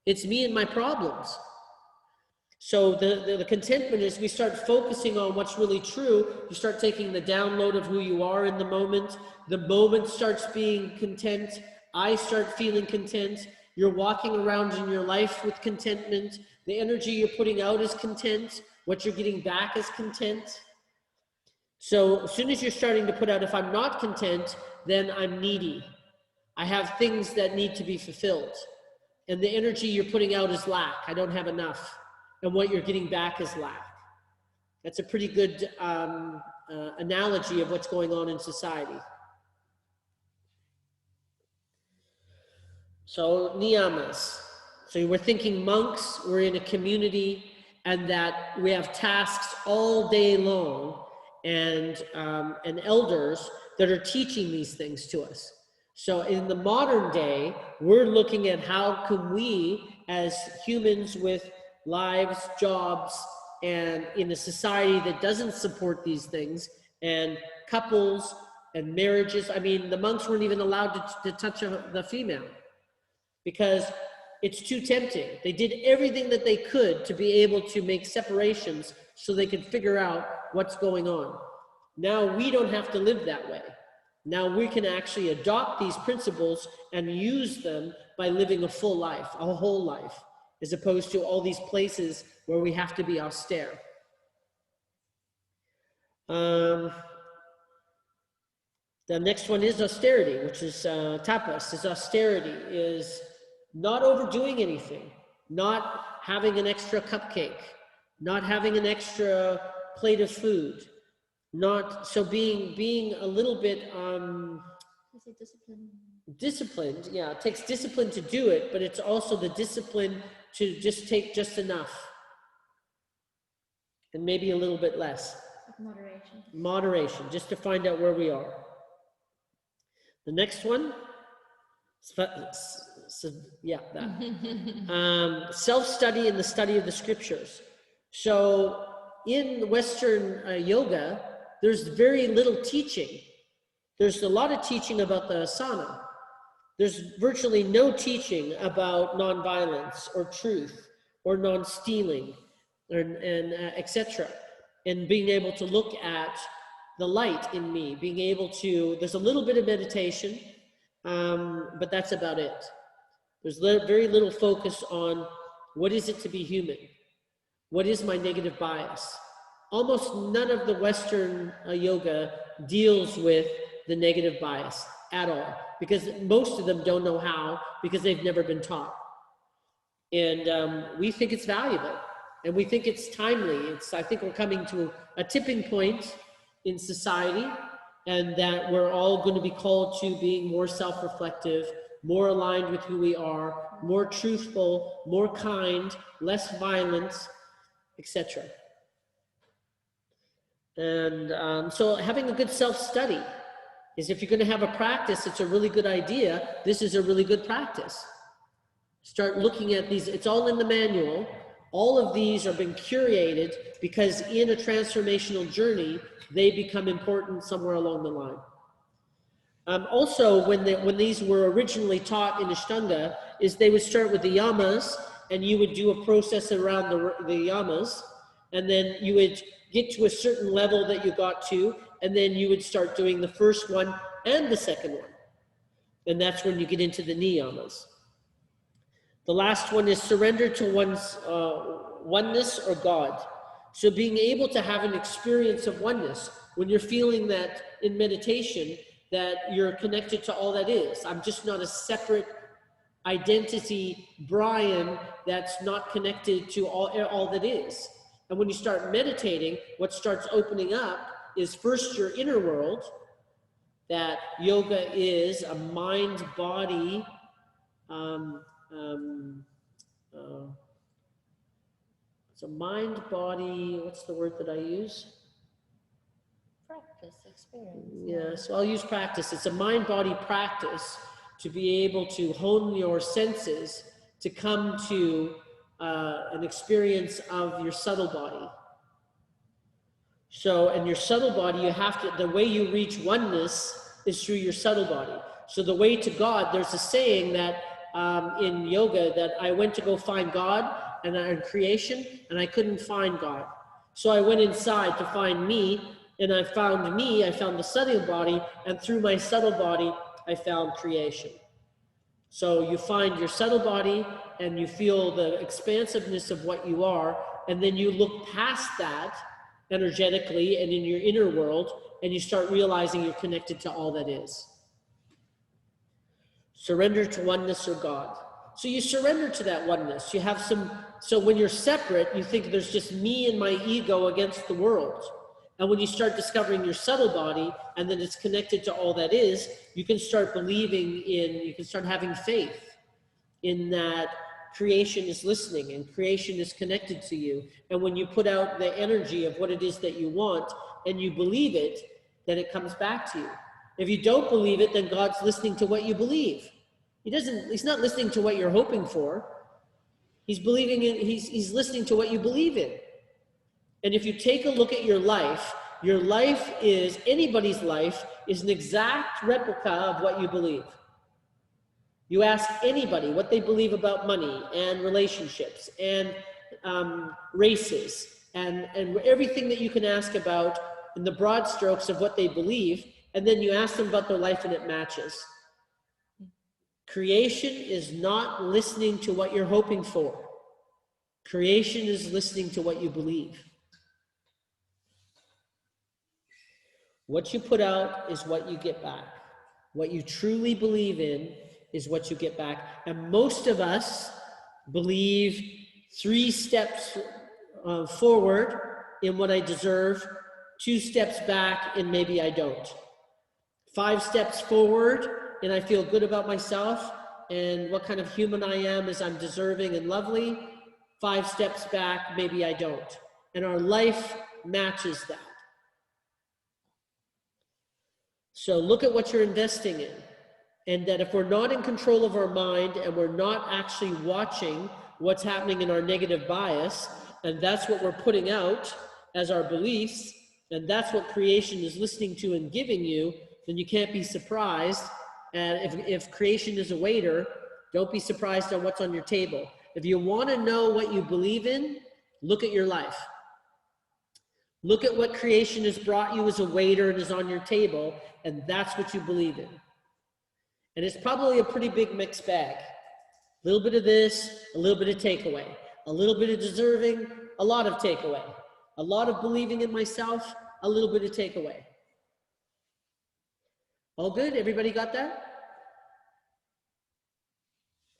It's me and my problems. So the contentment is we start focusing on what's really true. You start taking the download of who you are in the moment. The moment starts being content. I start feeling content. You're walking around in your life with contentment. The energy you're putting out is content. What you're getting back is content. So as soon as you're starting to put out, if I'm not content, then I'm needy. I have things that need to be fulfilled. And the energy you're putting out is lack. I don't have enough. And what you're getting back is lack. That's a pretty good analogy of what's going on in society. So niyamas. So we're thinking monks, we're in a community, and that we have tasks all day long, and elders that are teaching these things to us. So in the modern day, we're looking at how can we, as humans with lives, jobs, and in a society that doesn't support these things, and couples and marriages. I mean, the monks weren't even allowed to touch the female because it's too tempting. They did everything that they could to be able to make separations so they could figure out what's going on. Now we don't have to live that way. Now we can actually adopt these principles and use them by living a full life, a whole life, as opposed to all these places where we have to be austere. The next one is austerity, which is tapas, is austerity, is not overdoing anything, not having an extra cupcake, not having an extra plate of food, not, so being a little bit disciplined. Yeah, it takes discipline to do it, but it's also the discipline to just take just enough and maybe a little bit less. Moderation, just to find out where we are. The next one, yeah, that. Self-study and the study of the scriptures. So in Western yoga, there's very little teaching. There's a lot of teaching about the asana, There's virtually no teaching about nonviolence or truth or non-stealing and etc. And being able to look at the light in me, being able to, there's a little bit of meditation, but that's about it. There's very little focus on what is it to be human? What is my negative bias? Almost none of the Western yoga deals with the negative bias at all, because most of them don't know how, because they've never been taught. And we think it's valuable, and we think it's timely. I think we're coming to a tipping point in society, and that we're all going to be called to being more self-reflective, more aligned with who we are, more truthful, more kind, less violent, etc. And so having a good self-study is, if you're going to have a practice, it's a really good idea. This is a really good practice. Start looking at these. It's all in the manual. All of these are being curated because in a transformational journey, they become important somewhere along the line. Also, when these were originally taught in Ashtanga, is they would start with the yamas, and you would do a process around the yamas, and then you would get to a certain level that you got to, and then you would start doing the first one and the second one. And that's when you get into the niyamas. The last one is surrender to one's oneness or God. So being able to have an experience of oneness, when you're feeling that in meditation, that you're connected to all that is. I'm just not a separate identity, Bryan, that's not connected to all that is. And when you start meditating, what starts opening up is first your inner world, that yoga is a mind-body, it's a mind-body, what's the word that I use? Practice, experience. Yeah, so I'll use practice. It's a mind-body practice to be able to hone your senses to come to an experience of your subtle body. So, and your subtle body, you have to, the way you reach oneness is through your subtle body. So the way to God, there's a saying that in yoga, that I went to go find God and in creation, and I couldn't find God. So I went inside to find me, and I found the subtle body, and through my subtle body, I found creation. So you find your subtle body, and you feel the expansiveness of what you are, and then you look past that energetically and in your inner world, and you start realizing you're connected to all that is. Surrender to oneness or God. So you surrender to that oneness. You have so when you're separate, you think there's just me and my ego against the world. And when you start discovering your subtle body, and then it's connected to all that is, you can start you can start having faith in that creation is listening and creation is connected to you. And when you put out the energy of what it is that you want and you believe it, then it comes back to you. If you don't believe it, then God's listening to what you believe. He's not listening to what you're hoping for. He's listening to what you believe in. And if you take a look at your life is, anybody's life is an exact replica of what you believe. You ask anybody what they believe about money and relationships and races and everything that you can ask about in the broad strokes of what they believe, and then you ask them about their life and it matches. Creation is not listening to what you're hoping for. Creation is listening to what you believe. What you put out is what you get back. What you truly believe in is what you get back. And most of us believe 3 steps forward in what I deserve, 2 steps back and maybe I don't. 5 steps forward and I feel good about myself and what kind of human I am is I'm deserving and lovely. 5 steps back, maybe I don't. And our life matches that. So look at what you're investing in. And that if we're not in control of our mind and we're not actually watching what's happening in our negative bias, and that's what we're putting out as our beliefs, and that's what creation is listening to and giving you, then you can't be surprised And if creation is a waiter, don't be surprised on what's on your table. If you want to know what you believe in, look at your life. Look at what creation has brought you as a waiter and is on your table, and that's what you believe in. And it's probably a pretty big mixed bag. A little bit of this, a little bit of takeaway. A little bit of deserving, a lot of takeaway. A lot of believing in myself, a little bit of takeaway. All good? Everybody got that?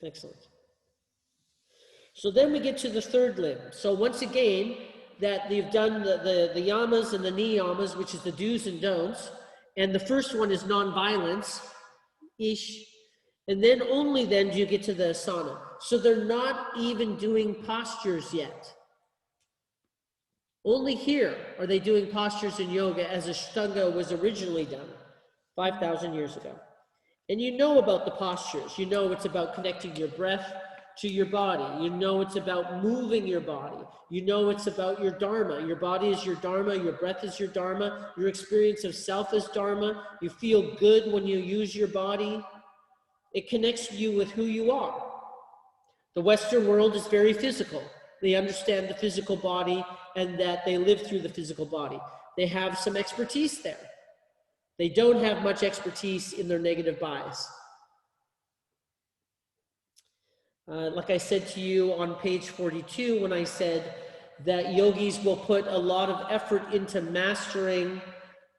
Excellent. So then we get to the third limb. So once again, that you've done the yamas and the niyamas, which is the do's and don'ts. And the first one is non-violence, ish. And then only then do you get to the asana. So they're not even doing postures yet. Only here are they doing postures in yoga as Ashtanga was originally done 5,000 years ago. And you know about the postures. You know it's about connecting your breath to your body. You know it's about moving your body. You know it's about your dharma. Your body is your dharma. Your breath is your dharma. Your experience of self is dharma. You feel good when you use your body. It connects you with who you are. The Western world is very physical. They understand the physical body and that they live through the physical body. They have some expertise there. They don't have much expertise in their negative bias. Like I said to you on page 42, when I said that yogis will put a lot of effort into mastering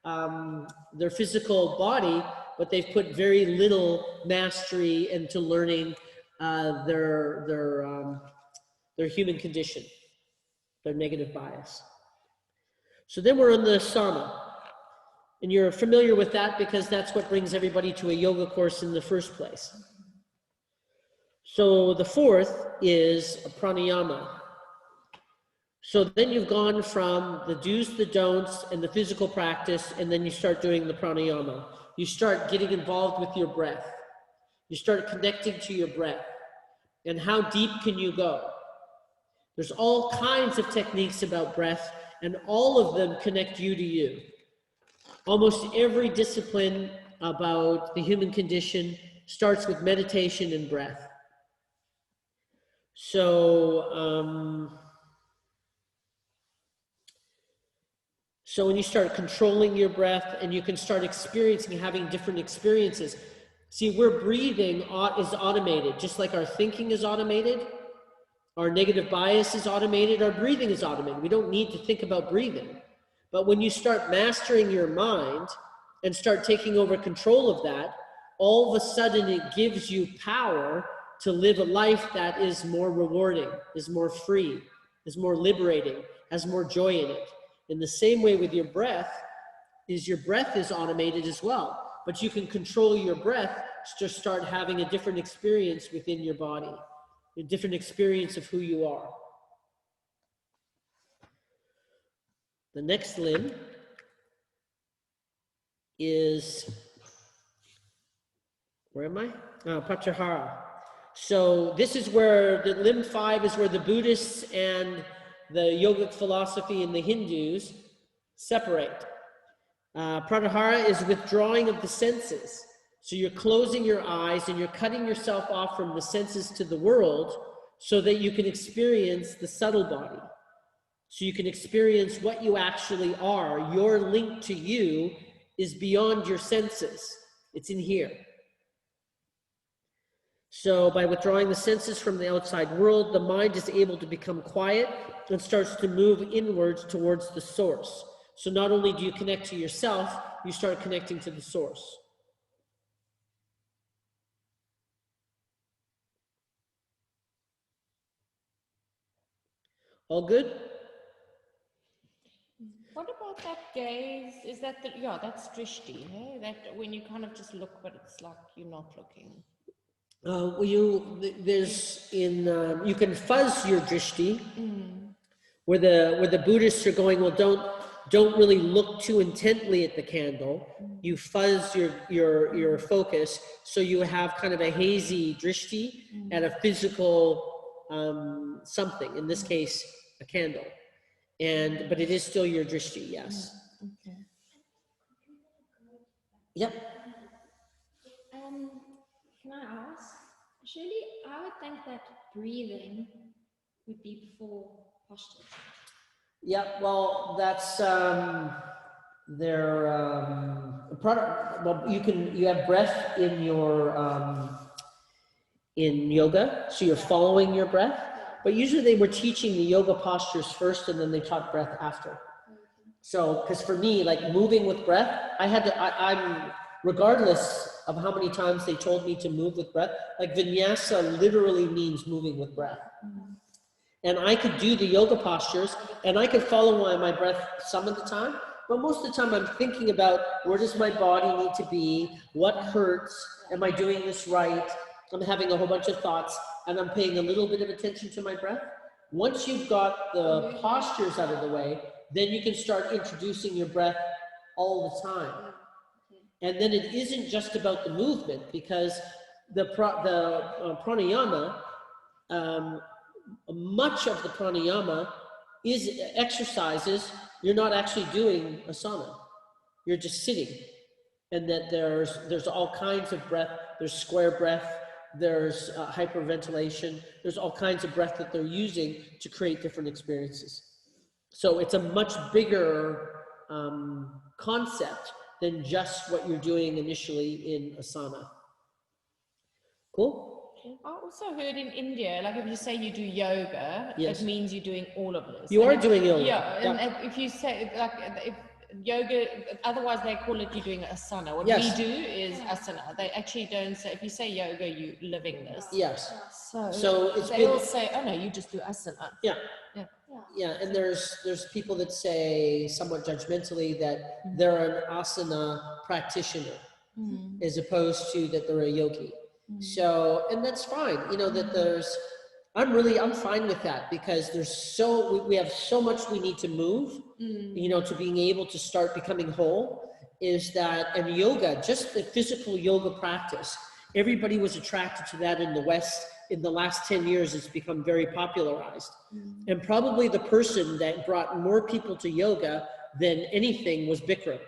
their physical body, but they've put very little mastery into learning their human condition, their negative bias. So then we're on the asana. And you're familiar with that because that's what brings everybody to a yoga course in the first place. So the fourth is a pranayama. So then you've gone from the do's, the don'ts, and the physical practice, and then you start doing the pranayama. You start getting involved with your breath. You start connecting to your breath. And how deep can you go? There's all kinds of techniques about breath, and all of them connect you to you. Almost every discipline about the human condition starts with meditation and breath. So when you start controlling your breath and you can start experiencing, having different experiences. See, we're breathing is automated, just like our thinking is automated, our negative bias is automated, our breathing is automated. We don't need to think about breathing. But when you start mastering your mind and start taking over control of that, all of a sudden it gives you power to live a life that is more rewarding, is more free, is more liberating, has more joy in it. In the same way with your breath is automated as well, but you can control your breath to start having a different experience within your body, a different experience of who you are. The next limb is, where am I? Pratyahara. So this is where the limb 5 is where the Buddhists and the yogic philosophy and the Hindus separate. Pratyahara is withdrawing of the senses. So you're closing your eyes and you're cutting yourself off from the senses to the world so that you can experience the subtle body. So you can experience what you actually are. Your link to you is beyond your senses. It's in here. So by withdrawing the senses from the outside world, the mind is able to become quiet and starts to move inwards towards the source. So not only do you connect to yourself, you start connecting to the source. All good? What about that gaze? Is that that's drishti, hey? That when you kind of just look, but it's like you're not looking. You can fuzz your drishti, where the Buddhists are going, well, don't really look too intently at the candle. You fuzz your focus, so you have kind of a hazy drishti at a physical something, in this case, a candle. But it is still your drishti, yes. Okay. Yep. Surely I would think that breathing would be before posture. Yeah, well, that's their product. Well, you have breath in your in yoga, so you're following your breath. But usually they were teaching the yoga postures first, and then they taught breath after. So, because for me, like moving with breath, I'm regardless of how many times they told me to move with breath. Like vinyasa literally means moving with breath. And I could do the yoga postures and I could follow my breath some of the time, but most of the time I'm thinking about where does my body need to be? What hurts? Am I doing this right? I'm having a whole bunch of thoughts and I'm paying a little bit of attention to my breath. Once you've got the postures out of the way, then you can start introducing your breath all the time. And then it isn't just about the movement, because the pranayama, much of the pranayama is exercises. You're not actually doing asana. You're just sitting. And that there's all kinds of breath. There's square breath. There's hyperventilation. There's all kinds of breath that they're using to create different experiences. So it's a much bigger concept than just what you're doing initially in asana. Cool? I also heard in India, like if you say you do yoga, Yes. it means you're doing all of this. You And are if- doing yoga. Yeah, and if you say, like, if yoga, otherwise they call it you're doing asana. What Yes. we do is asana. They actually don't say, if you say yoga, you're living this. Yes. So it's they been, all say, oh no, you just do asana. yeah. Yeah. Yeah, and there's people that say somewhat judgmentally that they're an asana practitioner as opposed to that they're a yogi. So, and that's fine, you know, that I'm fine with that, because we have so much we need to move, you know, to being able to start becoming whole, and yoga, just the physical yoga practice, everybody was attracted to that in the West. In the last 10 years, it's become very popularized. And probably the person that brought more people to yoga than anything was Bikram.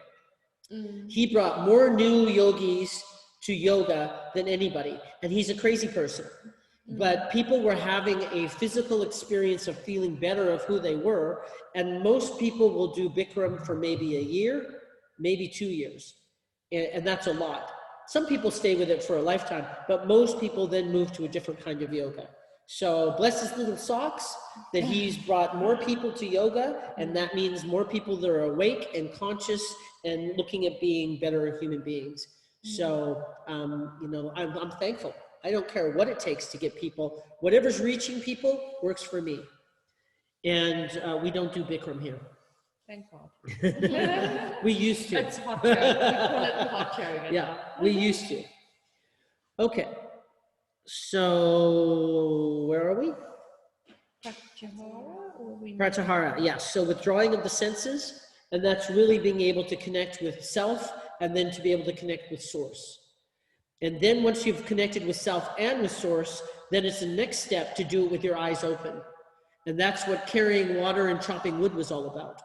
He brought more new yogis to yoga than anybody. And he's a crazy person. But people were having a physical experience of feeling better of who they were. And most people will do Bikram for maybe a year, maybe 2 years. And that's a lot. Some people stay with it for a lifetime, but most people then move to a different kind of yoga. So bless his little socks that he's brought more people to yoga, and that means more people that are awake and conscious and looking at being better human beings. So, you know, I'm thankful. I don't care what it takes to get people, whatever's reaching people works for me. And we don't do Bikram here. Thank God. We used to. It's hot yoga. We call it hot yoga. Yeah, we used to. Okay. So where are we? Pratyahara, yes. So withdrawing of the senses, and that's really being able to connect with self and then to be able to connect with source. And then once you've connected with self and with source, then it's the next step to do it with your eyes open. And that's what carrying water and chopping wood was all about.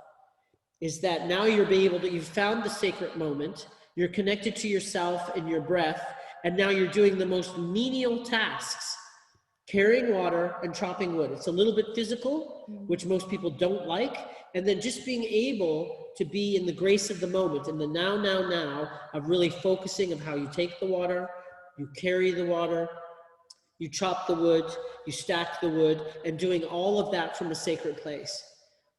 Is that now you've found the sacred moment, you're connected to yourself and your breath, and now you're doing the most menial tasks, carrying water and chopping wood. It's a little bit physical, which most people don't like, and then just being able to be in the grace of the moment, in the now, of really focusing of how you take the water, you carry the water, you chop the wood, you stack the wood, and doing all of that from a sacred place.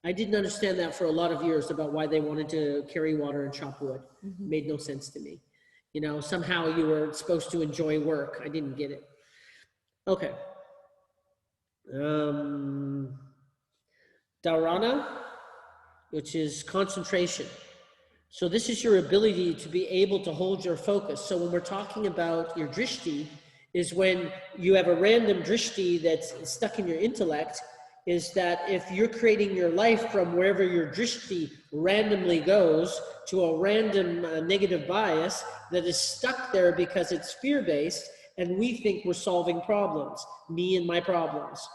I didn't understand that for a lot of years about why they wanted to carry water and chop wood. It made no sense to me. You know, somehow you were supposed to enjoy work. I didn't get it. Okay. Dharana, which is concentration. So this is your ability to be able to hold your focus. So when we're talking about your drishti, is when you have a random drishti that's stuck in your intellect, is that if you're creating your life from wherever your drishti randomly goes to a random negative bias that is stuck there because it's fear-based, and we think we're solving problems, me and my problems.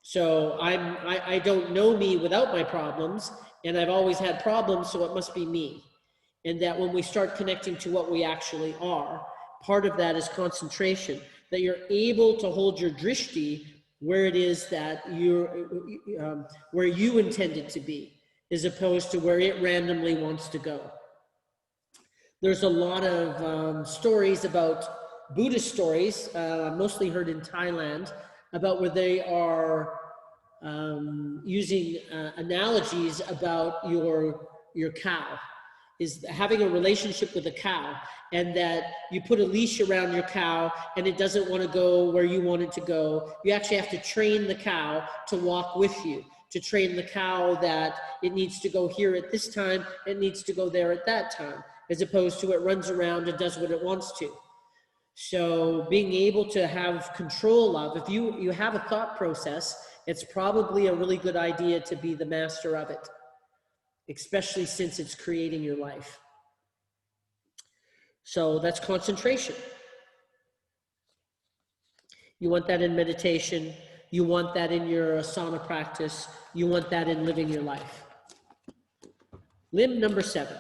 So I don't know me without my problems, and I've always had problems, so it must be me. And that when we start connecting to what we actually are, part of that is concentration. that you're able to hold your drishti where it is that where you intend it to be, as opposed to where it randomly wants to go. There's a lot of stories about Buddhist stories, mostly heard in Thailand, about where they are using analogies about your cow, is having a relationship with a cow, and that you put a leash around your cow and it doesn't want to go where you want it to go. You actually have to train the cow to walk with you, to train the cow that it needs to go here at this time, it needs to go there at that time, as opposed to it runs around and does what it wants to. So being able to have control of, if you have a thought process, it's probably a really good idea to be the master of it, especially since it's creating your life. So that's concentration. You want that in meditation. You want that in your asana practice. You want that in living your life. Limb number 7.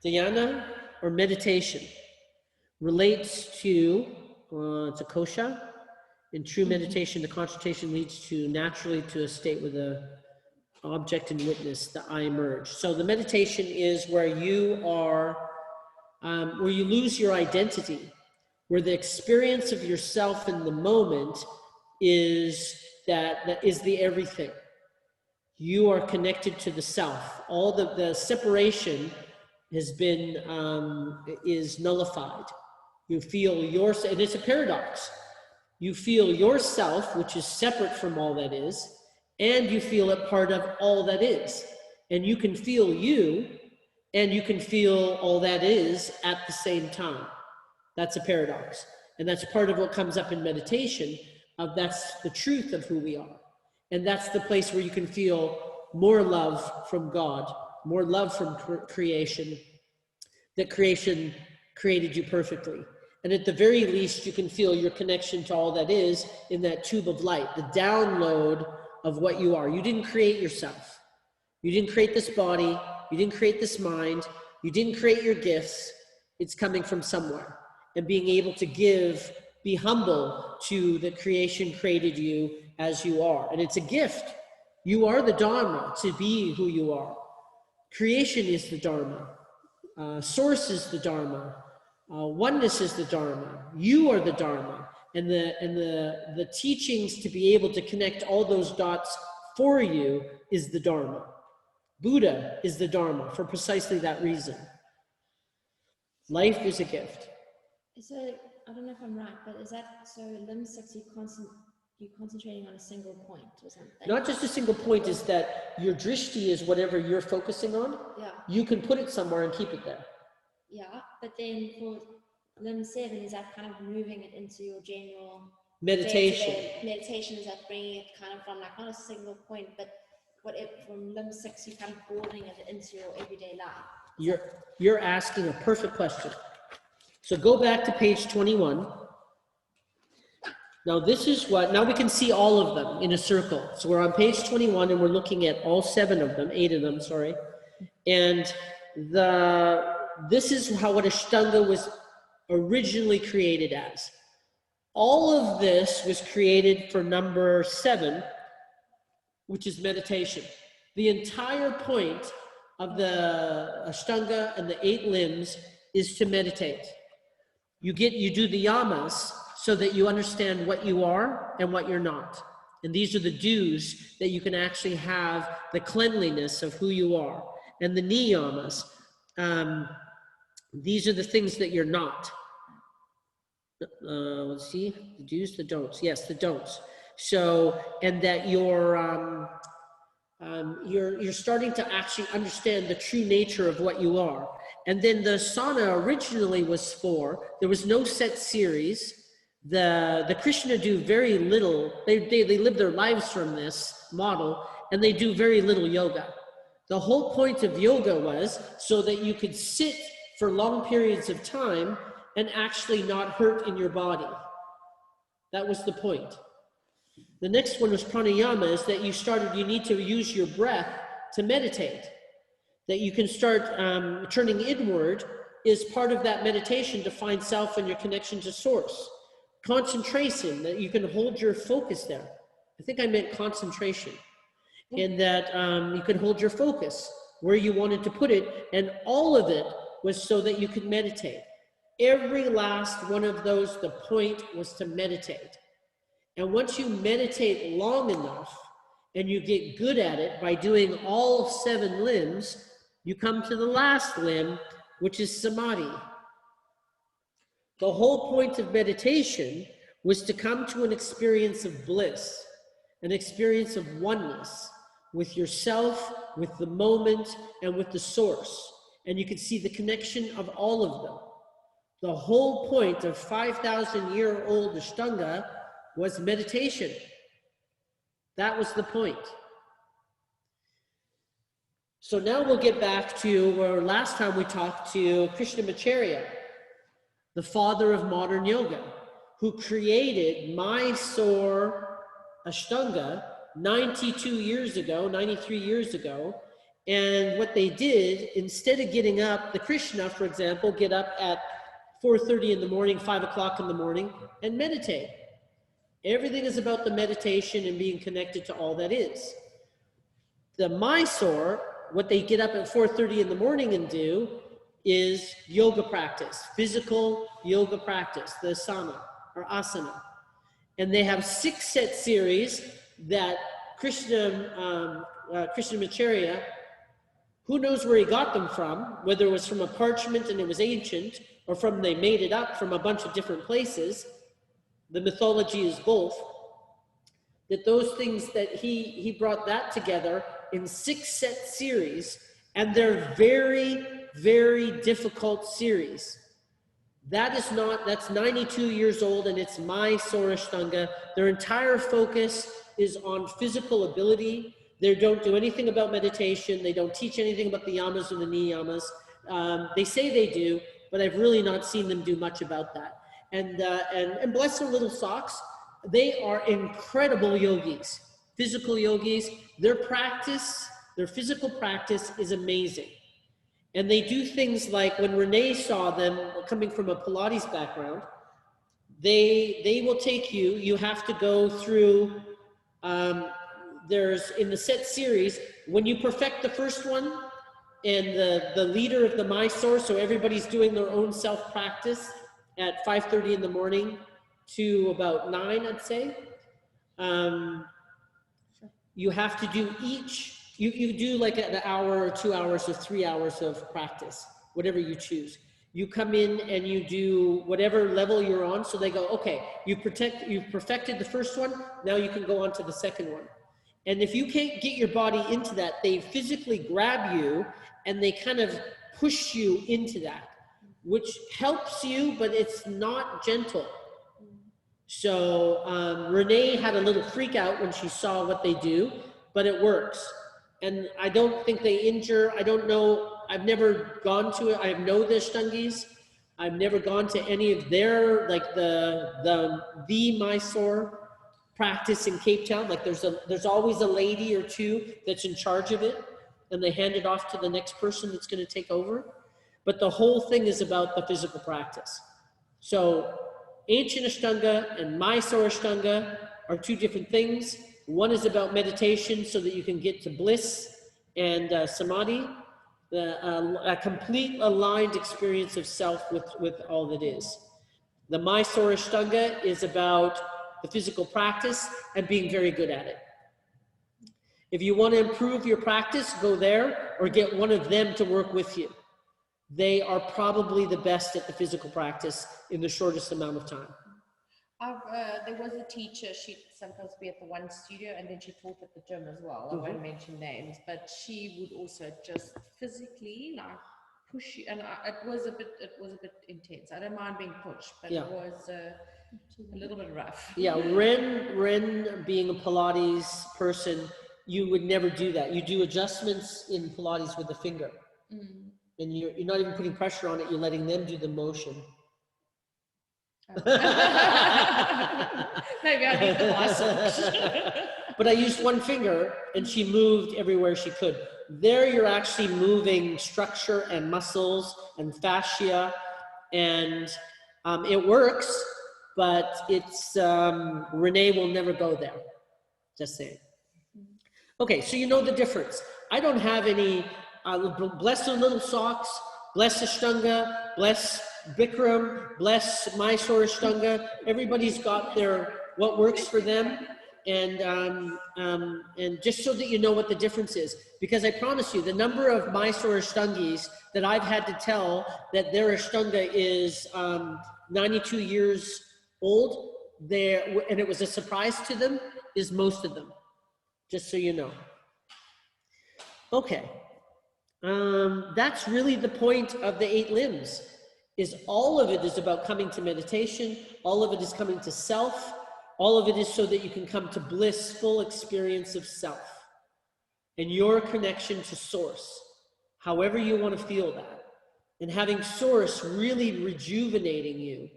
Dhyana, or meditation, relates to, it's a kosha. In true meditation, the concentration leads to naturally to a state with a object and witness, the I merge. So the meditation is where you are, where you lose your identity, where the experience of yourself in the moment is that is the everything. You are connected to the self. All the separation has been, is nullified. You feel yourself, and it's a paradox. You feel yourself, which is separate from all that is, and you feel it part of all that is. And you can feel you, and you can feel all that is at the same time. That's a paradox. And that's part of what comes up in meditation, of that's the truth of who we are. And that's the place where you can feel more love from God, more love from creation, that creation created you perfectly. And at the very least, you can feel your connection to all that is in that tube of light, the download of what you are. You didn't create yourself. You didn't create this body. You didn't create this mind. You didn't create your gifts. It's coming from somewhere. And being able to give, be humble to the creation created you as you are. And it's a gift. You are the Dharma to be who you are. Creation is the Dharma. Source is the Dharma. Oneness is the Dharma. You are the Dharma. And the teachings to be able to connect all those dots for you is the Dharma. Buddha is the Dharma for precisely that reason. Life is a gift. So, I don't know if I'm right, but is that, so limb 6, you're concentrating on a single point or something? Not just a single point, is that your drishti is whatever you're focusing on. Yeah. You can put it somewhere and keep it there. Yeah, but then for limb 7, is that kind of moving it into your general Meditation. day-to-day meditation? Is that bringing it kind of from like not a single point, but from limb 6, you're kind of broadening it into your everyday life? You're asking a perfect question. So go back to page 21. Now this is now we can see all of them in a circle. So we're on page 21 and we're looking at all 8 of them, sorry. And this is what Ashtanga was originally created as. All of this was created for number 7, which is meditation. The entire point of the Ashtanga and the 8 limbs is to meditate. You do the yamas so that you understand what you are and what you're not. And these are the do's that you can actually have the cleanliness of who you are. And the niyamas, these are the things that you're not. Let's see, the do's, the don'ts. Yes, the don'ts. So, and that you're starting to actually understand the true nature of what you are. And then the asana originally was 4. There was no set series. The Krishna do very little. They live their lives from this model, and they do very little yoga. The whole point of yoga was so that you could sit for long periods of time and actually not hurt in your body. That was the point. The next one was pranayama, is that you need to use your breath to meditate. That you can start turning inward is part of that meditation to find self and your connection to source. Concentration, that you can hold your focus there. I think I meant concentration. And that you can hold your focus where you wanted to put it. And all of it was so that you could meditate. Every last one of those, the point was to meditate. And once you meditate long enough and you get good at it by doing all 7 limbs, you come to the last limb, which is samadhi. The whole point of meditation was to come to an experience of bliss, an experience of oneness with yourself, with the moment, and with the source. And you can see the connection of all of them. The whole point of 5,000-year-old Ashtanga was meditation. That was the point. So now we'll get back to where last time we talked to Krishnamacharya, the father of modern yoga, who created Mysore Ashtanga 92 years ago, 93 years ago. And what they did, instead of getting up, the Krishna, for example, get up at 4:30 in the morning, 5 o'clock in the morning, and meditate. Everything is about the meditation and being connected to all that is. The Mysore, what they get up at 4:30 in the morning and do is yoga practice, physical yoga practice, the asana or asana. And they have 6 set series that Krishnamacharya, who knows where he got them from, whether it was from a parchment and it was ancient, or from they made it up from a bunch of different places. The mythology is both. That those things that he brought that together in 6 set series, and they're very, very difficult series. That's 92 years old, and it's Mysore Ashtanga. Their entire focus is on physical ability. They don't do anything about meditation. They don't teach anything about the yamas or the niyamas. They say they do, but I've really not seen them do much about that. And bless their little socks, they are incredible yogis, physical yogis. Their practice, their physical practice is amazing. And they do things like when Renee saw them coming from a Pilates background, they will take you, you have to go through, there's in the set series, when you perfect the first one and the leader of the Mysore, so everybody's doing their own self-practice at 5:30 in the morning to about 9, I'd say. You have to do each, you do like an hour or 2 hours or 3 hours of practice, whatever you choose. You come in and you do whatever level you're on. So they go, okay, you've perfected the first one. Now you can go on to the second one. And if you can't get your body into that, they physically grab you and they kind of push you into that, which helps you, but it's not gentle. So Renee had a little freak out when she saw what they do, but it works. And I don't think they injure. I don't know. I've never gone to it. I know the Ashtangis. I've never gone to any of their, like the Mysore practice in Cape Town. Like there's always a lady or two that's in charge of it, and they hand it off to the next person that's going to take over. But the whole thing is about the physical practice. So ancient Ashtanga and Mysore Ashtanga are 2 different things. One is about meditation so that you can get to bliss and samadhi, a complete aligned experience of self with all that is. The Mysore Ashtanga is about the physical practice and being very good at it. If you want to improve your practice, go there or get one of them to work with you. They are probably the best at the physical practice in the shortest amount of time. There was a teacher, she'd sometimes be at the one studio and then she taught at the gym as well. I won't mention names, but she would also just physically like push you, and it was a bit intense. I don't mind being pushed, but it was a little bit rough. Yeah, Ren being a Pilates person, you would never do that. You do adjustments in Pilates with the finger. And you're not even putting pressure on it, you're letting them do the motion. Maybe I need the biceps. But I used one finger and she moved everywhere she could. there you're actually moving structure and muscles and fascia, and it works, but it's, Renee will never go there, just saying. Okay, so you know the difference. I don't have any, bless the little socks, bless Ashtanga, bless Bikram, bless Mysore Ashtanga. Everybody's got their, what works for them. And just so that you know what the difference is, because I promise you, the number of Mysore Ashtangis that I've had to tell that their Ashtanga is 92 years old, and it was a surprise to them, is most of them. Just so you know. Okay, that's really the point of the 8 limbs, is all of it is about coming to meditation, all of it is coming to self, all of it is so that you can come to blissful experience of self and your connection to source, however you want to feel that. And having source really rejuvenating you.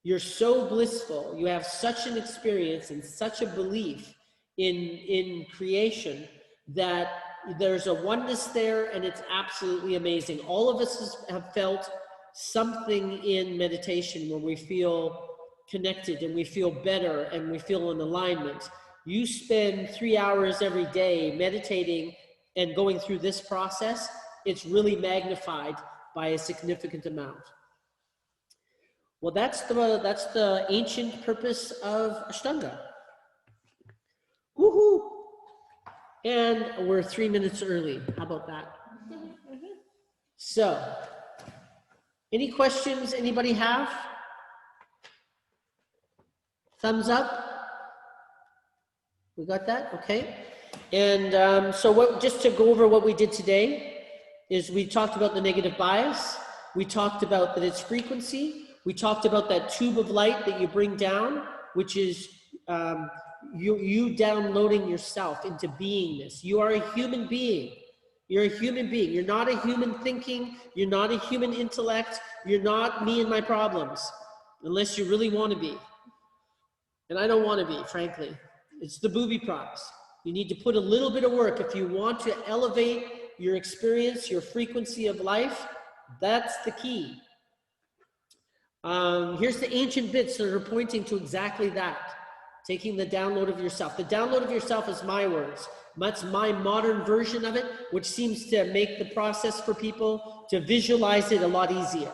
You're so blissful, you have such an experience and such a belief in creation that there's a oneness there, and it's absolutely amazing. All of us have felt something in meditation where we feel connected and we feel better and we feel in alignment. You spend 3 hours every day meditating and going through this process, it's really magnified by a significant amount. Well, that's the ancient purpose of Ashtanga. Woohoo! And we're 3 minutes early. How about that? So, any questions anybody have? Thumbs up? We got that? Okay. And so just to go over what we did today is we talked about the negative bias. We talked about that it's frequency. We talked about that tube of light that you bring down, which is you downloading yourself into beingness. You are a human being. You're a human being. You're not a human thinking. You're not a human intellect. You're not me and my problems, unless you really want to be. And I don't want to be, frankly. It's the booby props. You need to put a little bit of work. If you want to elevate your experience, your frequency of life, that's the key. Here's the ancient bits that are pointing to exactly that. Taking the download of yourself. The download of yourself is my words. That's my modern version of it, which seems to make the process for people to visualize it a lot easier.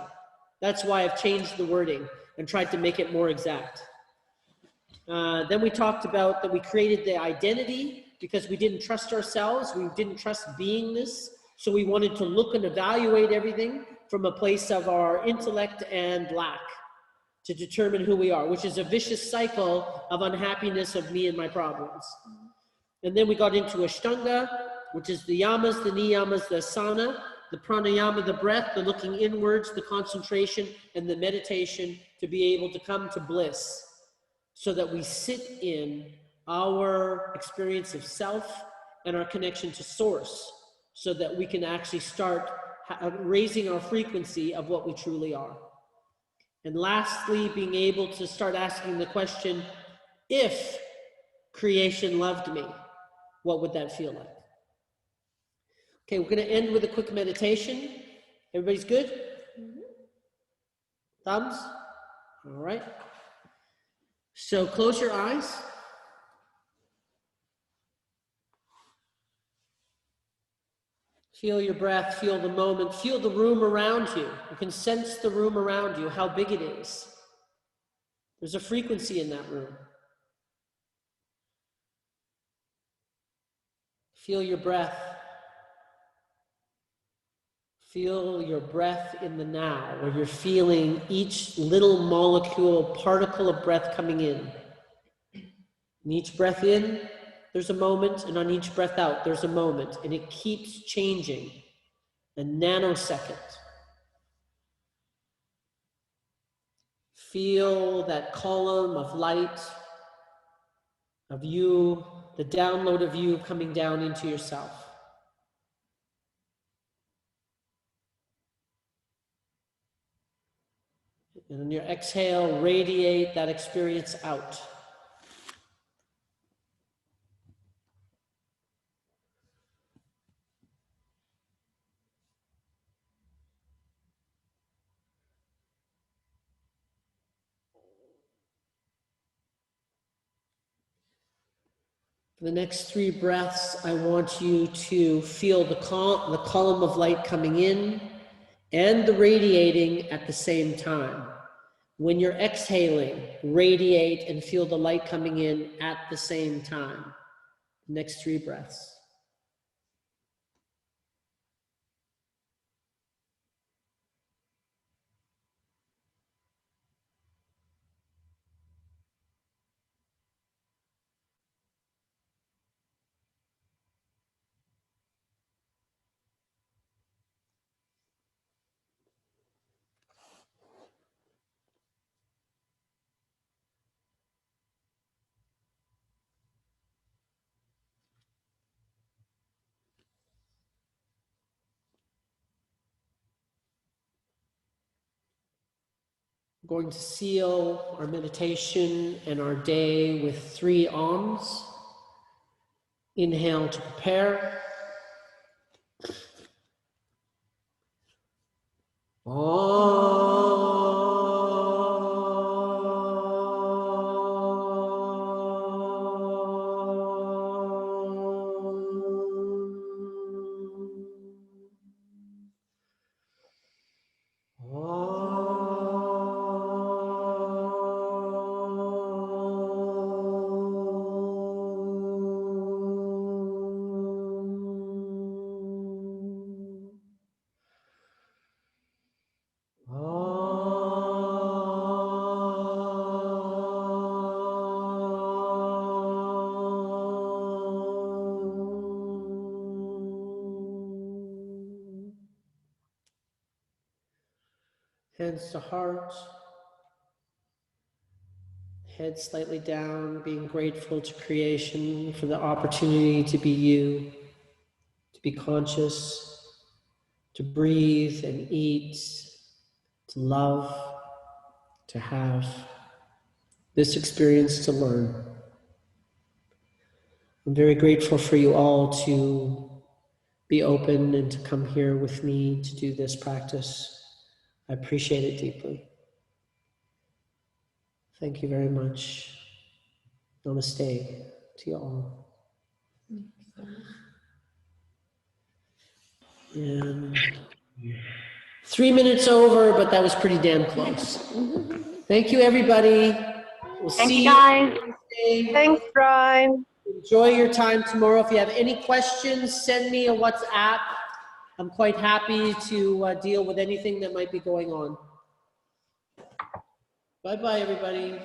That's why I've changed the wording and tried to make it more exact. Then we talked about that we created the identity because we didn't trust ourselves. We didn't trust beingness. So we wanted to look and evaluate everything from a place of our intellect and lack to determine who we are, which is a vicious cycle of unhappiness of me and my problems. And then we got into Ashtanga, which is the yamas, the niyamas, the asana, the pranayama, the breath, the looking inwards, the concentration, and the meditation to be able to come to bliss so that we sit in our experience of self and our connection to source so that we can actually start raising our frequency of what we truly are. And lastly, being able to start asking the question, if creation loved me, what would that feel like? Okay, we're going to end with a quick meditation. Everybody's good? Mm-hmm. Thumbs? All right. So close your eyes. Feel your breath, feel the moment, feel the room around you. You can sense the room around you, how big it is. There's a frequency in that room. Feel your breath. Feel your breath in the now, where you're feeling each little molecule, particle of breath coming in. And each breath in, there's a moment, and on each breath out, there's a moment, and it keeps changing. A nanosecond. Feel that column of light of you, the download of you coming down into yourself. And on your exhale, radiate that experience out. For the next 3 breaths, I want you to feel the column of light coming in and the radiating at the same time. When you're exhaling, radiate and feel the light coming in at the same time. Next 3 breaths. We're going to seal our meditation and our day with 3 Ahs. Inhale to prepare. Hands to heart, head slightly down, being grateful to creation for the opportunity to be you, to be conscious, to breathe and eat, to love, to have this experience to learn. I'm very grateful for you all to be open and to come here with me to do this practice. I appreciate it deeply. Thank you very much. Namaste to you all. And 3 minutes over, but that was pretty damn close. Thank you, everybody. We'll Thank see you, guys. Wednesday. Thanks, Bryan. Enjoy your time tomorrow. If you have any questions, send me a WhatsApp. I'm quite happy to deal with anything that might be going on. Bye-bye, everybody.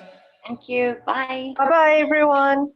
Thank you. Bye. Bye-bye, everyone.